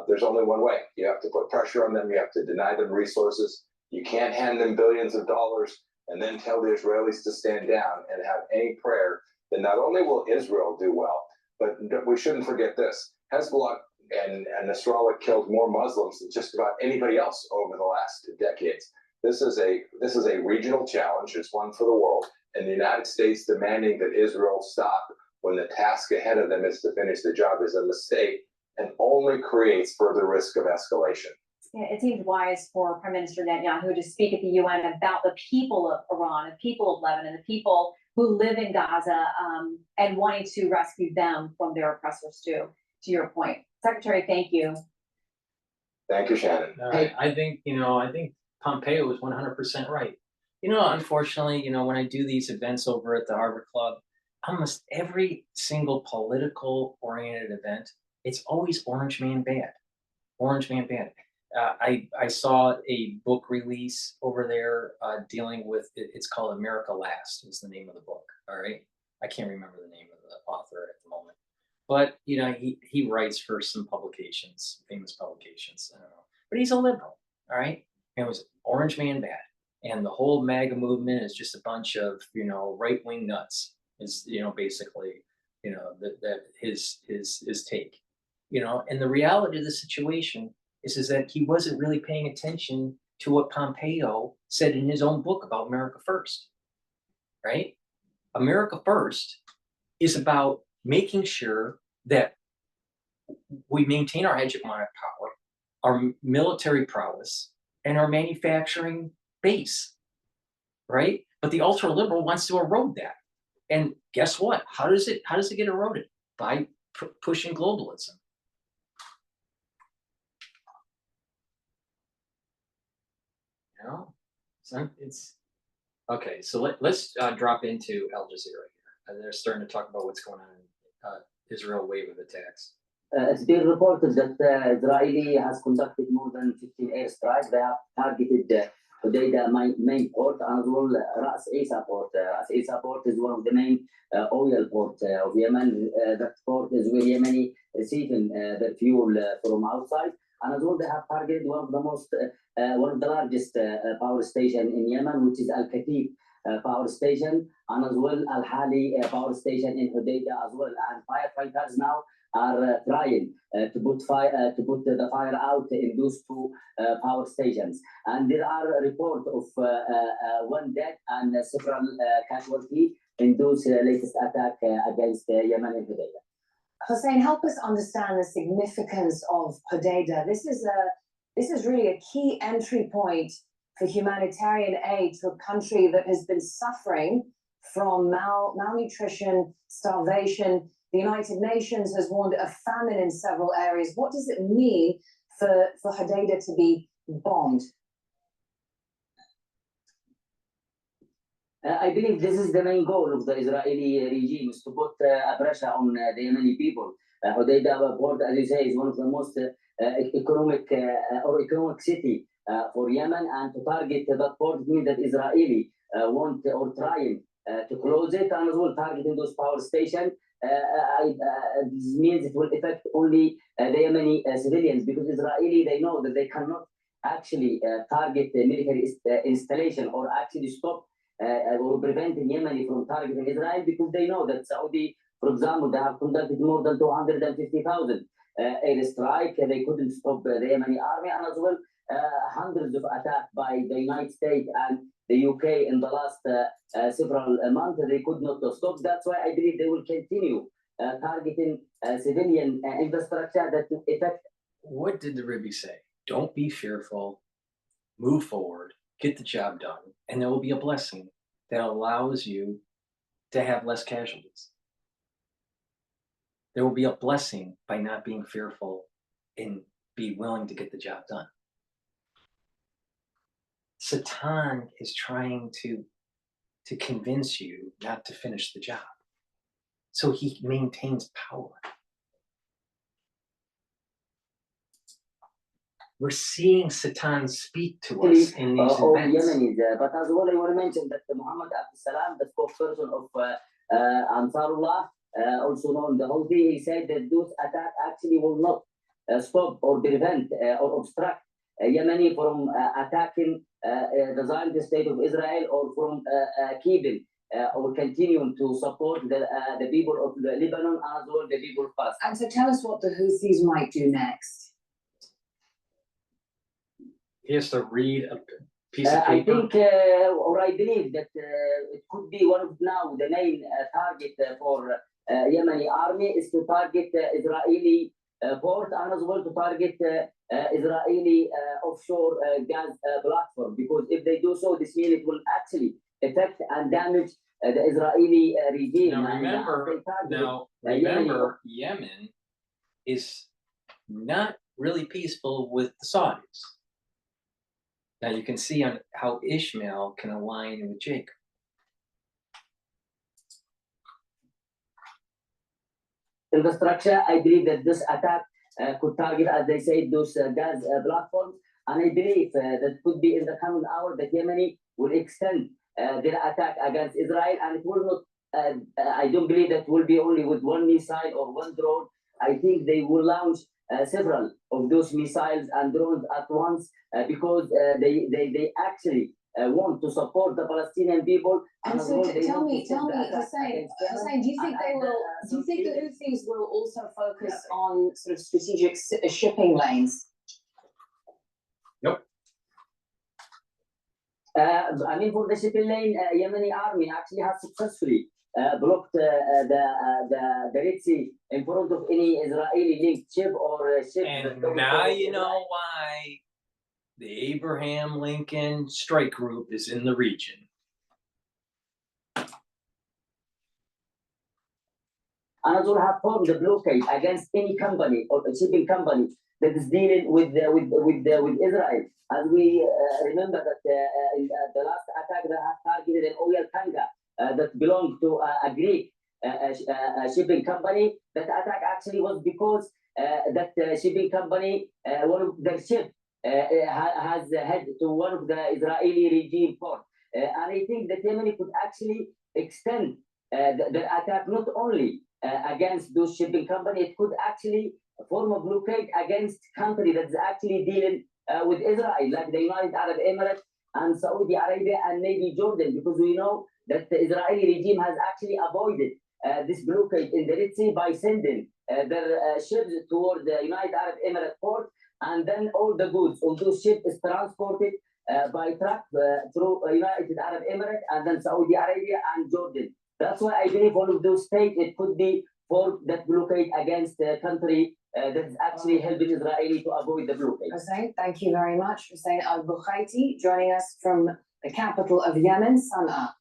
There's only one way. You have to put pressure on them. You have to deny them resources. You can't hand them billions of dollars and then tell the Israelis to stand down and have any prayer that not only will Israel do well, but we shouldn't forget this. Hezbollah and Nasrallah killed more Muslims than just about anybody else over the last decades. This is a regional challenge. It's one for the world, and the United States demanding that Israel stop when the task ahead of them is to finish the job is a mistake and only creates further risk of escalation. Yeah, it seems wise for Prime Minister Netanyahu to speak at the UN about the people of Iran, the people of Lebanon, the people who live in Gaza, and wanting to rescue them from their oppressors too, to your point. Secretary, thank you. Thank you, Shannon. Hey, I think Pompeo was 100% right. Unfortunately, when I do these events over at the Harvard Club, almost every single political oriented event, it's always Orange Man bad. Orange Man bad. I saw a book release over there dealing with it's called America Last is the name of the book. All right. I can't remember the name of the author at the moment. But he writes for some publications, famous publications. I don't know. But he's a liberal. All right. And it was Orange Man bad. And the whole MAGA movement is just a bunch of, right-wing nuts is, basically, that his take, and the reality of the situation is that he wasn't really paying attention to what Pompeo said in his own book about America First, right? America First is about making sure that we maintain our hegemonic power, our military prowess, and our manufacturing base, right? But the ultra liberal wants to erode that. And guess what? How does it get eroded? By pushing globalism. So it's okay. So let's drop into Al Jazeera here. They're starting to talk about what's going on in Israel wave of attacks. It's been reported that Israeli has conducted more than 15 airstrikes. They have targeted Hodeidah main port and as well Ras Isa port. Ras Isa port is one of the main oil ports of Yemen. That port is where Yemeni receiving the fuel from outside. And as well, they have targeted one of the largest power station in Yemen, which is Al Khatib power station, and as well Al Hali power station in Hodeidah as well. And firefighters now are trying to put the fire out in those two power stations. And there are reports of one death and several casualties in those latest attack against Yemen and Hodeidah. Hussein, help us understand the significance of Hodeidah. This is really a key entry point for humanitarian aid to a country that has been suffering from malnutrition, starvation. The United Nations has warned of famine in several areas. What does it mean for Hodeidah to be bombed? I believe this is the main goal of the Israeli regime, is to put pressure on the Yemeni people. Hodeidah port, as you say, is one of the most economic city for Yemen, and to target that port means that Israeli want or trying to close it, and as well targeting those power stations. This means it will affect only the Yemeni civilians, because Israeli, they know that they cannot actually target the military installation or actually stop or preventing Yemeni from targeting Israel, because they know that Saudi, for example, they have conducted more than 250,000 airstrike. They couldn't stop the Yemeni army, and as well hundreds of attacks by the United States and the UK in the last several months. They could not stop. That's why I believe they will continue targeting civilian infrastructure that affect. What did the Rebbe say? Don't be fearful, move forward, get the job done, and there will be a blessing that allows you to have less casualties. There will be a blessing by not being fearful and be willing to get the job done. Satan is trying to convince you not to finish the job. So he maintains power. We're seeing Satan speak to us in these events. Yemenis, but as well, I want to mention that Muhammad Abdul Salam, the spokesperson of Ansarullah, also known the Houthi, he said that those attacks actually will not stop or prevent or obstruct Yemeni from attacking the Zionist state of Israel, or from keeping or continuing to support the people of Lebanon as well the people of Palestine. And so tell us what the Houthis might do next. He has to read a piece of I paper. think, or I believe that it could be one of now the main target for Yemeni army is to target Israeli port and as well to target Israeli offshore gas platform, because if they do so, this means it will actually affect and damage the Israeli regime. Now remember, Yemen is not really peaceful with the Saudis. Now you can see on how Ishmael can align with Jacob. Infrastructure, I believe that this attack could target, as they say, those gas platforms, and I believe that could be in the coming hour that Yemeni will extend their attack against Israel, and it will not. I don't believe that will be only with one missile or one drone. I think they will launch several of those missiles and drones at once because they actually want to support the Palestinian people. And so tell me, Hussein, do you think they will? Do you think the Houthis will also focus on sort of strategic shipping lanes? Nope. I mean, for the shipping lane, Yemeni army actually has successfully blocked the Red Sea in front of any Israeli linked ship or ship. And now you know why the Abraham Lincoln Strike Group is in the region. And as well have formed the blockade against any company or a shipping company that is dealing with Israel. As we remember that in the last attack that had targeted an oil tanker that belonged to a Greek shipping company, that attack actually was because that shipping company, one of their ships has head to one of the Israeli regime port. And I think that Yemeni could actually extend the attack not only against those shipping companies, it could actually form a blockade against country that's actually dealing with Israel, like the United Arab Emirates and Saudi Arabia and maybe Jordan, because we know that the Israeli regime has actually avoided this blockade in the Red Sea by sending their ships toward the United Arab Emirates port, and then all the goods on those ships is transported by truck through United Arab Emirates and then Saudi Arabia and Jordan. That's why I believe one of those states, it could be for that blockade against the country that's actually helping Israeli to avoid the blockade. Hussein, thank you very much. Hussein al-Bukhaiti joining us from the capital of Yemen, Sana'a.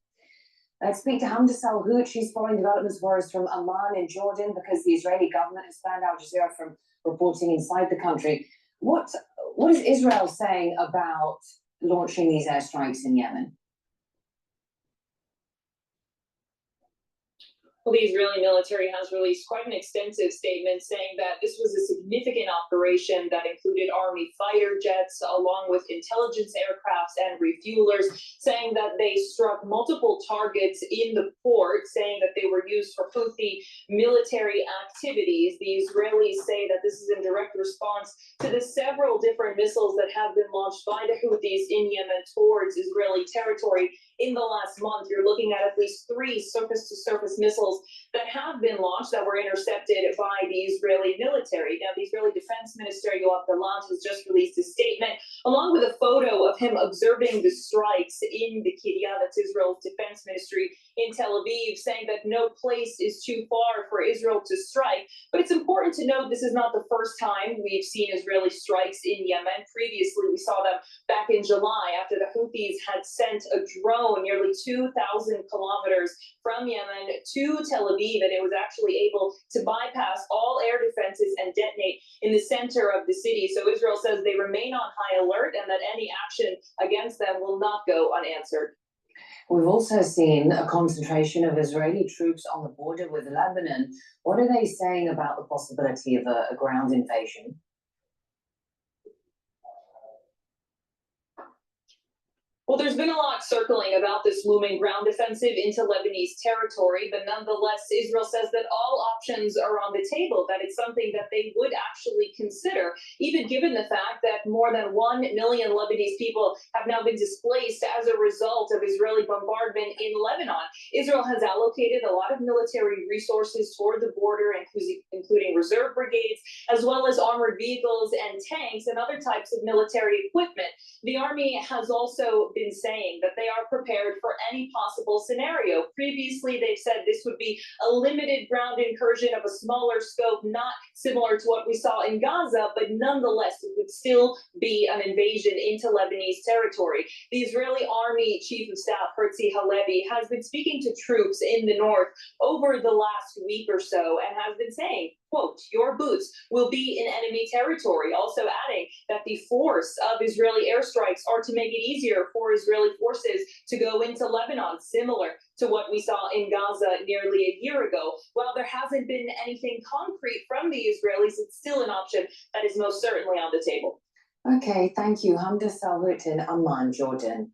Let's speak to Hamda Salhout. She's following developments for us from Amman in Jordan because the Israeli government has banned Al Jazeera from reporting inside the country. What is Israel saying about launching these airstrikes in Yemen? Well, the Israeli military has released quite an extensive statement saying that this was a significant operation that included army fighter jets along with intelligence aircrafts and refuelers, saying that they struck multiple targets in the port, saying that they were used for Houthi military activities. The Israelis say that this is in direct response to the several different missiles that have been launched by the Houthis in Yemen towards Israeli territory. In the last month, you're looking at least 3 surface-to-surface missiles that have been launched that were intercepted by the Israeli military. Now, the Israeli Defense Minister Yoav Gallant has just released a statement along with a photo of him observing the strikes in the Kiryat, that's Israel's defense ministry in Tel Aviv, saying that no place is too far for Israel to strike. But it's important to note this is not the first time we've seen Israeli strikes in Yemen. Previously, we saw them back in July after the Houthis had sent a drone nearly 2,000 kilometers from Yemen to Tel Aviv, and it was actually able to bypass all air defenses and detonate in the center of the city. So Israel says they remain on high alert and that any action against them will not go unanswered. We've also seen a concentration of Israeli troops on the border with Lebanon. What are they saying about the possibility of a ground invasion? Well, Well, there's been a lot circling about this looming ground offensive into Lebanese territory, but nonetheless, Israel says that all options are on the table, that it's something that they would actually consider, even given the fact that more than 1 million Lebanese people have now been displaced as a result of Israeli bombardment in Lebanon. Israel has allocated a lot of military resources toward the border, including reserve brigades, as well as armored vehicles and tanks and other types of military equipment. The army has also been saying that they are prepared for any possible scenario. Previously, they've said this would be a limited ground incursion of a smaller scope, not similar to what we saw in Gaza, but nonetheless, it would still be an invasion into Lebanese territory. The Israeli Army Chief of Staff, Herzi Halevi, has been speaking to troops in the north over the last week or so and has been saying, quote, your boots will be in enemy territory, also adding that the force of Israeli airstrikes are to make it easier for Israeli forces to go into Lebanon, similar to what we saw in Gaza nearly a year ago. While there hasn't been anything concrete from the Israelis, it's still an option that is most certainly on the table. Okay, thank you. Hamda Salwit in Amman, Jordan.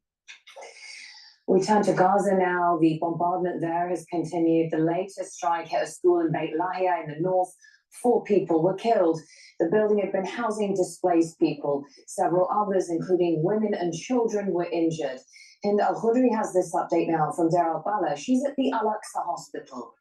We turn to Gaza now. The bombardment there has continued. The latest strike hit a school in Beit Lahia in the north. 4 people were killed. The building had been housing displaced people. Several others, including women and children, were injured. Hind Al-Khudri has this update now from Deir al-Balah. She's at the Al-Aqsa Hospital.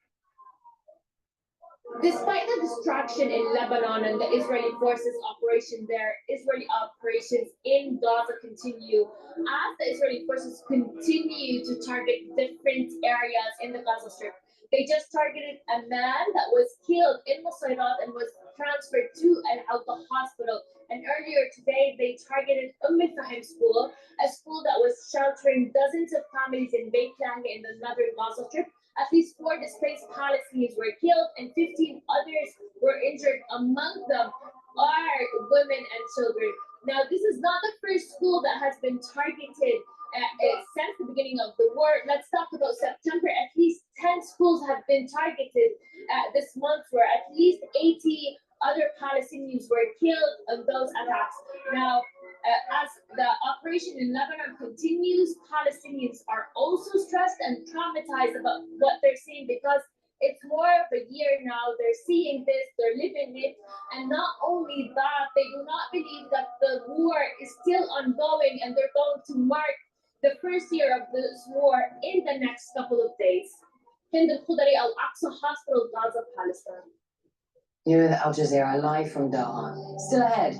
Despite the distraction in Lebanon and the Israeli forces operation there, Israeli operations in Gaza continue as the Israeli forces continue to target different areas in the Gaza Strip. They just targeted a man that was killed in Musayrat and was transferred to an Al-Aqsa hospital. And earlier today, they targeted Fahim school, a school that was sheltering dozens of families in Beit Lahia in the northern Gaza Strip. At least 4 displaced Palestinians were killed and 15 others were injured. Among them are women and children. Now, this is not the first school that has been targeted since the beginning of the war. Let's talk about September. At least 10 schools have been targeted this month, where at least 80 other Palestinians were killed in those attacks. Now, as the operation in Lebanon continues, Palestinians are also stressed and traumatized about what they're seeing, because it's more of a year now. They're seeing this, they're living it, and not only that, they do not believe that the war is still ongoing, and they're going to mark the first year of this war in the next couple of days. Hind Al-Khudri, Al-Aqsa Hospital, Gaza, Palestine. You're with Al Jazeera, live from Doha. Still ahead.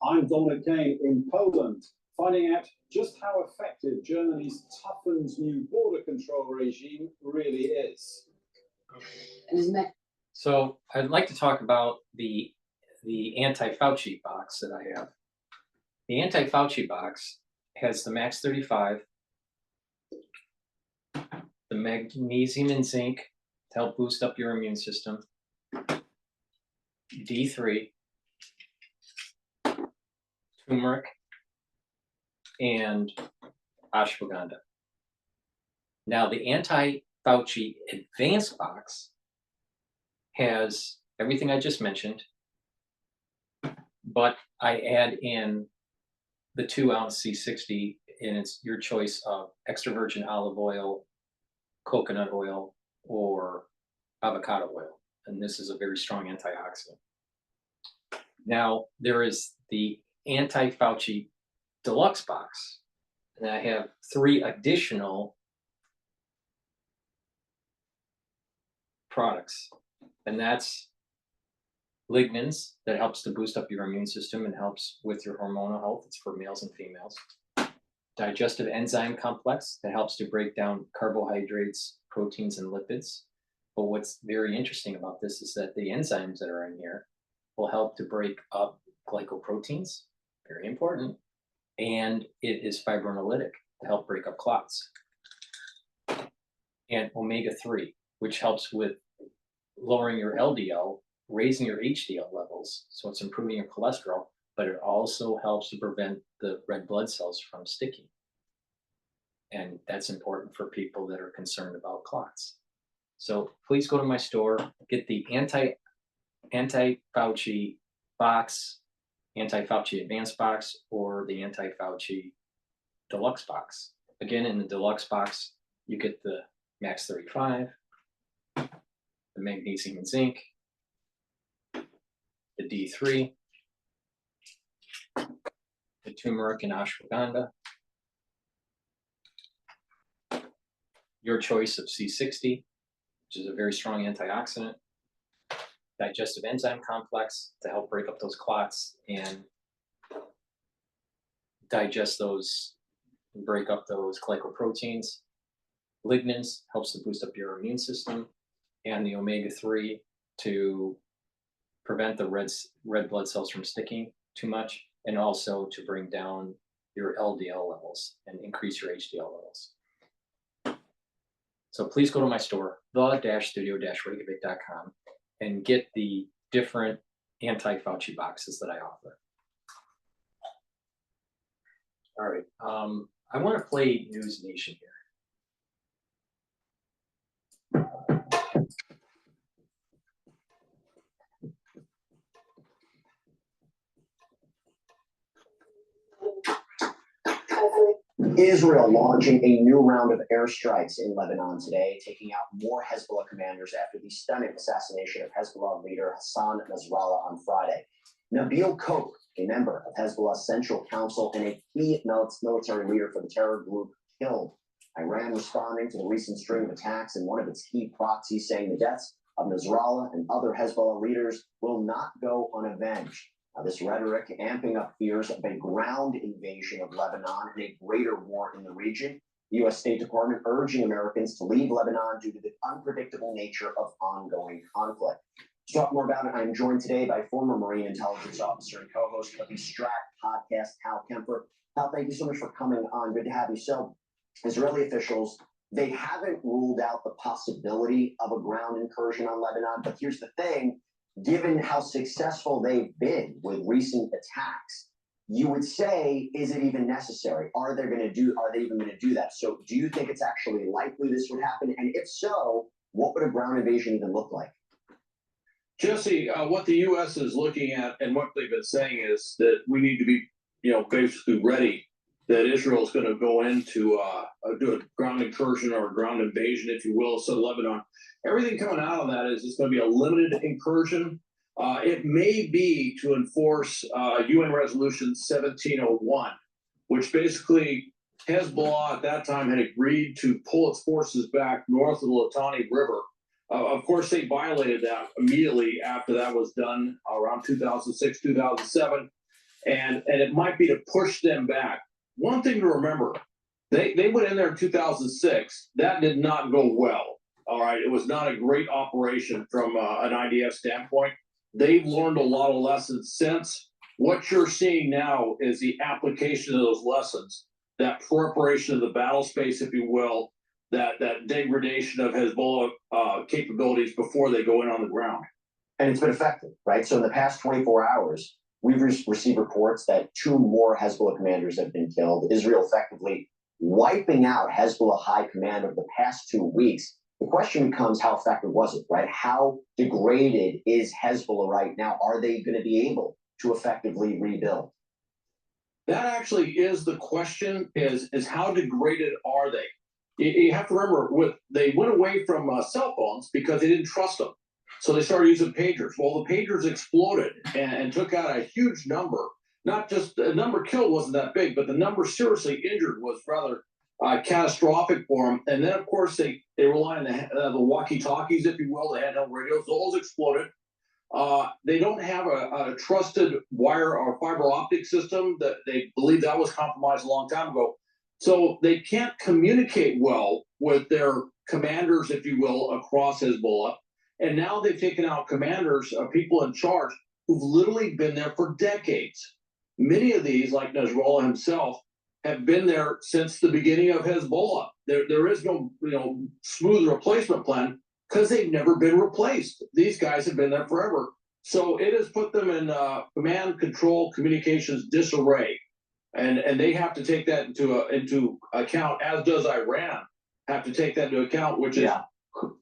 I'm Dominic Kane in Poland, finding out just how effective Germany's toughened new border control regime really is. So I'd like to talk about the anti-Fauci box that I have. The anti-Fauci box has the Max 35, the magnesium and zinc to help boost up your immune system, D3, turmeric, and ashwagandha. Now, the anti-Fauci advanced box has everything I just mentioned, but I add in the 2-ounce C60, and it's your choice of extra virgin olive oil, coconut oil, or avocado oil. And this is a very strong antioxidant. Now, there is the anti-Fauci deluxe box, and I have 3 additional products, and that's lignans that helps to boost up your immune system and helps with your hormonal health. It's for males and females. Digestive enzyme complex that helps to break down carbohydrates, proteins, and lipids. But what's very interesting about this is that the enzymes that are in here will help to break up glycoproteins, very important, and it is fibrinolytic to help break up clots. And omega-3, which helps with lowering your LDL, raising your HDL levels, so it's improving your cholesterol, but it also helps to prevent the red blood cells from sticking. And that's important for people that are concerned about clots. So please go to my store, get the anti-Fauci box, anti-Fauci advanced box, or the anti-Fauci deluxe box. Again, in the deluxe box, you get the Max 35, the magnesium and zinc, the D3, the turmeric and ashwagandha, your choice of C60, which is a very strong antioxidant, digestive enzyme complex to help break up those clots and digest those and break up those glycoproteins. Lignans helps to boost up your immune system, and the omega-3 to prevent the red blood cells from sticking too much, and also to bring down your LDL levels and increase your HDL levels. So please go to my store, the-studio-reykjavik.com, and get the different anti-Fauci boxes that I offer. All right, I want to play News Nation here. Israel launching a new round of airstrikes in Lebanon today, taking out more Hezbollah commanders after the stunning assassination of Hezbollah leader Hassan Nasrallah on Friday. Nabil Koch, a member of Hezbollah's Central Council and a key military leader for the terror group, killed. Iran responding to the recent string of attacks and one of its key proxies saying the deaths of Nasrallah and other Hezbollah leaders will not go unavenged. This rhetoric amping up fears of a ground invasion of Lebanon and a greater war in the region. The U.S. State Department urging Americans to leave Lebanon due to the unpredictable nature of ongoing conflict. To talk more about it, I am joined today by former Marine Intelligence Officer and co-host of the Strat podcast, Hal Kemper. Hal, thank you so much for coming on. Good to have you. So, Israeli officials, they haven't ruled out the possibility of a ground incursion on Lebanon, but here's the thing. Given how successful they've been with recent attacks, you would say, is it even necessary? Are they even going to do that? So do you think it's actually likely this would happen? And if so, what would a ground invasion even look like? Jesse, what the U.S. is looking at and what they've been saying is that we need to be, basically ready that Israel is going to go into do a ground incursion or a ground invasion, if you will, so Lebanon. Everything coming out of that is it's going to be a limited incursion. It may be to enforce UN Resolution 1701, which basically Hezbollah at that time had agreed to pull its forces back north of the Litani River. Of course, they violated that immediately after that was done around 2006, 2007, and it might be to push them back. One thing to remember, they went in there in 2006. That did not go well. All right, it was not a great operation from an IDF standpoint. They've learned a lot of lessons since. What you're seeing now is the application of those lessons, that preparation of the battle space, if you will, that degradation of Hezbollah capabilities before they go in on the ground. And it's been effective, right? So in the past 24 hours, we've received reports that 2 more Hezbollah commanders have been killed. Israel effectively wiping out Hezbollah high command over the past 2 weeks. The question becomes, how effective was it, right? How degraded is Hezbollah right now? Are they going to be able to effectively rebuild? That actually is the question, is how degraded are they? You have to remember, they went away from cell phones because they didn't trust them. So they started using pagers. Well, the pagers exploded and took out a huge number. Not just the number killed wasn't that big, but the number seriously injured was rather catastrophic for them. And then, of course, they rely on the walkie-talkies, if you will. They had no radios. Those exploded. They don't have a trusted wire or fiber optic system. That they believe that was compromised a long time ago. So they can't communicate well with their commanders, if you will, across Hezbollah. And now they've taken out commanders, people in charge, who've literally been there for decades. Many of these, like Nasrallah himself, have been there since the beginning of Hezbollah. There is no smooth replacement plan because they've never been replaced. These guys have been there forever. So it has put them in command, control, communications disarray. And they have to take that into account, as does Iran have to take that into account, which is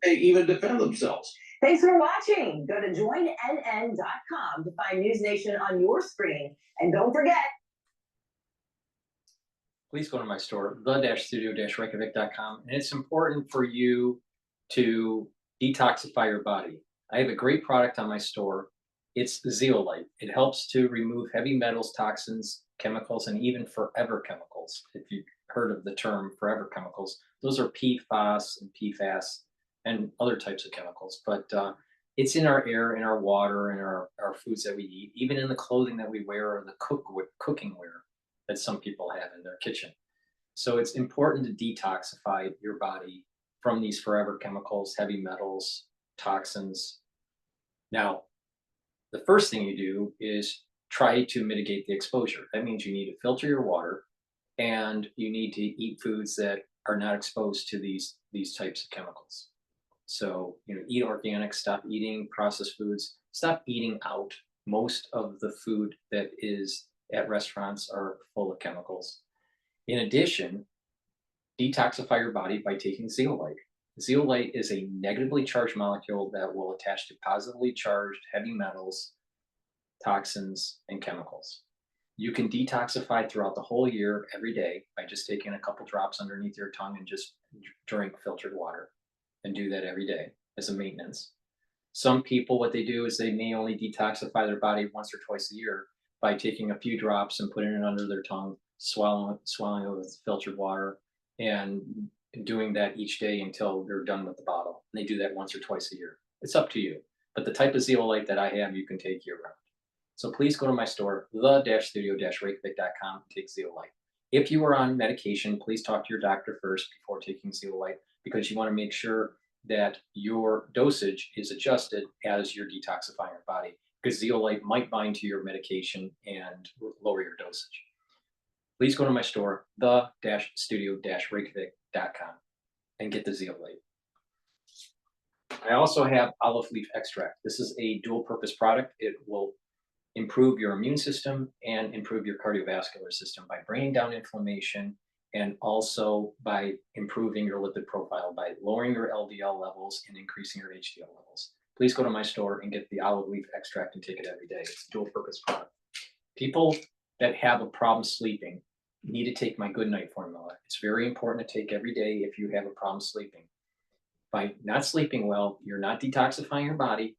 they even defend themselves. Thanks for watching. Go to joinnn.com to find News Nation on your screen. And don't forget, please go to my store, the-studio-reykjavik.com. And it's important for you to detoxify your body. I have a great product on my store. It's zeolite. It helps to remove heavy metals, toxins, chemicals, and even forever chemicals. If you've heard of the term forever chemicals, those are PFAS and PFAS and other types of chemicals. But it's in our air, in our water, in our foods that we eat, even in the clothing that we wear or the cooking wear that some people have in their kitchen. So it's important to detoxify your body from these forever chemicals, heavy metals, toxins. Now, the first thing you do is try to mitigate the exposure. That means you need to filter your water and you need to eat foods that are not exposed to these types of chemicals. So, eat organic, stop eating processed foods, stop eating out. Most of the food that is at restaurants are full of chemicals. In addition, detoxify your body by taking zeolite. Zeolite is a negatively charged molecule that will attach to positively charged heavy metals, toxins, and chemicals. You can detoxify throughout the whole year, every day, by just taking a couple drops underneath your tongue and just drink filtered water, and do that every day as a maintenance. Some people, what they do is they may only detoxify their body once or twice a year by taking a few drops and putting it under their tongue, swallowing it with filtered water, and doing that each day until they're done with the bottle. And they do that once or twice a year. It's up to you. But the type of zeolite that I have, you can take year round. So please go to my store, the-studio-reykjavik.com, and take zeolite. If you are on medication, please talk to your doctor first before taking zeolite, because you want to make sure that your dosage is adjusted as you're detoxifying your body, because zeolite might bind to your medication and lower your dosage. Please go to my store, the-studio-reykjavik.com, and get the zeolite. I also have olive leaf extract. This is a dual purpose product. It will improve your immune system and improve your cardiovascular system by bringing down inflammation, and also by improving your lipid profile by lowering your LDL levels and increasing your HDL levels. Please go to my store and get the olive leaf extract and take it every day. It's a dual purpose product. People that have a problem sleeping need to take my good night formula. It's very important to take every day if you have a problem sleeping. By not sleeping well, you're not detoxifying your body.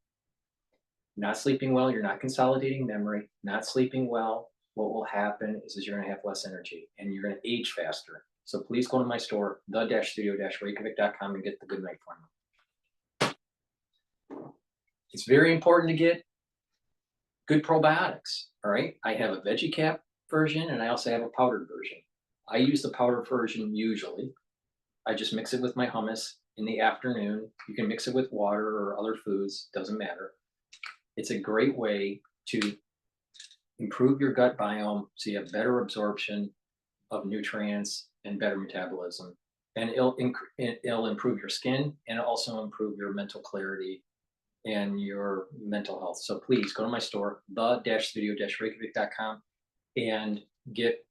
Not sleeping well, you're not consolidating memory. Not sleeping well, what will happen is you're going to have less energy and you're going to age faster. So please go to my store, the-studio-reykjavik.com, and get the good night formula. It's very important to get good probiotics. All right. I have a veggie cap version and I also have a powdered version. I use the powdered version usually. I just mix it with my hummus in the afternoon. You can mix it with water or other foods, doesn't matter. It's a great way to improve your gut biome so you have better absorption of nutrients and better metabolism. And it'll improve your skin and also improve your mental clarity and your mental health. So please go to my store, the-studio-reykjavik.com, and get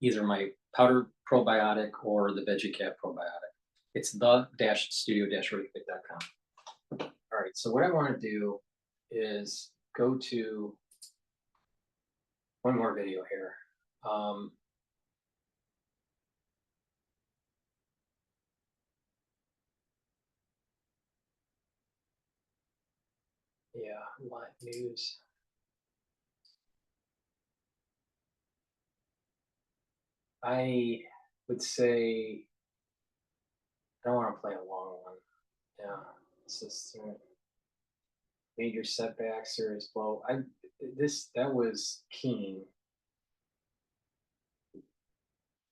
either my powdered probiotic or the veggie cap probiotic. It's the-studio-reykjavik.com. All right, so what I want to do is go to one more video here. Yeah, live news. I would say I don't want to play a long one. Yeah, this is major setback, serious blow. That was Keen.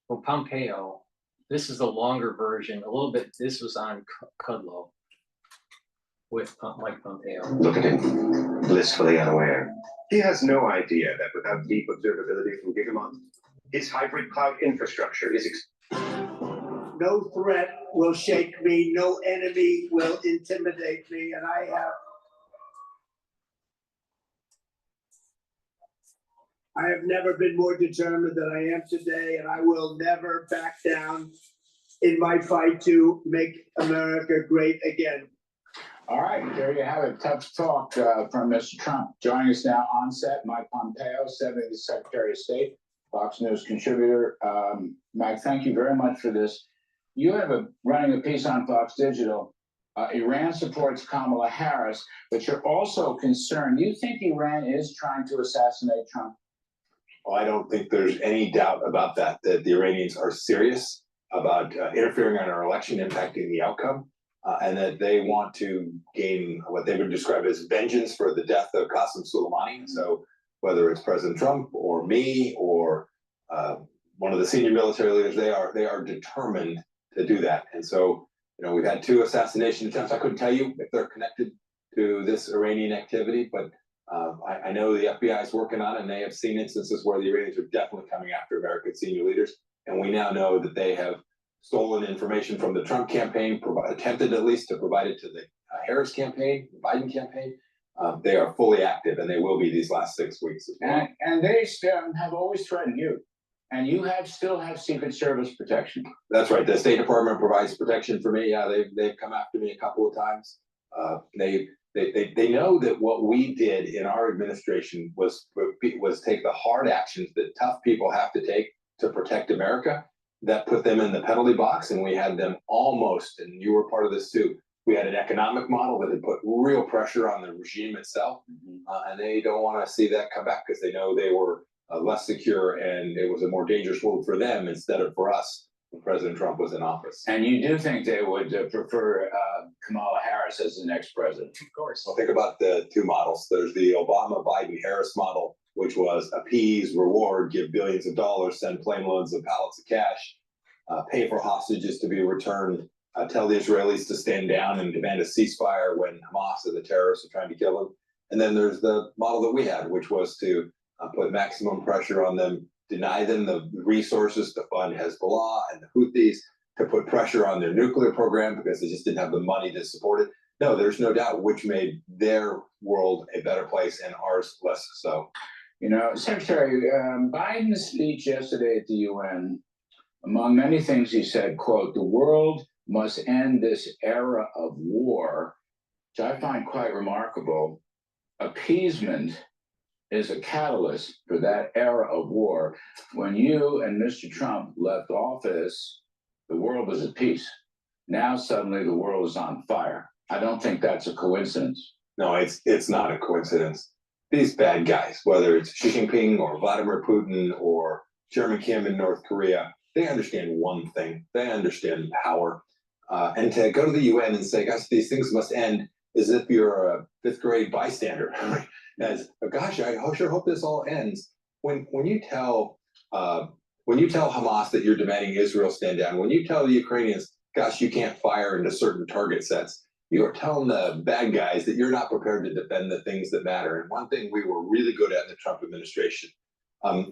Well, Pompeo. This is the longer version. A little bit. This was on Cudlow with Mike Pompeo. Look at him, blissfully unaware. He has no idea that without deep observability from Gigamon, his hybrid cloud infrastructure is no threat will shake me, no enemy will intimidate me, and I have never been more determined than I am today, and I will never back down in my fight to make America great again. All right, there you have it. Tough talk from Mr. Trump. Joining us now on set, Mike Pompeo, 70th Secretary of State. Fox News contributor. Mike, thank you very much for this. You have running a piece on Fox Digital. Iran supports Kamala Harris, but you're also concerned. You think Iran is trying to assassinate Trump? Well, I don't think there's any doubt about that the Iranians are serious about interfering on our election, impacting the outcome, and that they want to gain what they would describe as vengeance for the death of Qasem Soleimani. So whether it's President Trump or me or one of the senior military leaders, they are determined to do that. And so, you know, we've had 2 assassination attempts. I couldn't tell you if they're connected to this Iranian activity, but I know the FBI is working on it, and they have seen instances where the Iranians are definitely coming after American senior leaders. And we now know that they have stolen information from the Trump campaign, attempted at least to provide it to the Harris campaign, the Biden campaign. They are fully active, and they will be these last 6 weeks as well. And they have always threatened you. And you still have Secret Service protection. That's right. The State Department provides protection for me. Yeah, they've come after me a couple of times. They know that what we did in our administration was take the hard actions that tough people have to take to protect America. That put them in the penalty box, and we had them almost, and you were part of this too. We had an economic model that had put real pressure on the regime itself, and they don't want to see that come back because they know they were less secure, and it was a more dangerous world for them instead of for us when President Trump was in office. And you do think they would prefer Kamala Harris as the next president? Of course. Well, think about the 2 models. There's the Obama-Biden-Harris model, which was appease, reward, give billions of dollars, send plane loads of pallets of cash, pay for hostages to be returned, tell the Israelis to stand down and demand a ceasefire when Hamas and the terrorists are trying to kill them. And then there's the model that we had, which was to put maximum pressure on them, deny them the resources to fund Hezbollah and the Houthis, to put pressure on their nuclear program because they just didn't have the money to support it. No, there's no doubt which made their world a better place and ours less so. You know, Secretary, Biden's speech yesterday at the UN, among many things he said, quote, "The world must end this era of war," which I find quite remarkable. Appeasement is a catalyst for that era of war. When you and Mr. Trump left office, the world was at peace. Now suddenly the world is on fire. I don't think that's a coincidence. No, it's not a coincidence. These bad guys, whether it's Xi Jinping or Vladimir Putin or Chairman Kim in North Korea, they understand one thing. They understand power. And to go to the UN and say, guys, these things must end, as if you're a 5th grade bystander. As, gosh, I sure hope this all ends. When you tell Hamas that you're demanding Israel stand down, when you tell the Ukrainians, gosh, you can't fire into certain target sets, you are telling the bad guys that you're not prepared to defend the things that matter. And one thing we were really good at in the Trump administration,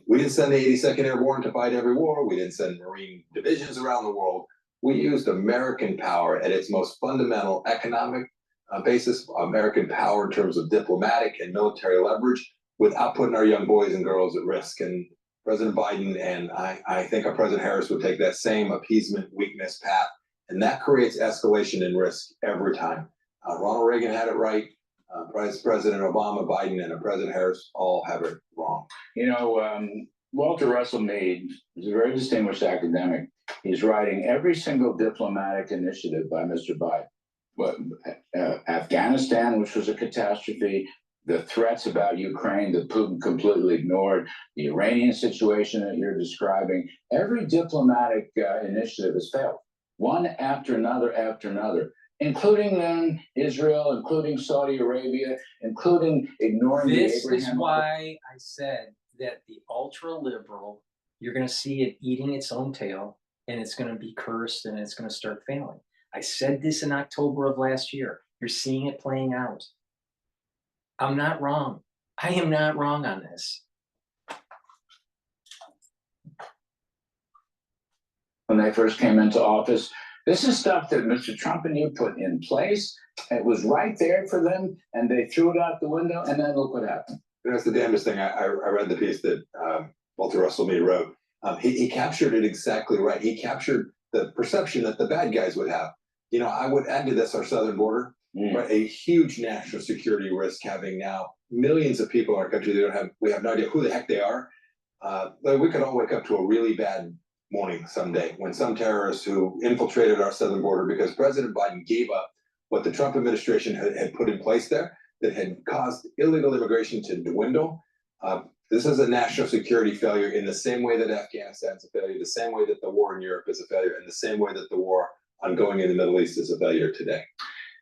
we didn't send the 82nd Airborne to fight every war. We didn't send Marine divisions around the world. We used American power at its most fundamental economic basis, American power in terms of diplomatic and military leverage, without putting our young boys and girls at risk. And President Biden and I think our President Harris would take that same appeasement weakness path, and that creates escalation and risk every time. Ronald Reagan had it right. President Obama, Biden, and President Harris all have it wrong. You know, Walter Russell Mead is a very distinguished academic. He's writing every single diplomatic initiative by Mr. Biden. Afghanistan, which was a catastrophe, the threats about Ukraine that Putin completely ignored, the Iranian situation that you're describing, every diplomatic initiative has failed, one after another, including Israel, including Saudi Arabia, including ignoring This the Abraham. is why I said that the ultra-liberal, you're going to see it eating its own tail, and it's going to be cursed, and it's going to start failing. I said this in October of last year. You're seeing it playing out. I'm not wrong. I am not wrong on this. When they first came into office, this is stuff that Mr. Trump and you put in place. It was right there for them, and they threw it out the window, and then look what happened. That's the damnedest thing. I read the piece that Walter Russell Mead wrote. He captured it exactly right. He captured the perception that the bad guys would have. You know, I would add to this our southern border, right? A huge national security risk, having now millions of people in our country that we have no idea who the heck they are. We could all wake up to a really bad morning someday when some terrorists who infiltrated our southern border because President Biden gave up what the Trump administration had put in place there that had caused illegal immigration to dwindle. This is a national security failure in the same way that Afghanistan's a failure, the same way that the war in Europe is a failure, and the same way that the war ongoing in the Middle East is a failure today.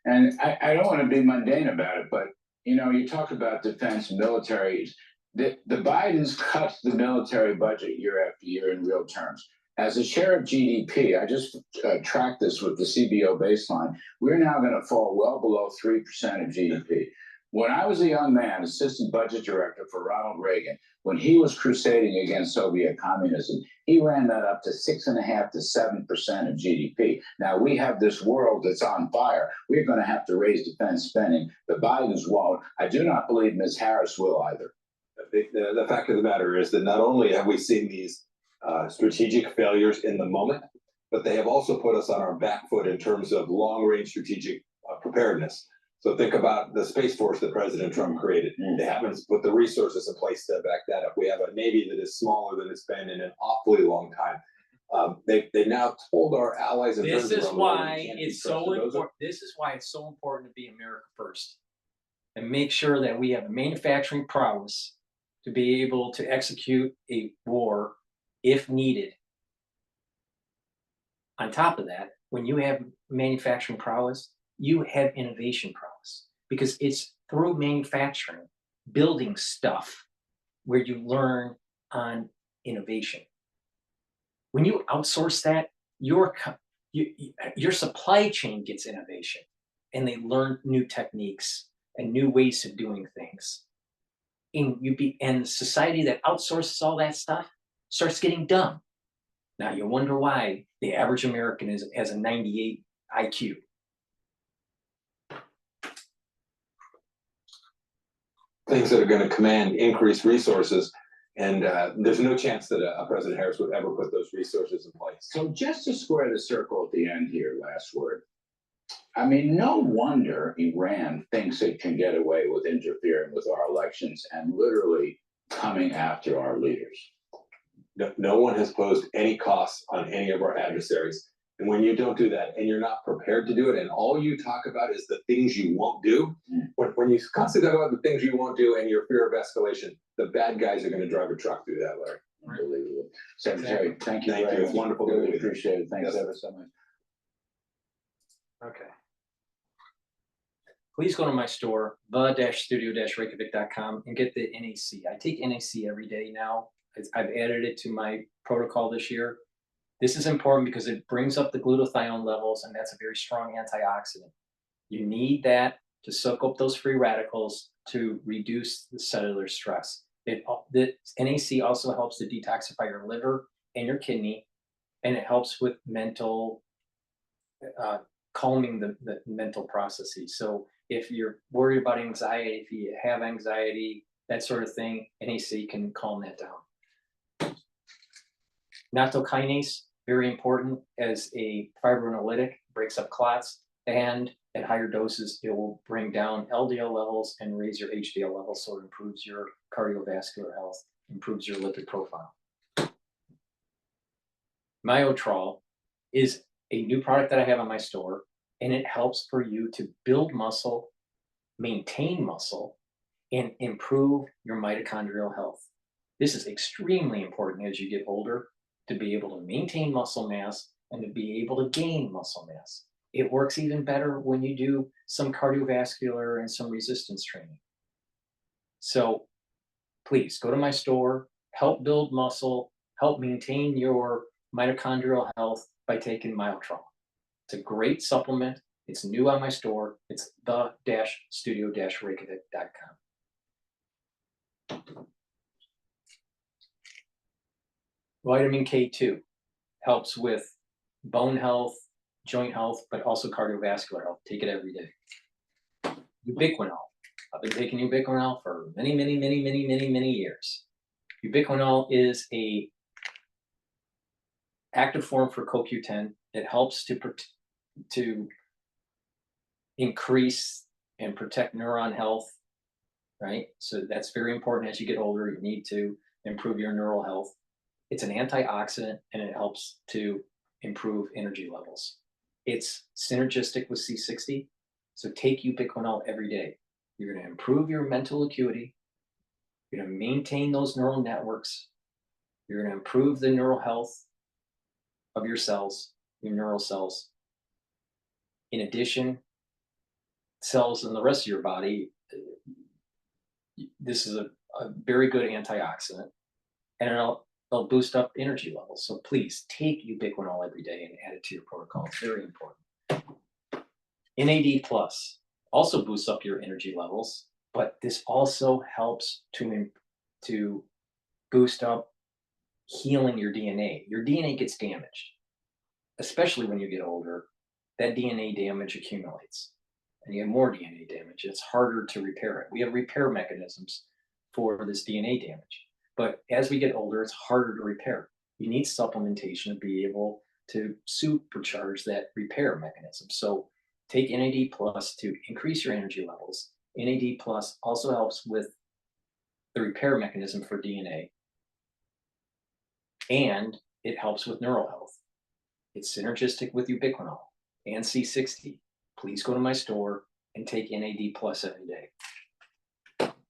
And I don't want to be mundane about it, but you know, you talk about defense, military. The Bidens cut the military budget year after year in real terms. As a share of GDP, I just tracked this with the CBO baseline. We're now going to fall well below 3% of GDP. When I was a young man, assistant budget director for Ronald Reagan, when he was crusading against Soviet communism, he ran that up to 6.5% to 7% of GDP. Now we have this world that's on fire. We're going to have to raise defense spending. The Bidens won't. I do not believe Ms. Harris will either. The fact of the matter is that not only have we seen these strategic failures in the moment, but they have also put us on our back foot in terms of long-range strategic preparedness. So think about the Space Force that President Trump created. They haven't put the resources in place to back that up. We have a Navy that is smaller than it's been in an awfully long time. They now told our allies. This is why it's so important. This is why it's so important to be America first, and make sure that we have a manufacturing prowess to be able to execute a war if needed. On top of that, when you have manufacturing prowess, you have innovation prowess, because it's through manufacturing, building stuff, where you learn on innovation. When you outsource that, your supply chain gets innovation, and they learn new techniques and new ways of doing things. And society that outsources all that stuff starts getting dumb. Now you wonder why the average American has a 98 IQ. Things that are going to command increased resources, and there's no chance that President Harris would ever put those resources in place. So just to square the circle at the end here, last word. I mean, no wonder Iran thinks it can get away with interfering with our elections and literally coming after our leaders. No one has posed any costs on any of our adversaries. And when you don't do that, and you're not prepared to do it, and all you talk about is the things you won't do, when you constantly talk about the things you won't do and your fear of escalation, the bad guys are going to drive a truck through that, Larry. Unbelievable. Secretary, thank you. Thank you. It's wonderful to really appreciate it. Thanks ever so much. Okay. Please go to my store, the-studio-reykjavik.com, and get the NAC. I take NAC every day now. I've added it to my protocol this year. This is important because it brings up the glutathione levels, and that's a very strong antioxidant. You need that to soak up those free radicals to reduce the cellular stress. The NAC also helps to detoxify your liver and your kidney, and it helps with mental, calming the mental processes. So if you're worried about anxiety, if you have anxiety, that sort of thing, NAC can calm that down. Nattokinase, very important as a fibrinolytic, breaks up clots, and at higher doses, it will bring down LDL levels and raise your HDL levels, so it improves your cardiovascular health, improves your lipid profile. Myotrol is a new product that I have on my store, and it helps for you to build muscle, maintain muscle, and improve your mitochondrial health. This is extremely important as you get older, to be able to maintain muscle mass and to be able to gain muscle mass. It works even better when you do some cardiovascular and some resistance training. So please go to my store, help build muscle, help maintain your mitochondrial health by taking Myotrol. It's a great supplement. It's new on my store. It's the-studio-reykjavik.com. Vitamin K2 helps with bone health, joint health, but also cardiovascular health. Take it every day. Ubiquinol. I've been taking ubiquinol for many years. Ubiquinol is a active form for CoQ10. It helps to increase and protect neuron health, right? So that's very important as you get older. You need to improve your neural health. It's an antioxidant and it helps to improve energy levels. It's synergistic with C60. So take ubiquinol every day. You're going to improve your mental acuity. You're going to maintain those neural networks. You're going to improve the neural health of your cells, your neural cells. In addition, cells in the rest of your body, this is a very good antioxidant, and it'll boost up energy levels. So please take ubiquinol every day and add it to your protocol. It's very important. NAD plus also boosts up your energy levels, but this also helps to boost up healing your DNA. Your DNA gets damaged, especially when you get older. That DNA damage accumulates and you have more DNA damage. It's harder to repair it. We have repair mechanisms for this DNA damage, but as we get older, it's harder to repair. You need supplementation to be able to supercharge that repair mechanism. So take NAD plus to increase your energy levels. NAD plus also helps with the repair mechanism for DNA, and it helps with neural health. It's synergistic with ubiquinol and C60. Please go to my store and take NAD plus every day.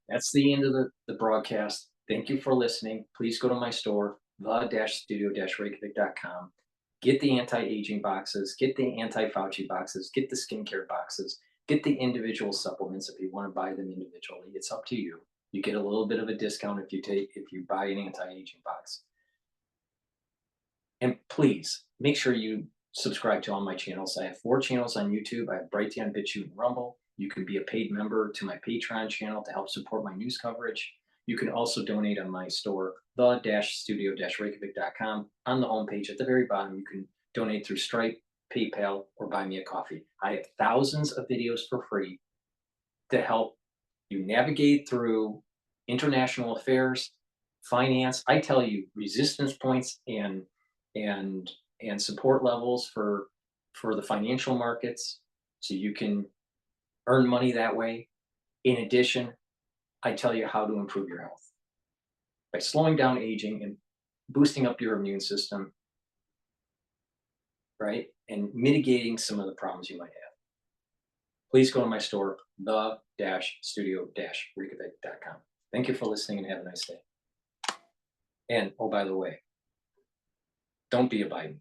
That's the end of the broadcast. Thank you for listening. Please go to my store, the-studio-reykjavik.com. Get the anti-aging boxes, get the anti-Fauci boxes, get the skincare boxes, get the individual supplements if you want to buy them individually. It's up to you. You get a little bit of a discount if you buy an anti-aging box. And please make sure you subscribe to all my channels. I have 4 channels on YouTube. I have Brighteon, Bitchute, and Rumble. You can be a paid member to my Patreon channel to help support my news coverage. You can also donate on my store, the-studio-reykjavik.com. On the homepage at the very bottom, you can donate through Stripe, PayPal, or buy me a coffee. I have thousands of videos for free to help you navigate through international affairs, finance. I tell you resistance points and support levels for the financial markets, so you can earn money that way. In addition, I tell you how to improve your health by slowing down aging and boosting up your immune system, right? And mitigating some of the problems you might have. Please go to my store, the-studio-reykjavik.com. Thank you for listening and have a nice day. And, oh, by the way, don't be a Biden.